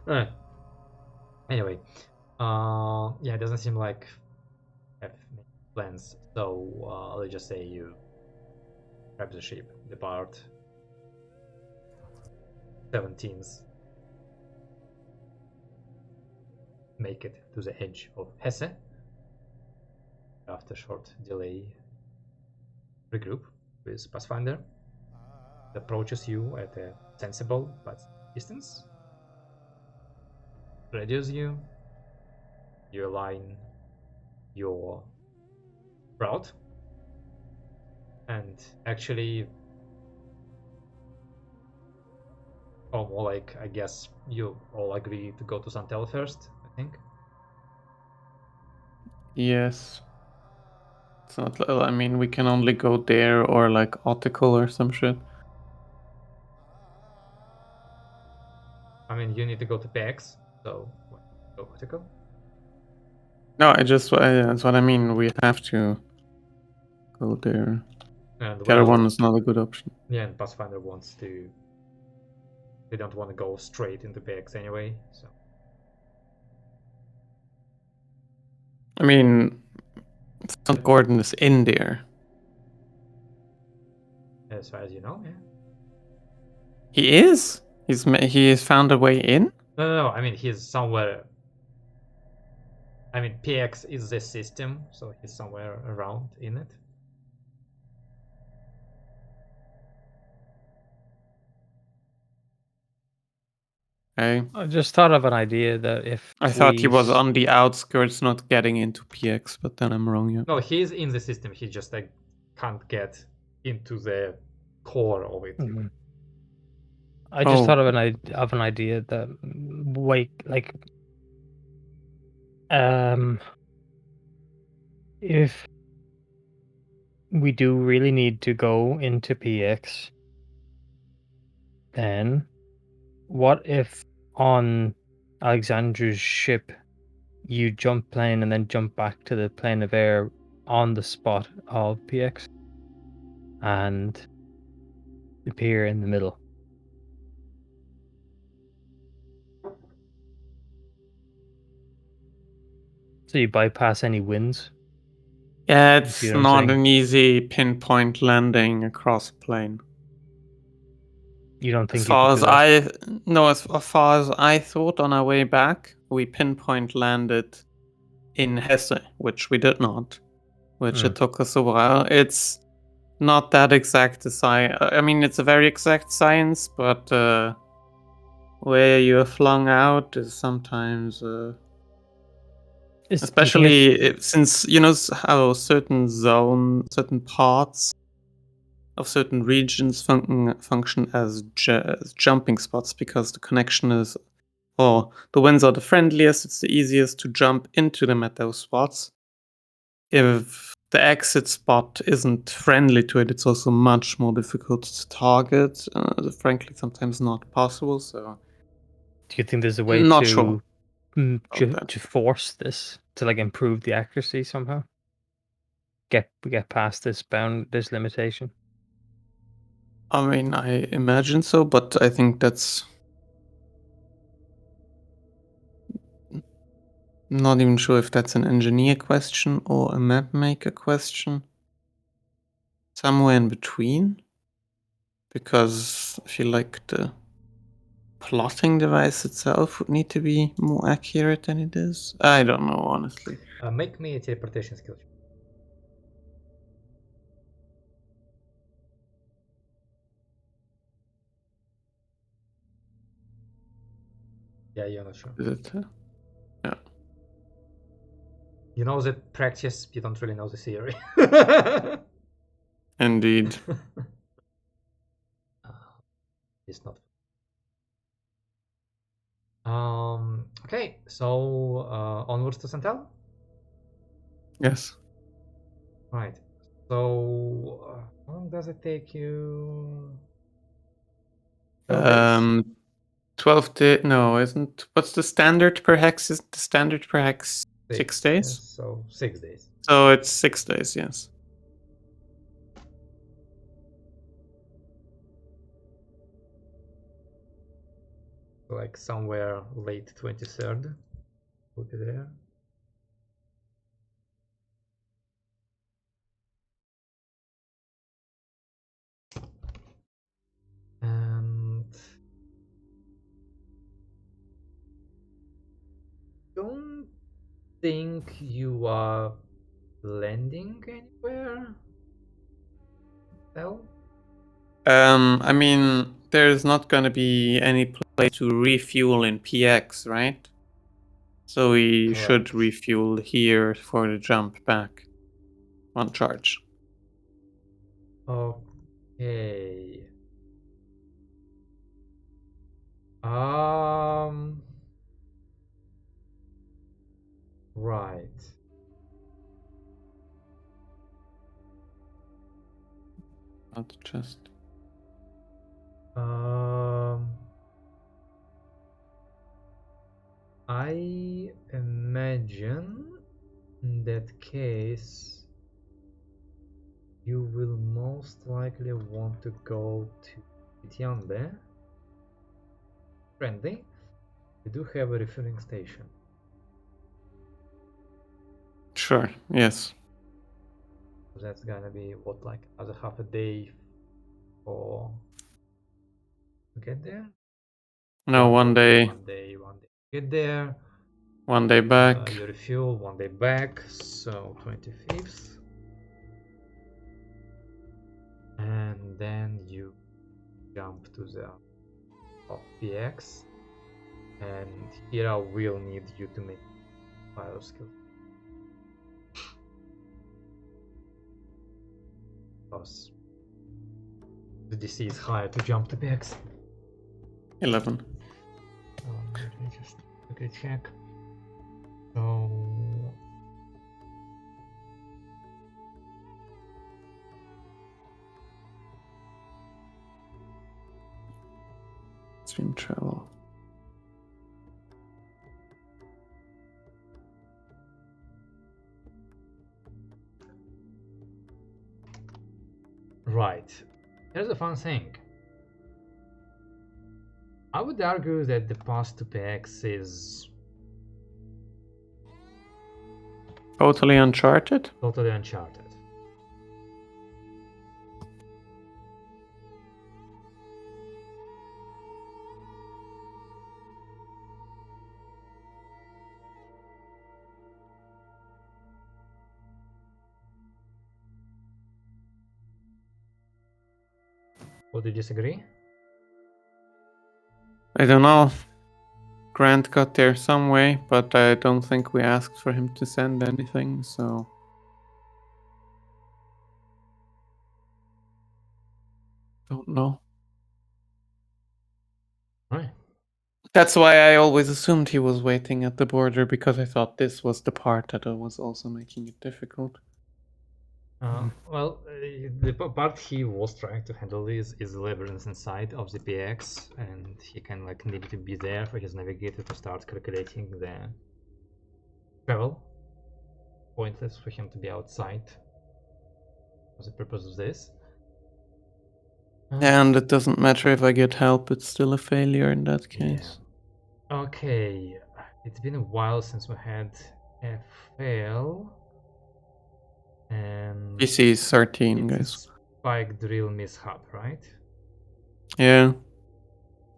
Alright. Anyway, yeah, it doesn't seem like have many plans. So let's just say you grab the ship, depart 17th, make it to the edge of Hesse. After a short delay, regroup with Pathfinder. It approaches you at a sensible but distance. Radios you. You align your route. And actually, or more like, I guess you all agree to go to Santel first, I think. Yes. It's not, I mean, we can only go there or like Autical or some shit. I mean, you need to go to PX, so go critical. No, that's what I mean. We have to go there. And The other one is not a good option. yeah, and Pathfinder wants to. They don't want to go straight into PX anyway, so. I mean, Gordon is in there. As far as you know, yeah. He is. He has found a way in. No. I mean, he's somewhere. I mean, PX is the system, so he's somewhere around in it. Okay. I just thought of an idea that if I thought he we was on the outskirts, not getting into PX, but then I'm wrong. Yeah. No, he's in the system. He just like can't get into the core of it. Mhm. I just Oh. thought of an idea that if we do really need to go into PX, then what if on Alexandra's ship you jump plane and then jump back to the plane of air on the spot of PX and appear in the middle? So you bypass any winds. Yeah, You see it's what I'm not saying? an easy pinpoint landing across a plane. You don't As think you far could as do that? as far as I thought on our way back, we pinpoint landed in Hesse, which we did not, which Mm. it took us a while. It's not that exact a science. I mean, it's a very exact science, but where you're flung out is sometimes, Do you think especially since you know how certain parts of certain regions function as jumping spots because the connection is, or the winds are the friendliest, it's the easiest to jump into them at those spots. If the exit spot isn't friendly to it, it's also much more difficult to target. Frankly, sometimes not possible. So, do you think there's a way not sure to about that. to force this to like improve the accuracy somehow? Get past this limitation. I mean, I imagine so, but I think that's not even sure if that's an engineer question or a map maker question. Somewhere in between. Because I feel like the plotting device itself would need to be more accurate than it is. I don't know, honestly. Make me a teleportation skill. Yeah, you're not sure. Is it? Yeah. You know the practice, you don't really know the theory. Indeed. It's not. Okay, so onwards to Centel. Yes. Right. So how long does it take you? 12 days? 12 days. No, isn't. What's the standard per hex? Is the standard per hex 6 days? Yes, so 6 days. So it's 6 days, yes. Like somewhere late 23rd. We'll be there. And don't think you are landing anywhere. No? I mean, there's not gonna be any place to refuel in PX, right? So we should Correct. refuel here for the jump back on charge. Okay. Um. Right. Not just. I imagine in that case you will most likely want to go to Tiande. Friendly. We do have a refueling station. Sure, yes. So that's gonna be what, like another half a day for to get there? No, one day. One day get there. One day back. You refuel, one day back, so 25th. And then you jump to the PX. And here I will need you to make fire skill. Because the DC is higher to jump the peaks. 11. Let me just quickly check. So Stream travel. right. Here's a fun thing. I would argue that the path to PX is Totally uncharted? totally uncharted. Would you disagree? I don't know. Grant got there some way, but I don't think we asked for him to send anything, so. Don't know. Right. That's why I always assumed he was waiting at the border, because I thought this was the part that was also making it difficult. Well, the part he was trying to handle is the labyrinth inside of the PX, and he kind of like needed to be there for his navigator to start calculating the travel. Pointless for him to be outside. What's the purpose of this? And it doesn't matter if I get help, it's still a failure in that case. Yeah. Okay, it's been a while since we had a fail. And PC is 13, it's a guys. spike drill mishap, right? Yeah.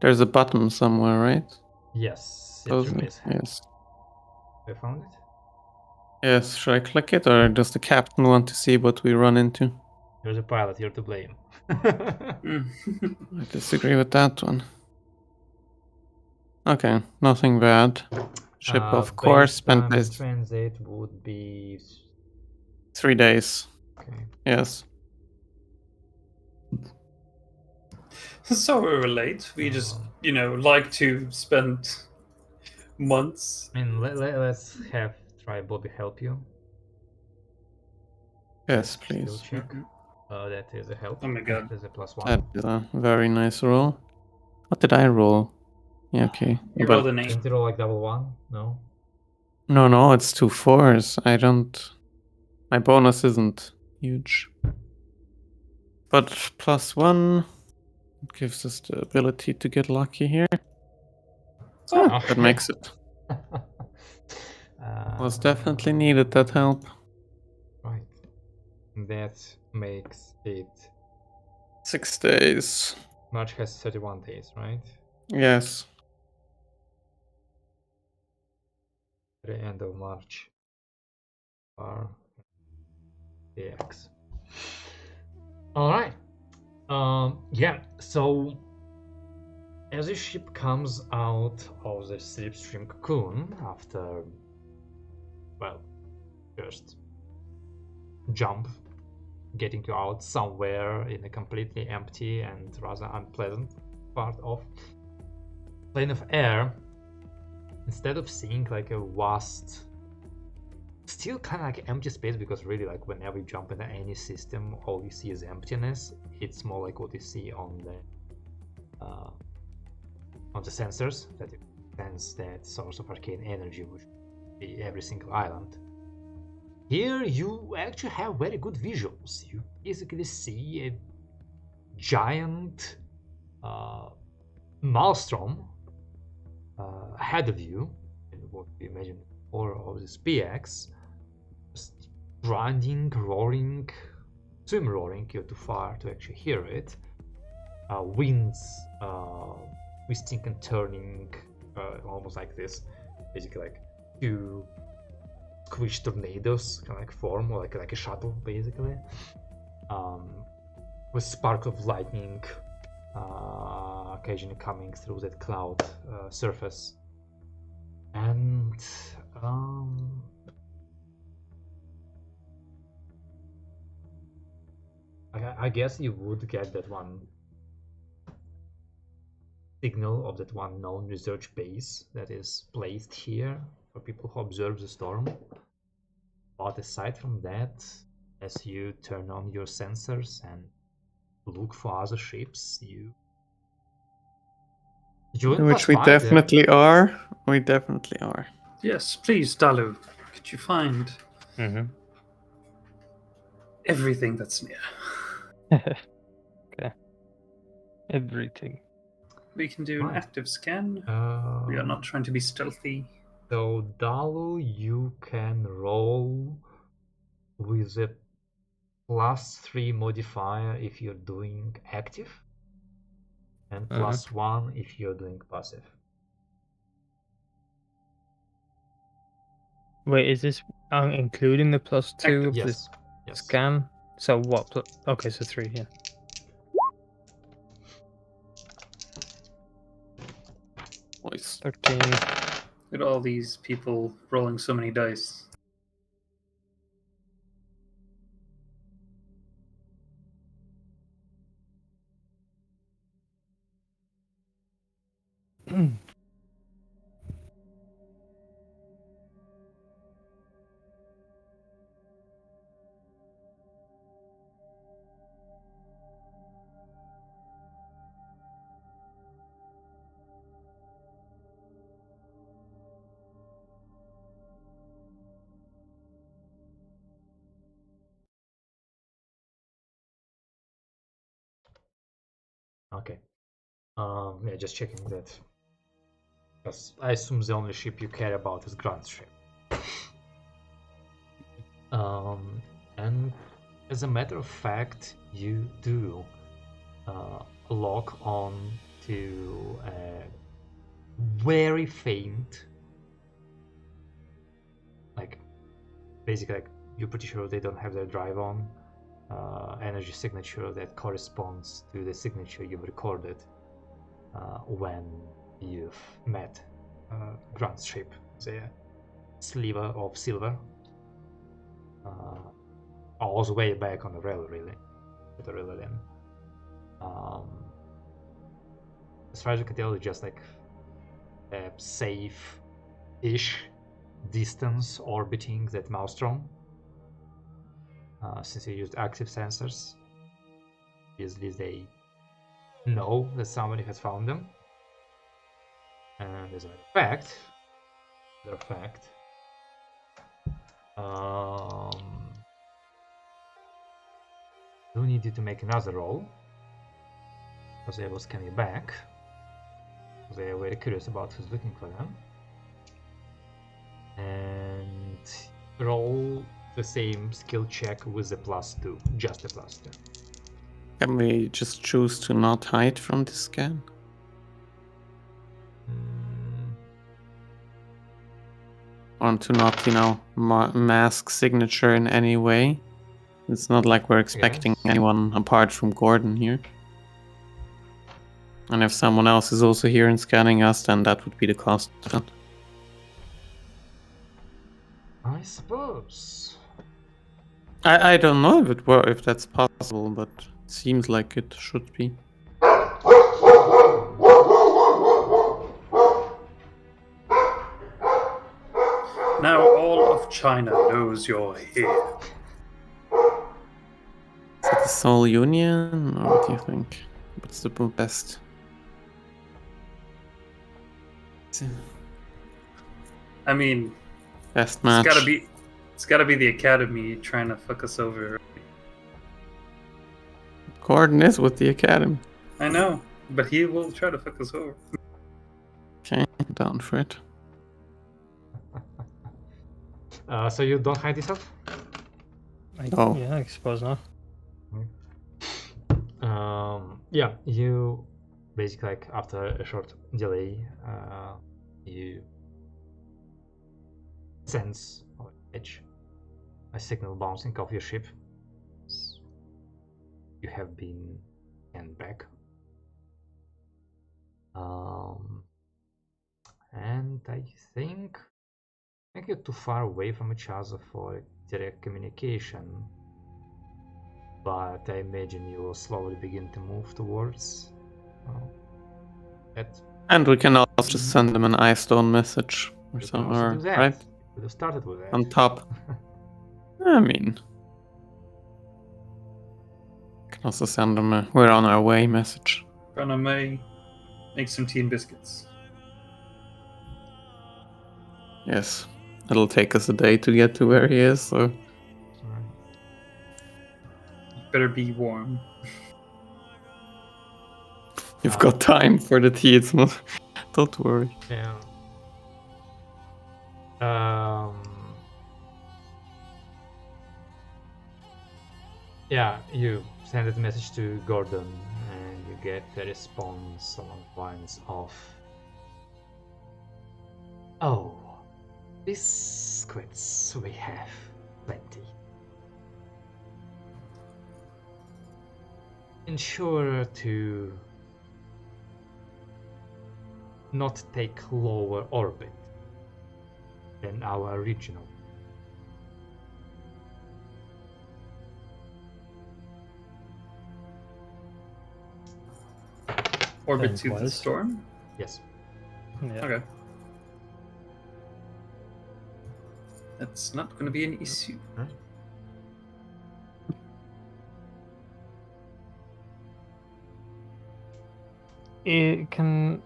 There's a button somewhere, right? Yes, it's Those your are- mishap. yes. We found it? Yes, should I click it, or does the captain want to see what we run into? You're the pilot, you're to blame. I disagree with that one. Okay, nothing bad. Ship of course, spent Base days, transit would be 3 days. okay. Yes. So we relate. We just, like to spend months. I mean, let's have try Bobby help you. Yes, Skill please. check. That is a help. Oh my god. That is a +1. That is a very nice roll. What did I roll? Yeah, okay. You But rolled an 8. Didn't you roll like +1? No. no, it's 2 4s. I don't. My bonus isn't huge. But +1 gives us the ability to get lucky here. Oh. That makes it. Was definitely needed, that help. Right. That makes it. 6 days. March has 31 days, right? Yes. The end of March. Are AX. All right. Yeah. So as the ship comes out of the slipstream cocoon after, well, first jump, getting you out somewhere in a completely empty and rather unpleasant part of plane of air, instead of seeing like a vast, still kind of like empty space, because really like whenever you jump into any system, all you see is emptiness. It's more like what you see on the sensors, that you sense that source of arcane energy, which would be every single island. Here you actually have very good visuals. You basically see a giant maelstrom ahead of you, and what we imagine or of this PX, just grinding, roaring, swim roaring. You're too far to actually hear it. Winds twisting and turning, almost like this, basically like two squish tornadoes kind of like form, or like a shuttle basically, with spark of lightning occasionally coming through that cloud surface And I guess you would get that one signal of that one known research base that is placed here for people who observe the storm. But aside from that, as you turn on your sensors and look for other ships, you wouldn't Which pass we by them. definitely are. We definitely are. Yes, please, Dalu. Could you find everything that's near? Okay. Everything. We can do an Right. active scan. We are not trying to be stealthy. So Dalu, you can roll with a +3 modifier if you're doing active, and +1 if you're doing passive. Wait, is this including the +2 of the Yes. scan? So what? Okay, so 3, yeah. Voice. 13. Look at all these people rolling so many dice. Okay. Yeah, just checking that. Because I assume the only ship you care about is Grant's ship. And as a matter of fact, you do lock on to a very faint, like, basically, like, you're pretty sure they don't have their drive on, energy signature that corresponds to the signature you've recorded when you've met Grant's ship, the sliver of silver. All the way back on the rail, really, at the rail end. As far as you can tell, it's just like a safe-ish distance orbiting that maelstrom. Since you used active sensors, obviously they know that somebody has found them. And as a matter of fact, do need you to make another roll, because they will scan you back. They are very curious about who's looking for them. And roll the same skill check with a +2, just a +2. Can we just choose to not hide from the scan? Or to not, mask signature in any way? It's not like we're expecting anyone apart from Gordon here. And if someone else is also here and scanning us, then that would be the cost of that. I suppose. I don't know if that's possible, but it seems like it should be. Now all of China knows you're here. Is it the Soul Union, or what do you think? What's the best? I mean, Best match. It's gotta be the Academy trying to fuck us over. Gordon is with the Academy. I know, but he will try to fuck us over. Okay, down for it. So you don't hide yourself? Yeah, I suppose not. Yeah, you basically, like, after a short delay, you sense or catch a signal bouncing off your ship. You have been scanned back. And I think you're too far away from each other for direct communication. But I imagine you will slowly begin to move towards that. And we can also just send them an ice stone message or You can also do something, that. right? You could have started with that. On top. I mean, can also send them a "we're on our way" message. Gonna make some tea and biscuits. Yes, it'll take us a day to get to where he is, so Better be warm. you've got time for the tea. It's not. Don't worry. Yeah. Yeah, you send a message to Gordon and you get a response along the lines of, "Oh, biscuits we have plenty. Ensure to not take lower orbit than our original." Orbit Sounds to the wise. storm? Yes. Yeah. Okay. That's not going to be an issue. Can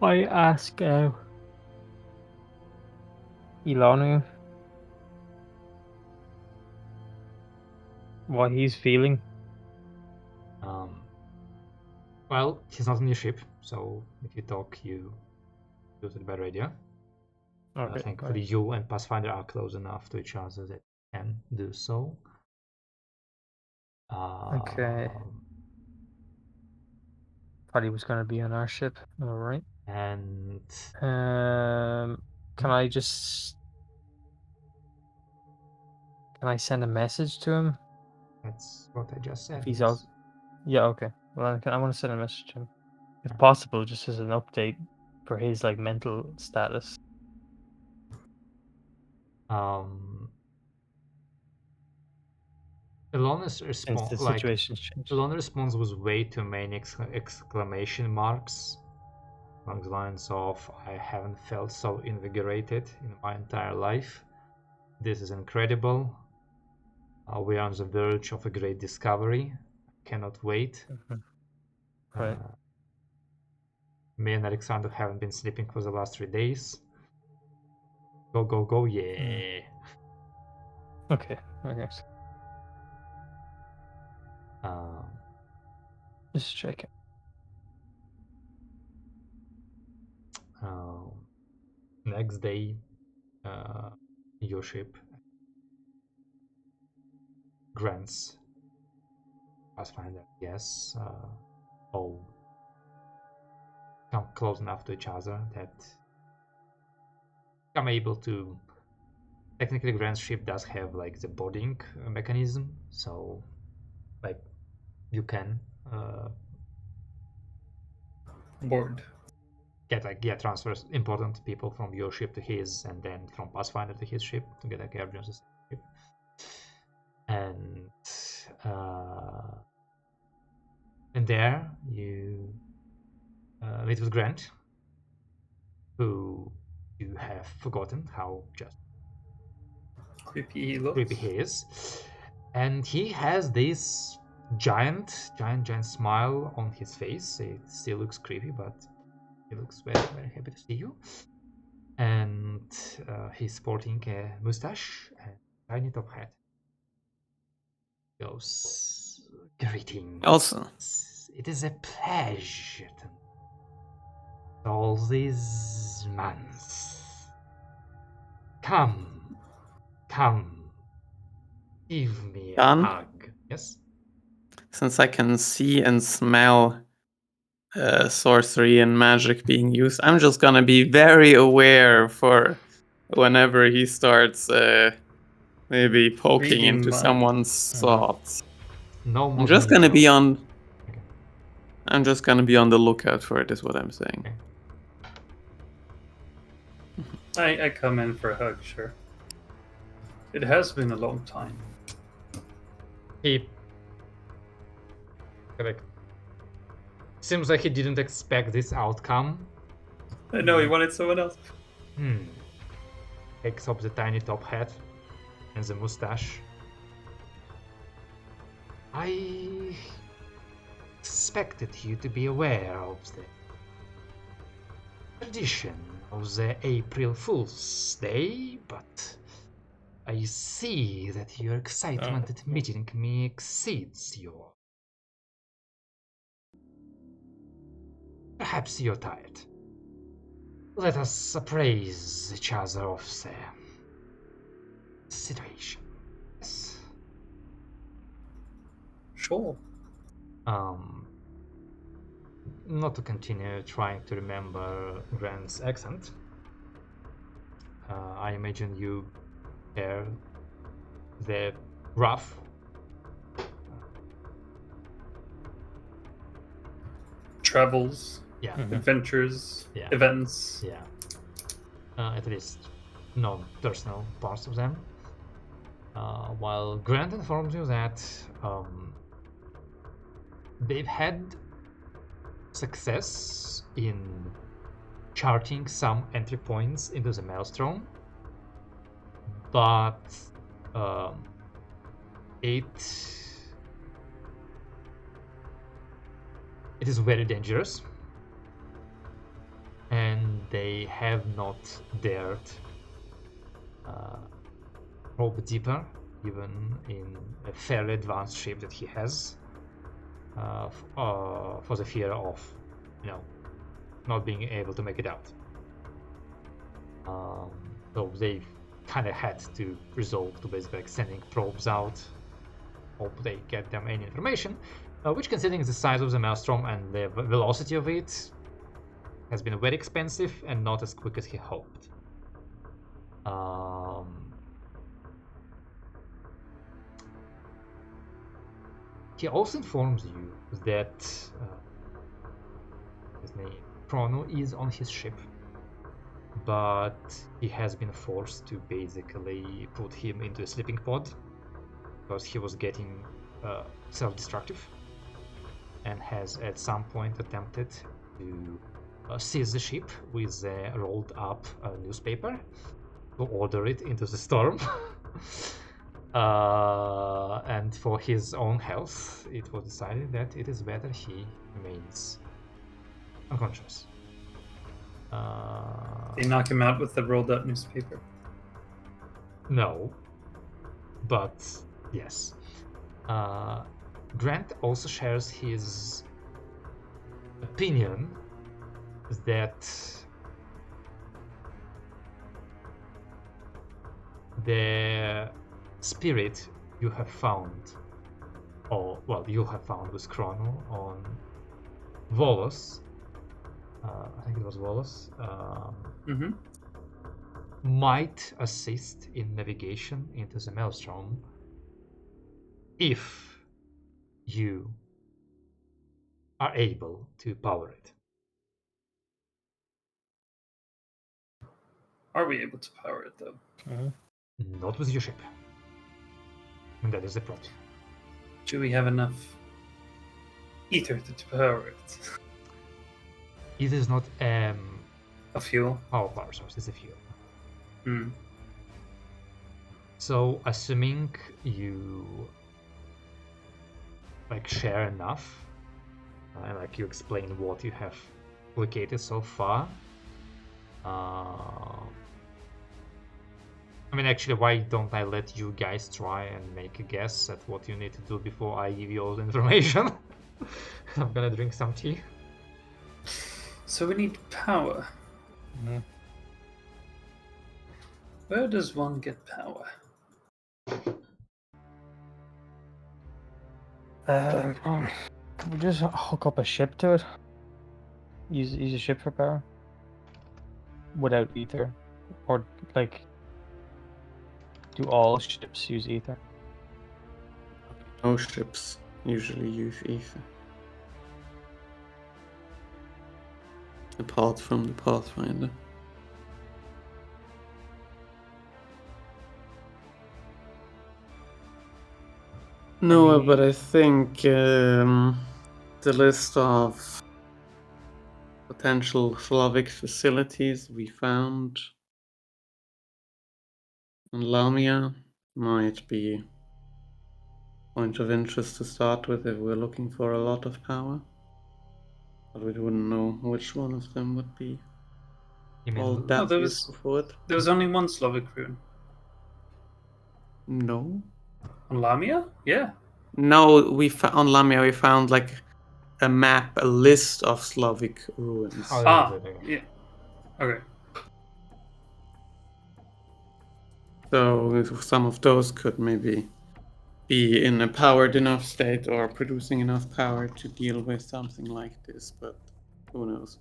I ask Ilanu what he's feeling? Well, he's not on your ship, so if you talk, you do it by radio. Okay, Thankfully, right. you and Pathfinder are close enough to each other that you can do so. Okay. Thought he was going to be on our ship. All right. And can I send a message to him? that's what I just said. If he's yes. out. Yeah. Okay. Well, I want to send a message to him, if possible, just as an update for his like mental status. Elona's Since response, the situation's changed. Elona's response was way too many exclamation marks, along the lines of, "I haven't felt so invigorated in my entire life. This is incredible. We are on the verge of a great discovery. Cannot wait. Right. Me and Alexander haven't been sleeping for the last 3 days. Go, go, go, yeah." Okay. Just checking. Next day, your ship grants Pathfinder, yes, all come close enough to each other that I'm able to. Technically, Grant's ship does have like the boarding mechanism, so like you can Board. get transfers important people from your ship to his, and then from Pathfinder to his ship to get like everyone on the same ship. And there you meet with Grant, who you have forgotten how just Creepy he looks. creepy he is, and he has this giant smile on his face. It still looks creepy, but he looks very, very happy to see you. And he's sporting a mustache and tiny top hat. Goes, "Greetings. Also, It is a pleasure to all these months. Come, give me a Done? hug." Yes. since I can see and smell sorcery and magic being used, I'm just gonna be very aware for whenever he starts maybe poking Reading into minds. someone's thoughts. No more I'm just than gonna you be know. on. I'm just gonna be on the lookout for it. Is what I'm saying. Okay. I come in for a hug, sure. It has been a long time. He like seems like he didn't expect this outcome. I know he wanted someone else. Takes up the tiny top hat and the mustache. I expected you to be aware of the tradition of the April Fool's Day, but I see that your excitement at meeting me exceeds your. Perhaps you're tired. Let us appraise each other of the situation. Yes. Sure. Not to continue trying to remember Grant's accent. I imagine you hear the rough. Travels, Yeah. adventures, Yeah. events. Yeah. At least non-personal parts of them. While Grant informs you that they've had success in charting some entry points into the Maelstrom, but it is very dangerous, and they have not dared probe deeper, even in a fairly advanced ship that he has, for the fear of, not being able to make it out. So they've kind of had to resort to basically sending probes out, hope they get them any information, which, considering the size of the Maelstrom and the velocity of it, has been very expensive and not as quick as he hoped. He also informs you that his name Chrono is on his ship, but he has been forced to basically put him into a sleeping pod because he was getting self-destructive, and has at some point attempted to seize the ship with a rolled up newspaper to order it into the storm. And for his own health, it was decided that it is better he remains unconscious. They knock him out with the rolled up newspaper. No, but yes. Grant also shares his opinion that the spirit you have found, you have found with Chrono on Volos, I think it was Volos, might assist in navigation into the Maelstrom if you are able to power it. Are we able to power it though? Not with your ship. And that is the problem. Do we have enough ether to power it? It is not A fuel? power source, it's a fuel. So assuming you share enough, and you explain what you have located so far, actually, why don't I let you guys try and make a guess at what you need to do before I give you all the information? I'm gonna drink some tea. So we need power. Where does one get power? Can we just hook up a ship to it? Use a ship for power? Without ether? Or, do all ships use ether? No ships usually use ether. Apart from the Pathfinder. No, Any- but I think the list of potential Slavic facilities we found in Lamia might be a point of interest to start with if we're looking for a lot of power. But we wouldn't know which one of them would be You mean all loot? that there useful for it. was only one Slavic rune. No. On Lamia? Yeah. No, on Lamia we found like a map, a list of Slavic ruins. Oh, Ah, okay. yeah. Okay. So some of those could maybe be in a powered enough state or producing enough power to deal with something like this, but who knows?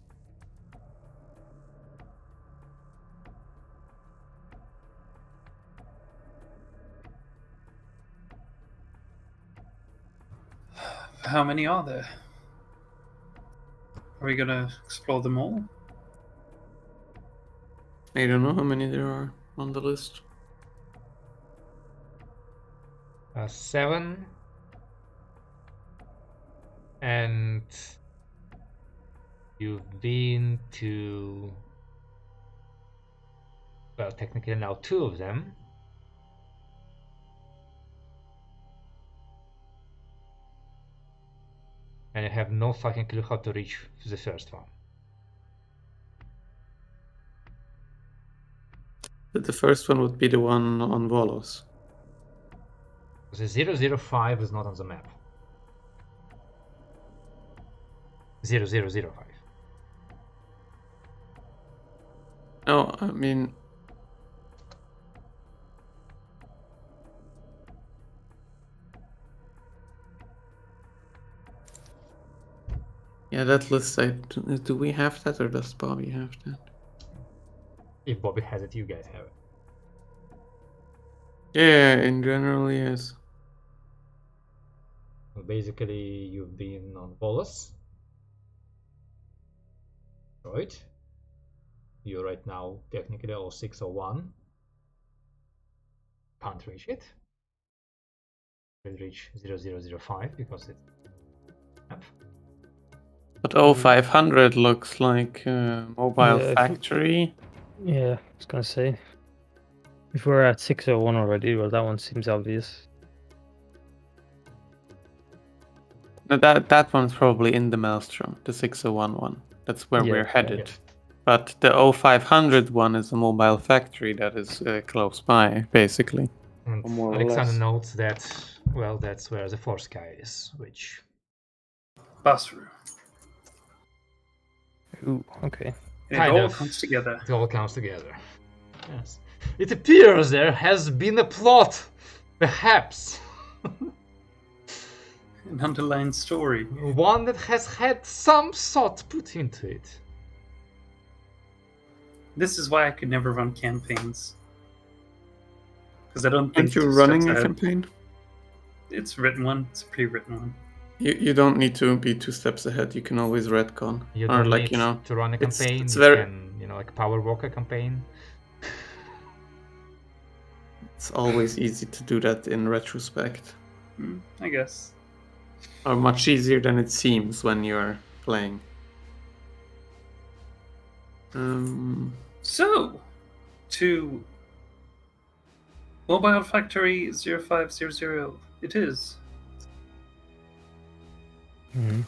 How many are there? Are we gonna explore them all? I don't know how many there are on the list. 7. And you've been to, well, technically now 2 of them. And you have no fucking clue how to reach the first one. But the first one would be the one on Volos. The 005 is not on the map. 0005. No, I mean... Yeah, that list, do we have that or does Bobby have that? If Bobby has it, you guys have it. Yeah, in general, yes. So basically, you've been on Volos. Right? You're right now technically 0601. Can't reach it. Will reach 0005 because it's map. But 0500 looks like a mobile Yeah, factory. Yeah, I was gonna say. If we're at 601 already, well, that one seems obvious. No, that one's probably in the Maelstrom, the 601 one. That's where Yeah, we're yeah. headed. Yes. But the 0500 one is a mobile factory that is close by, basically. And More or Alexander less. notes that, well, that's where the Force Sky is, which Basru. Ooh, okay. And Kind it all of. comes together. it all comes together. Yes. It appears there has been a plot, perhaps. An underlying story. One that has had some thought put into it. This is why I could never run campaigns. Because I don't think Aren't you two running steps a ahead. campaign? It's a written one. It's a pre-written one. You don't need to be 2 steps ahead. You can always retcon. You or don't like, need you know, to run a campaign. it's you very... can, like a Power Walker campaign. It's always easy to do that in retrospect. I guess. Or much easier than it seems when you're playing. So, to Mobile Factory 0500, it is. Mhm.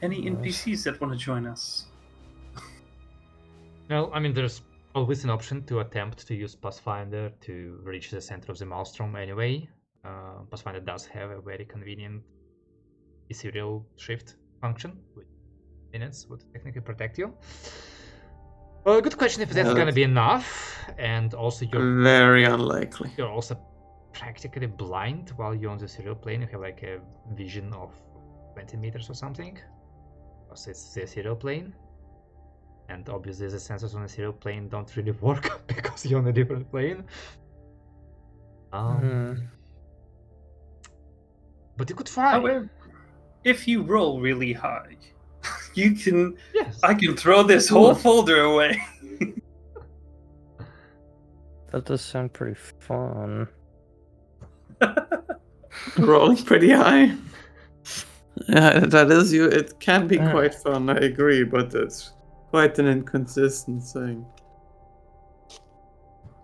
Any Nice. NPCs that want to join us? Well, I mean, there's always an option to attempt to use Pathfinder to reach the center of the Maelstrom anyway. Pathfinder does have a very convenient serial shift function, which minutes would technically protect you. Well, good question if that's Yeah, gonna that's- be enough, and also Very unlikely. you're also practically blind while you're on the serial plane. You have like a vision of 20 meters or something, because it's the serial plane. And obviously the sensors on the serial plane don't really work because you're on a different plane. But you could try. However, if you roll really high, you can. Yes. I can throw this whole folder away. That does sound pretty fun. Rolling pretty high. Yeah, that is you. It can be quite fun, I agree, but it's quite an inconsistent thing.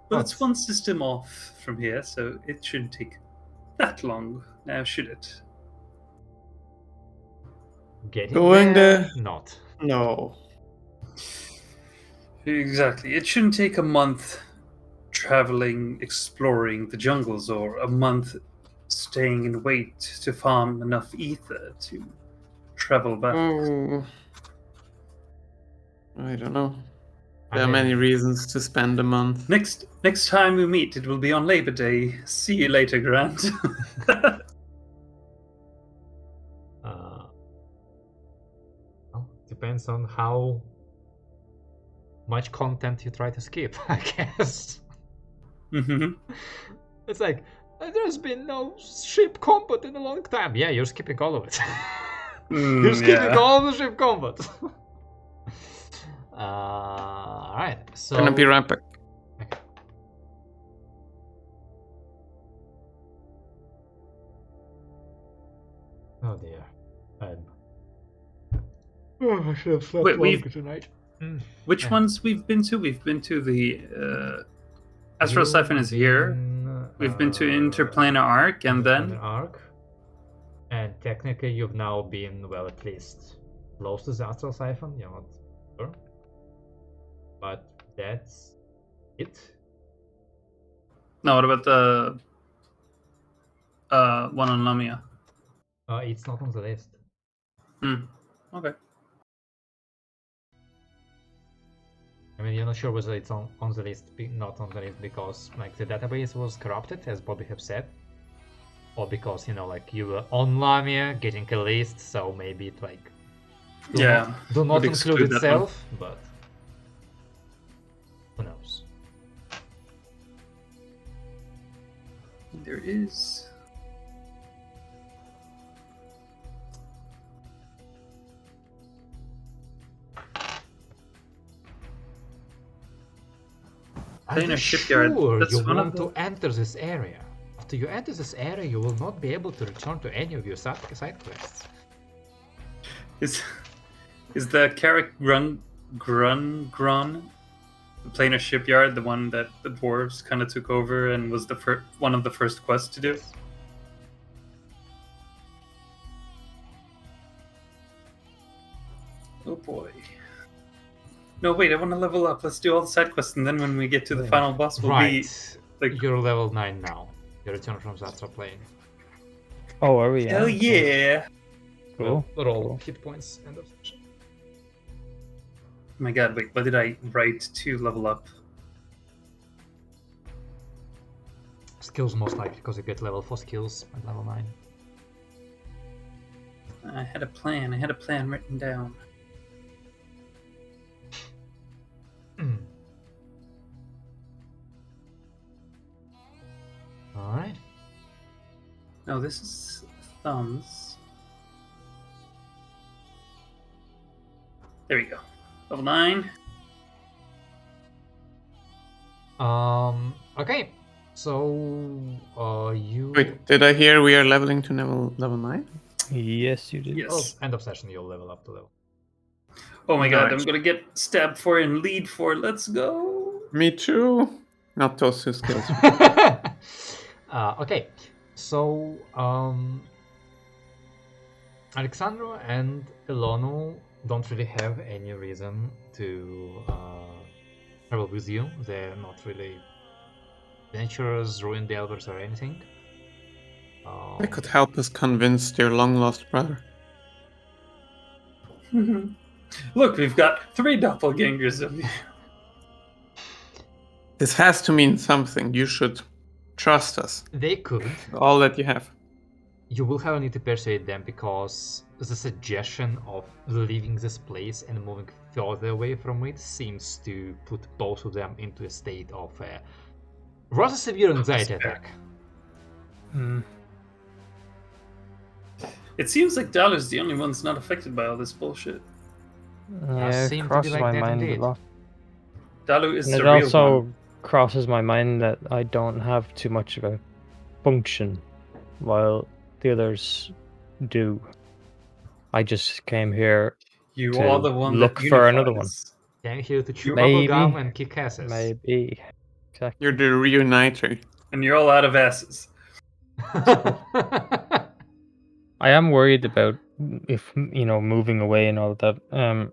Well, it's one system off from here, so it shouldn't take that long now, should it? Getting Going there, there? not. No. Exactly. It shouldn't take a month traveling, exploring the jungles, or a month staying in wait to farm enough ether to travel back. Oh, I don't know. I There are mean, many reasons to spend a month. Next time we meet, it will be on Labor Day. See you later, Grant. Well, depends on how much content you try to skip, I guess. Mm-hmm. It's like, there's been no ship combat in a long time. Yeah, you're skipping all of it. You're skipping all the ship combat. Alright, so... Gonna be right back. Okay. Oh dear. I should have slept longer tonight. Which ones we've been to? We've been to the Astral Siphon is here. We've been to Interplanar Arc, and then Arc. And technically, you've now been, well, at least close to the Astral Siphon. You're not sure, but that's it. No, what about the one on Lamia? It's not on the list. Okay. I mean, you're not sure whether it's on the list, not on the list because like the database was corrupted, as Bobby have said, or because like you were on Lamia getting a list, so maybe it like do not include itself, but who knows? There is. Are you shipyard. sure That's you one want of to enter this area? After you enter this area, you will not be able to return to any of your side quests. Is the Carrick Grun the planar shipyard the one that the dwarves kind of took over and was the one of the first quests to do? Oh boy. No, wait, I want to level up. Let's do all the side quests, and then when we get to the final boss, we'll be... Like... You're level 9 now. You return from the Astral plane. Oh, are we? Hell yeah! Cool. Roll hit points, end of session. Oh my god, wait, what did I write to level up? Skills most likely, because you get level 4 skills at level 9. I had a plan written down. Alright. No, this is thumbs. There we go. Level 9. Okay. So, you... Wait, did I hear we are leveling to level 9? Yes, you did. Yes. Oh, end of session, you'll level up to level. Oh my god, I'm gonna get stabbed for it and lead for it. Let's go. Me too. Not those two skills. Okay, so Alexandra and Elono don't really have any reason to travel with you. They're not really adventurers, ruined delvers, or anything. They could help us convince their long-lost brother. Look, we've got 3 doppelgangers of you. This has to mean something. You should trust us. They could. All that you have. You will have need to persuade them because the suggestion of leaving this place and moving further away from it seems to put both of them into a state of rather severe anxiety attack. It seems like Dalu's the only one that's not affected by all this bullshit. Yeah, it crosses my mind a lot. Dalu is And the it real also one. crosses my mind that I don't have too much of a function while the others do. I just came here You to are the one look that for another one. unifies. Came here to chew Maybe. bubblegum and kick asses. Maybe. Exactly. You're the reuniter. And you're all out of asses. I am worried about if moving away and all that.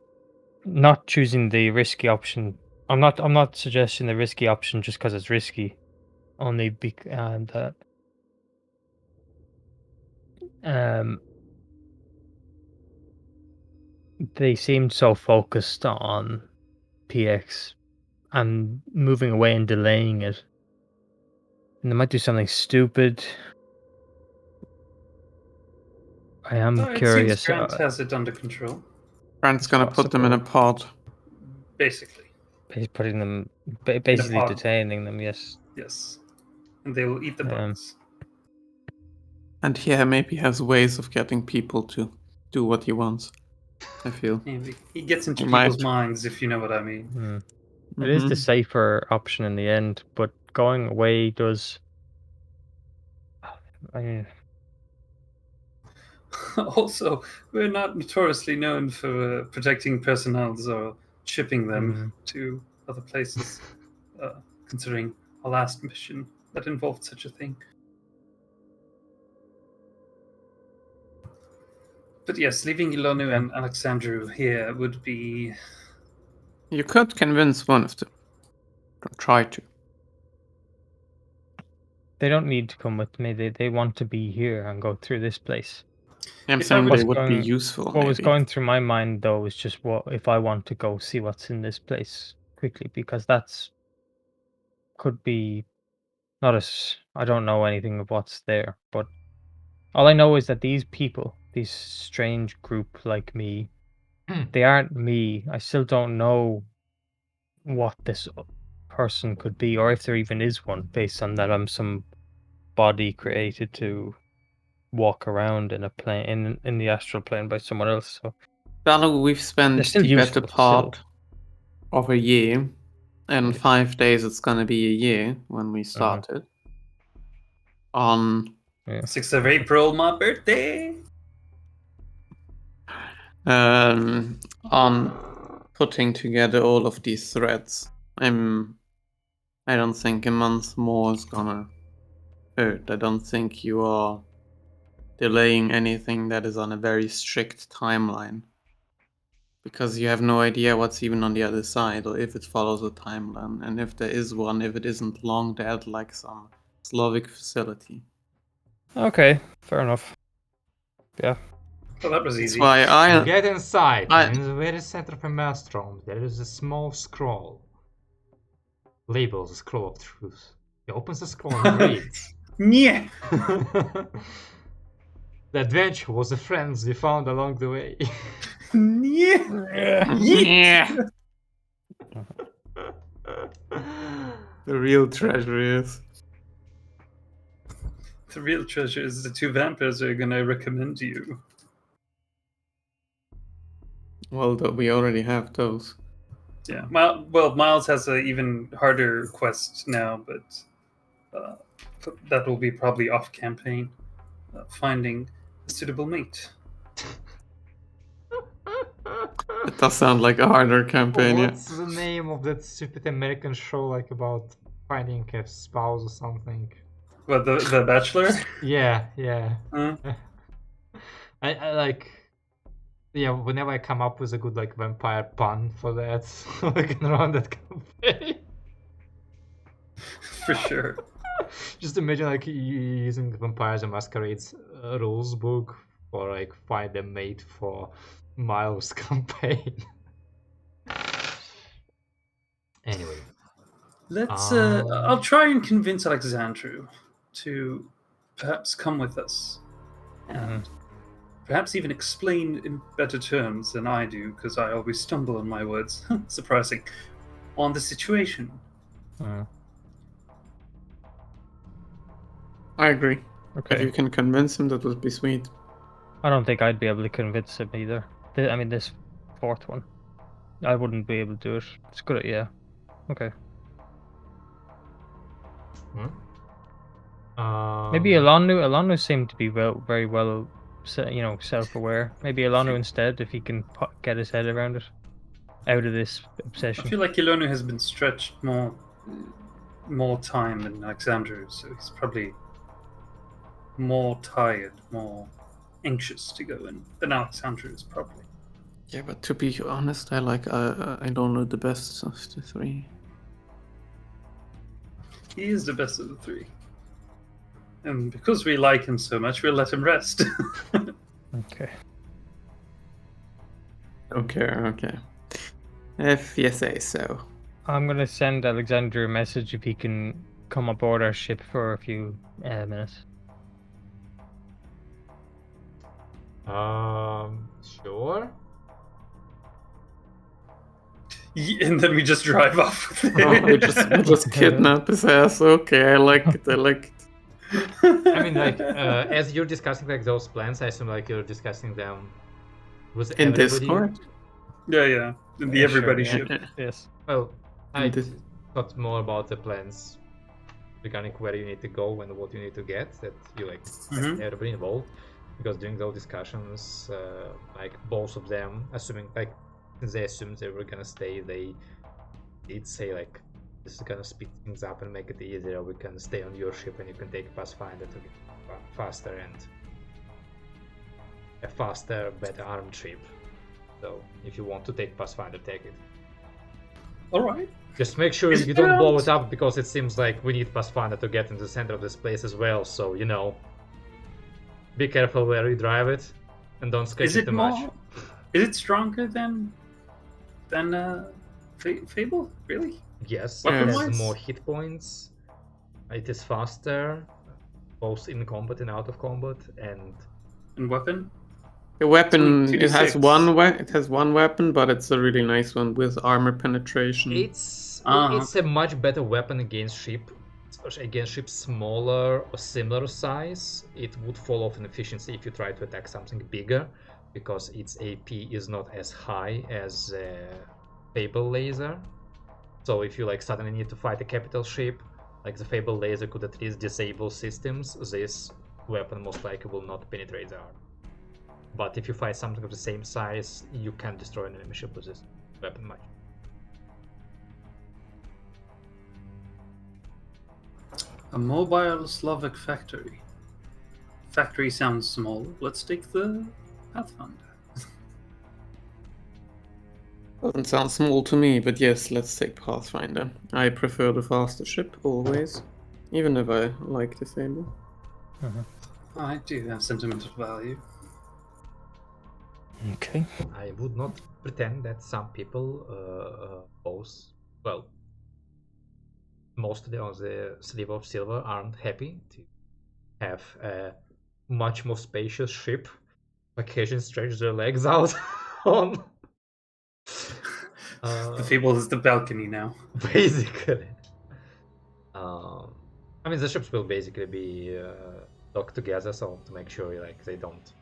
Not choosing the risky option. I'm not suggesting the risky option just because it's risky. Only that they seemed so focused on PX and moving away and delaying it. And they might do something stupid. I am It seems curious. Grant has it under control. Grant's gonna put them in a pod. Basically, He's putting them, basically pod. detaining them. Yes. Yes. And they will eat the bugs. And he maybe has ways of getting people to do what he wants. I feel. Maybe. He gets into He people's might. minds, if you know what I mean. It is the Mhm. safer option in the end, but going away does. I mean, Also, we're not notoriously known for protecting personnels or shipping them to other places, considering our last mission that involved such a thing. But yes, leaving Ilonu and Alexandru here would be... You could convince one of them. Try to. they don't need to come with me. They want to be here and go through this place. I'm If saying I they was would be going- useful. What was Maybe. going through my mind though is just what if I want to go see what's in this place quickly, because that's could be not as I don't know anything of what's there, but all I know is that these people, this strange group like me, they aren't me. I still don't know what this person could be, or if there even is one, based on that I'm some body created to walk around in a plane in the astral plane by someone else. So Balu, we've they're spent still the better useful. Still. part of a year. And Yes. 5 days it's gonna be a year when we started. On 6th of April, my birthday! on putting together all of these threads. I don't think a month more is gonna hurt. I don't think you are delaying anything that is on a very strict timeline. Because you have no idea what's even on the other side, or if it follows a timeline, and if there is one, if it isn't long dead like some Slavic facility. Okay, fair enough. Yeah. Well, that was That's easy. why Get inside. I- In the very center of a maelstrom, there is a small scroll. Labels the scroll of truth. He opens the scroll and reads. Yeah! The adventure was the friends we found along the way. Yeah! Yeah. The real treasure is. The real treasure is the 2 vampires are gonna recommend you. Well, we already have those. Yeah. Well, Miles has an even harder quest now, but that will be probably off campaign. Finding a suitable mate. It does sound like a harder campaign, yeah. What's the name of that stupid American show like about finding a spouse or something? What, the Bachelor? Yeah. Huh? I like. Yeah, whenever I come up with a good like vampire pun for that, I can run that campaign. For sure. Just imagine like using Vampires and Masquerades rules book for like find a mate for Miles' campaign. Anyway, Let's. I'll try and convince Alexandru to perhaps come with us, and perhaps even explain in better terms than I do, because I always stumble on my words. Surprising. On the situation. I agree. Okay. If you can convince him, that would be sweet. I don't think I'd be able to convince him either. I mean, this 4th one, I wouldn't be able to do it. It's good. Yeah. Okay. Maybe Alanu seemed to be very well, self-aware. Maybe Alanu instead, if he can get his head around it, out of this I obsession. feel like Ilonu has been stretched more time than Alexandru, so he's probably more tired, more anxious to go in than Alexandru is probably. Yeah, but to be honest, I don't know the best of the three. He is the best of the three. And because we like him so much, we'll let him rest. Okay. Okay. If you say so. I'm gonna send Alexander a message if he can come aboard our ship for a few minutes. Sure. And then we just drive off. Oh, we just kidnap his ass. Okay, I like it. I mean, like, as you're discussing like those plans, I assume like you're discussing them with In everybody. Discord? Yeah. In the everybody sure, ship. Yes. Well, I this- thought more about the plans regarding where you need to go and what you need to get, that you like Mhm. everybody involved. Because during those discussions, like both of them, assuming like since they assumed they were gonna stay, they did say like this is gonna speed things up and make it easier. We can stay on your ship and you can take Pathfinder to get faster and a faster, better armed ship. So if you want to take Pathfinder, take it. Alright. Just make sure you don't blow it up, because it seems like we need Pathfinder to get into the center of this place as well. So be careful where you drive it, and don't scratch it too much. Is it stronger than Fable? Really? Yes, it Weapon-wise? has more hit points. It is faster, both in combat and out of combat, and And weapon? The weapon, it has 2d6. one weapon, but it's a really nice one with armor penetration. it's a much better weapon against ship, especially against ships smaller or similar size. It would fall off in efficiency if you try to attack something bigger, because its AP is not as high as a Fable laser. So if you like suddenly need to fight a capital ship, like the Fable laser could at least disable systems, this weapon most likely will not penetrate the armor. But if you fight something of the same size, you can destroy an enemy ship with this weapon much. A mobile Slovak factory. Factory sounds small. Let's take the Pathfinder. Doesn't sound small to me, but yes, let's take Pathfinder. I prefer the faster ship, always. Even if I like the Fable. I do have sentimental value. Okay. I would not pretend that some people mostly on the Sliver of Silver aren't happy to have a much more spacious ship occasionally stretch their legs out on. The Fable is the balcony now. Basically. I mean, the ships will basically be docked together, so to make sure like they don't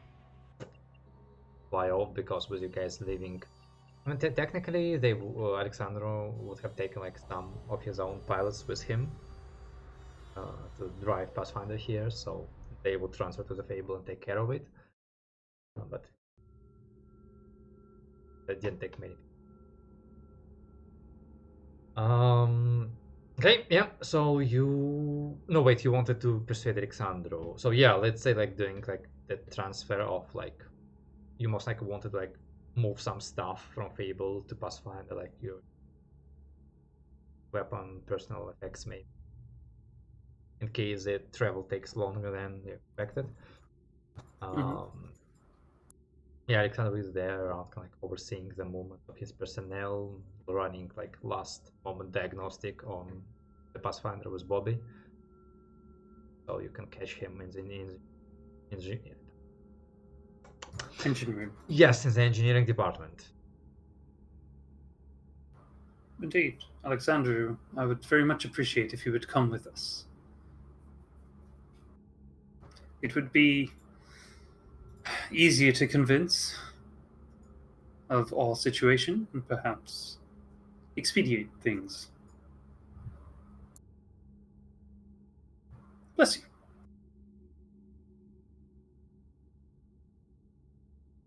fly off, because with you guys leaving, I mean, technically they Alexandro would have taken like some of his own pilots with him to drive Pathfinder here, so they would transfer to the Fable and take care of it, but that didn't take many. Okay, yeah, so you wanted to persuade Alexandro. So yeah, let's say like doing like the transfer of like, you most likely wanted to like move some stuff from Fable to Pathfinder, like your weapon, personal effects maybe, in case the travel takes longer than you expected. Yeah, Alexander is there around, kind of like overseeing the movement of his personnel, running like last moment diagnostic on the Pathfinder with Bobby, so you can catch him in the Engineering. yes, in the engineering department. Indeed. Alexandru, I would very much appreciate if you would come with us. It would be easier to convince of all situation and perhaps expedite things. Bless you.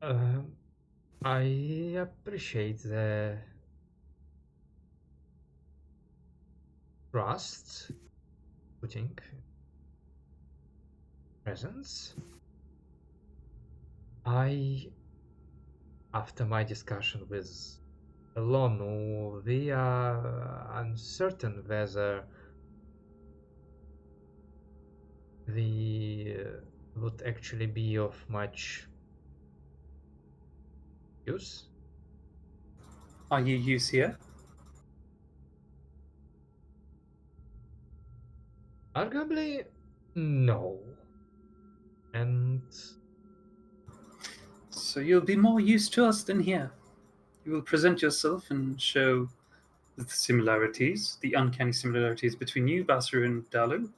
I appreciate the trust putting presence. After my discussion with Elonu, we are uncertain whether we would actually be of much use. Are you use here? Arguably, no. And So you'll be more used to us than here. You will present yourself and show the similarities, the uncanny similarities between you, Basru, and Dalu.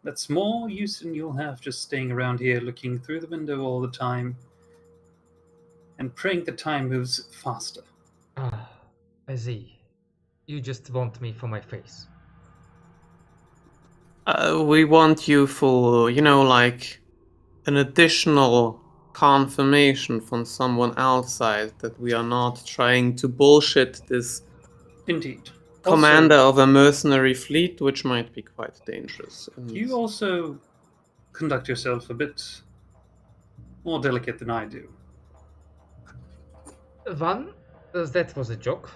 That's more use than you'll have just staying around here looking through the window all the time and praying the time moves faster. I see. You just want me for my face. We want you for, like an additional confirmation from someone outside that we are not trying to bullshit this Indeed. commander Also, of a mercenary fleet, which might be quite dangerous. And you also conduct yourself a bit more delicate than I do. One, that was a joke.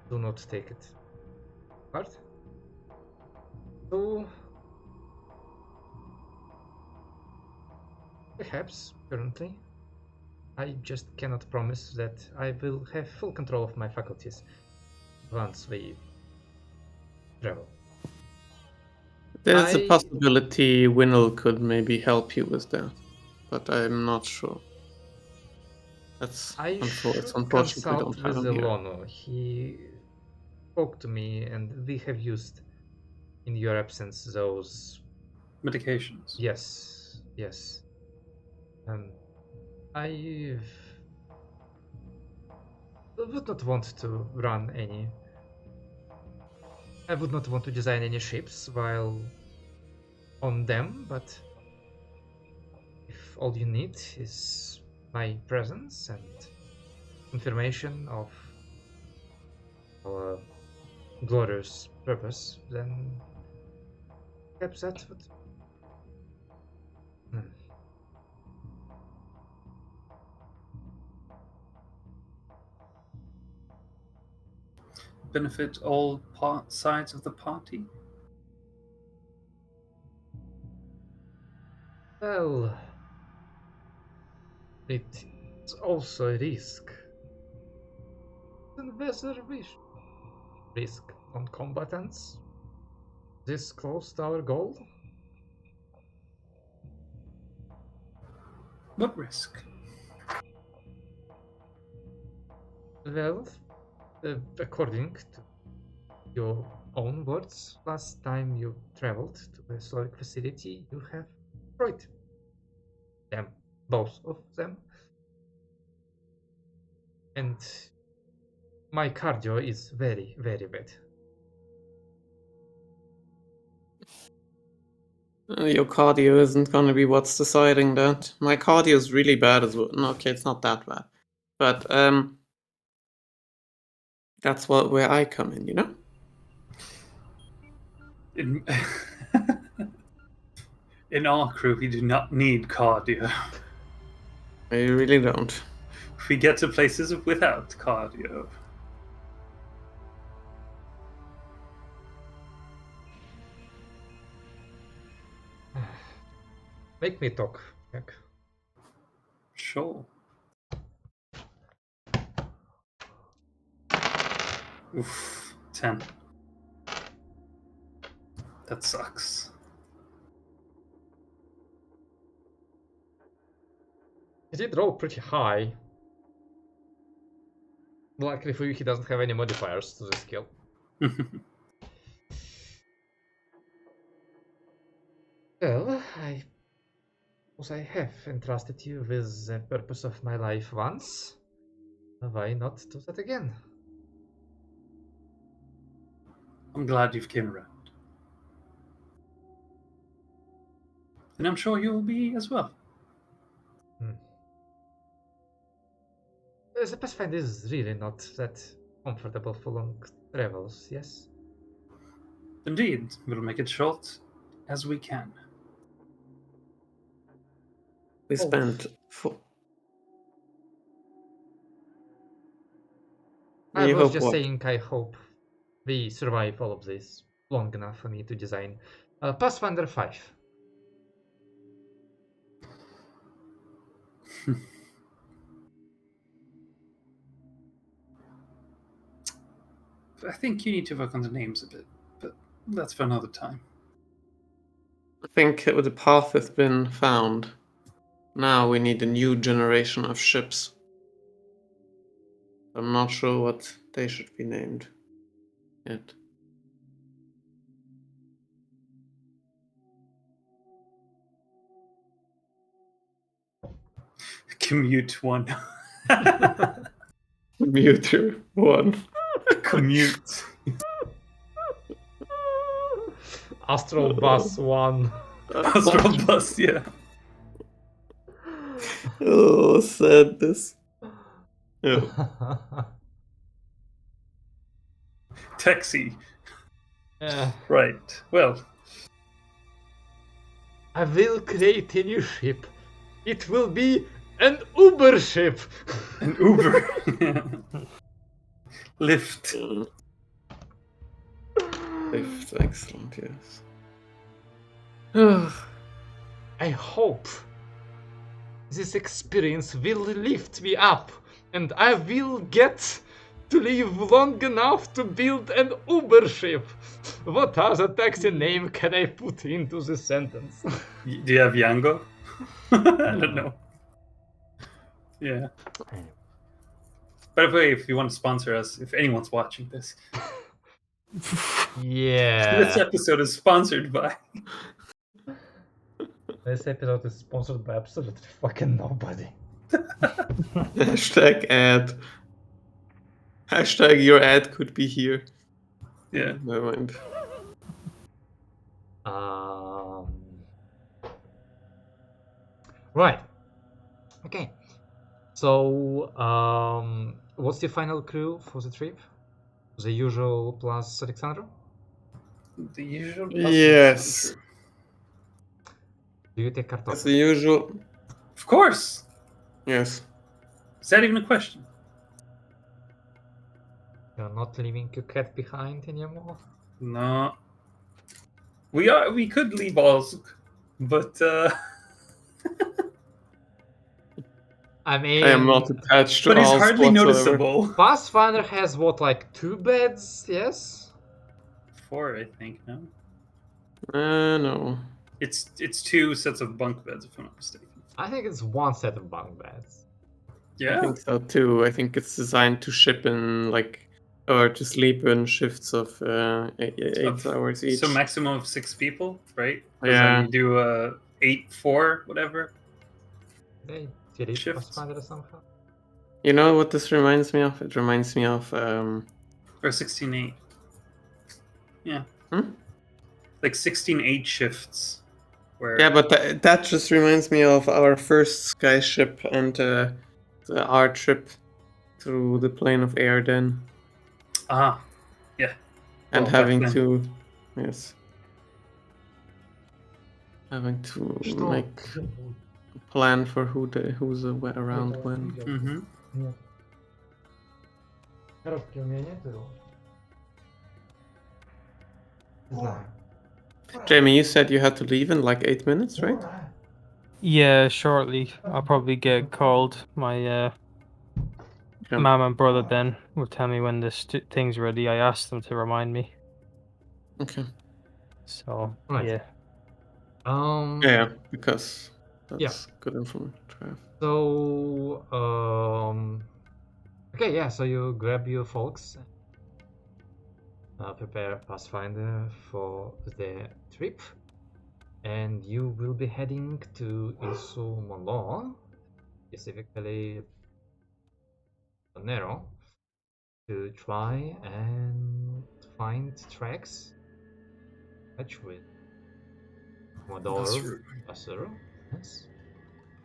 Do not take it hard. Two, perhaps currently, I just cannot promise that I will have full control of my faculties once we travel. there's a I possibility Winnel could maybe help you with that, but I'm not sure. It's should unfortunate we consult don't have with him here. Elono. He spoke to me, and we have used, in your absence, those. Medications. Yes. I would not want to run any. I would not want to design any ships while on them, but if all you need is my presence and confirmation of our glorious purpose, then perhaps that would. Hmm. Benefit all sides of the party. Well, it's also a risk. And whether we risk on combatants this close to our goal? What risk? Well, according to your own words, last time you traveled to a historic facility, you have destroyed them, both of them. And my cardio is very, very bad. Your cardio isn't going to be what's deciding that. My cardio is really bad as well. No, okay, it's not that bad, but that's where I come in. In, in our crew, we do not need cardio. I really don't. We get to places without cardio. Make me talk, Jack. Sure. Oof, 10. That sucks. He did roll pretty high. Luckily for you, he doesn't have any modifiers to the skill. Well, I suppose I have entrusted you with the purpose of my life once. Why not do that again? I'm glad you've came around. And I'm sure you'll be as well. The Pathfinder is really not that comfortable for long travels, yes? Indeed, we'll make it short as we can. We Oh. spent I You was hope just what? saying I hope we survive all of this long enough for me to design Pathfinder 5. I think you need to work on the names a bit, but that's for another time. I think the path has been found. Now we need a new generation of ships. I'm not sure what they should be named yet. Commute 1. Muter 1. Commute. Astral Bus 1. Astral bus, yeah. Oh, sadness. Oh. Taxi. Uh, Right. Well, I will create a new ship. It will be an Uber ship. an Uber. Lyft. Lift, excellent, yes. I hope this experience will lift me up and I will get to live long enough to build an Uber ship. What other taxi name can I put into this sentence? Do you have Yango? I don't know. Yeah. By the way, if you want to sponsor us, if anyone's watching this, this Yeah. episode is sponsored by. This episode is sponsored by absolutely fucking nobody. Hashtag ad. Hashtag your ad could be here. Yeah. Never mind. Right. Okay. So, what's the final crew for the trip? The usual plus Alexandra? The usual. Yes. Do you take As Kartoffel? the usual. Of course. Yes. Is that even a question? You're not leaving your cat behind anymore? No. We could leave Osk, but I mean, I am not attached to but it's Oz hardly whatsoever. noticeable. Pathfinder has what, like 2 beds? Yes? 4, I think. No. No. It's 2 sets of bunk beds, if I'm not mistaken. I think it's 1 set of bunk beds. Yeah. I think so too. I think it's designed to ship in or to sleep in shifts of 8 hours each. So maximum of 6 people, right? Because Yeah. then you do 8-4, whatever. They did it Shifts. Pathfinder somehow. You know what this reminds me of? It reminds me of Or 16-8. Yeah. Hmm? Like 16-8 shifts. Where Yeah, but that just reminds me of our first skyship and our trip through the plane of air then. Yeah. And Well, having back then. to... Yes. Having to make a plan for who's around when. Mm-hmm. Нет. Коробки у меня нет его. Не знаю. Jamie, you said you had to leave in like 8 minutes, right? Yeah, shortly. I'll probably get called. My Yeah. mom and brother then will tell me when this thing's ready. I asked them to remind me. Okay. So, Right. yeah. Yeah, because that's Yeah. good information to have. So, okay, yeah, so you grab your folks, prepare Pathfinder for the trip, and you will be heading to Isu Molon, specifically Nero, to try and find tracks match with Commodore That's rude. Aether. Yes.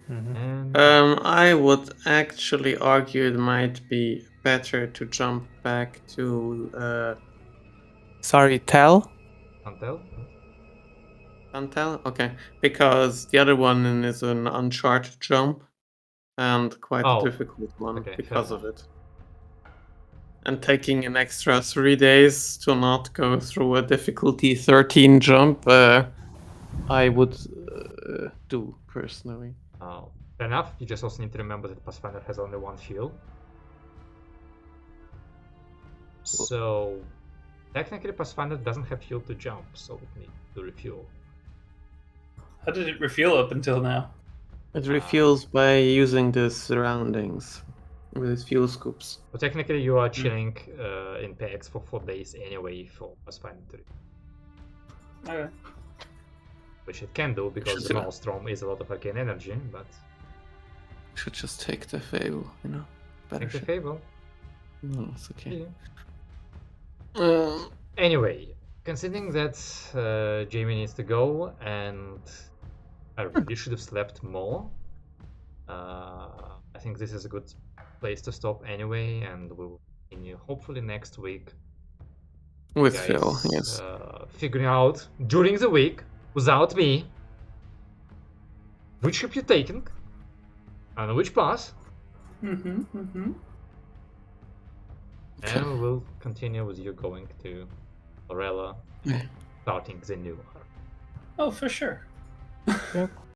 And I would actually argue it might be better to jump back to sorry, until Tantel? Okay. Because the other one is an uncharted jump and quite a Oh, difficult one okay, fair because of enough. it. And taking an extra 3 days to not go through a difficulty 13 jump, I would do personally. Fair enough. You just also need to remember that Pathfinder has only one fuel. So technically Pathfinder doesn't have fuel to jump, so it needs to refuel. How did it refuel up until now? It refuels by using the surroundings with its fuel scoops. But technically you are chilling in packs for 4 days anyway for Pathfinder 3. Okay. Which it can do because the Should do. Maelstrom is a lot of arcane energy, but Should just take the Fable, you know. Better take the shit. Fable. No, it's okay. Yeah. Anyway, considering that Jamie needs to go and I really should have slept more, I think this is a good place to stop anyway, and we'll continue hopefully next week. With Guys, Phil, yes. figuring out during the week without me which ship you're taking and which pass. Mm-hmm. And we will continue with you going to Lorella, Yeah. starting the new arc. Oh, for sure. Yep.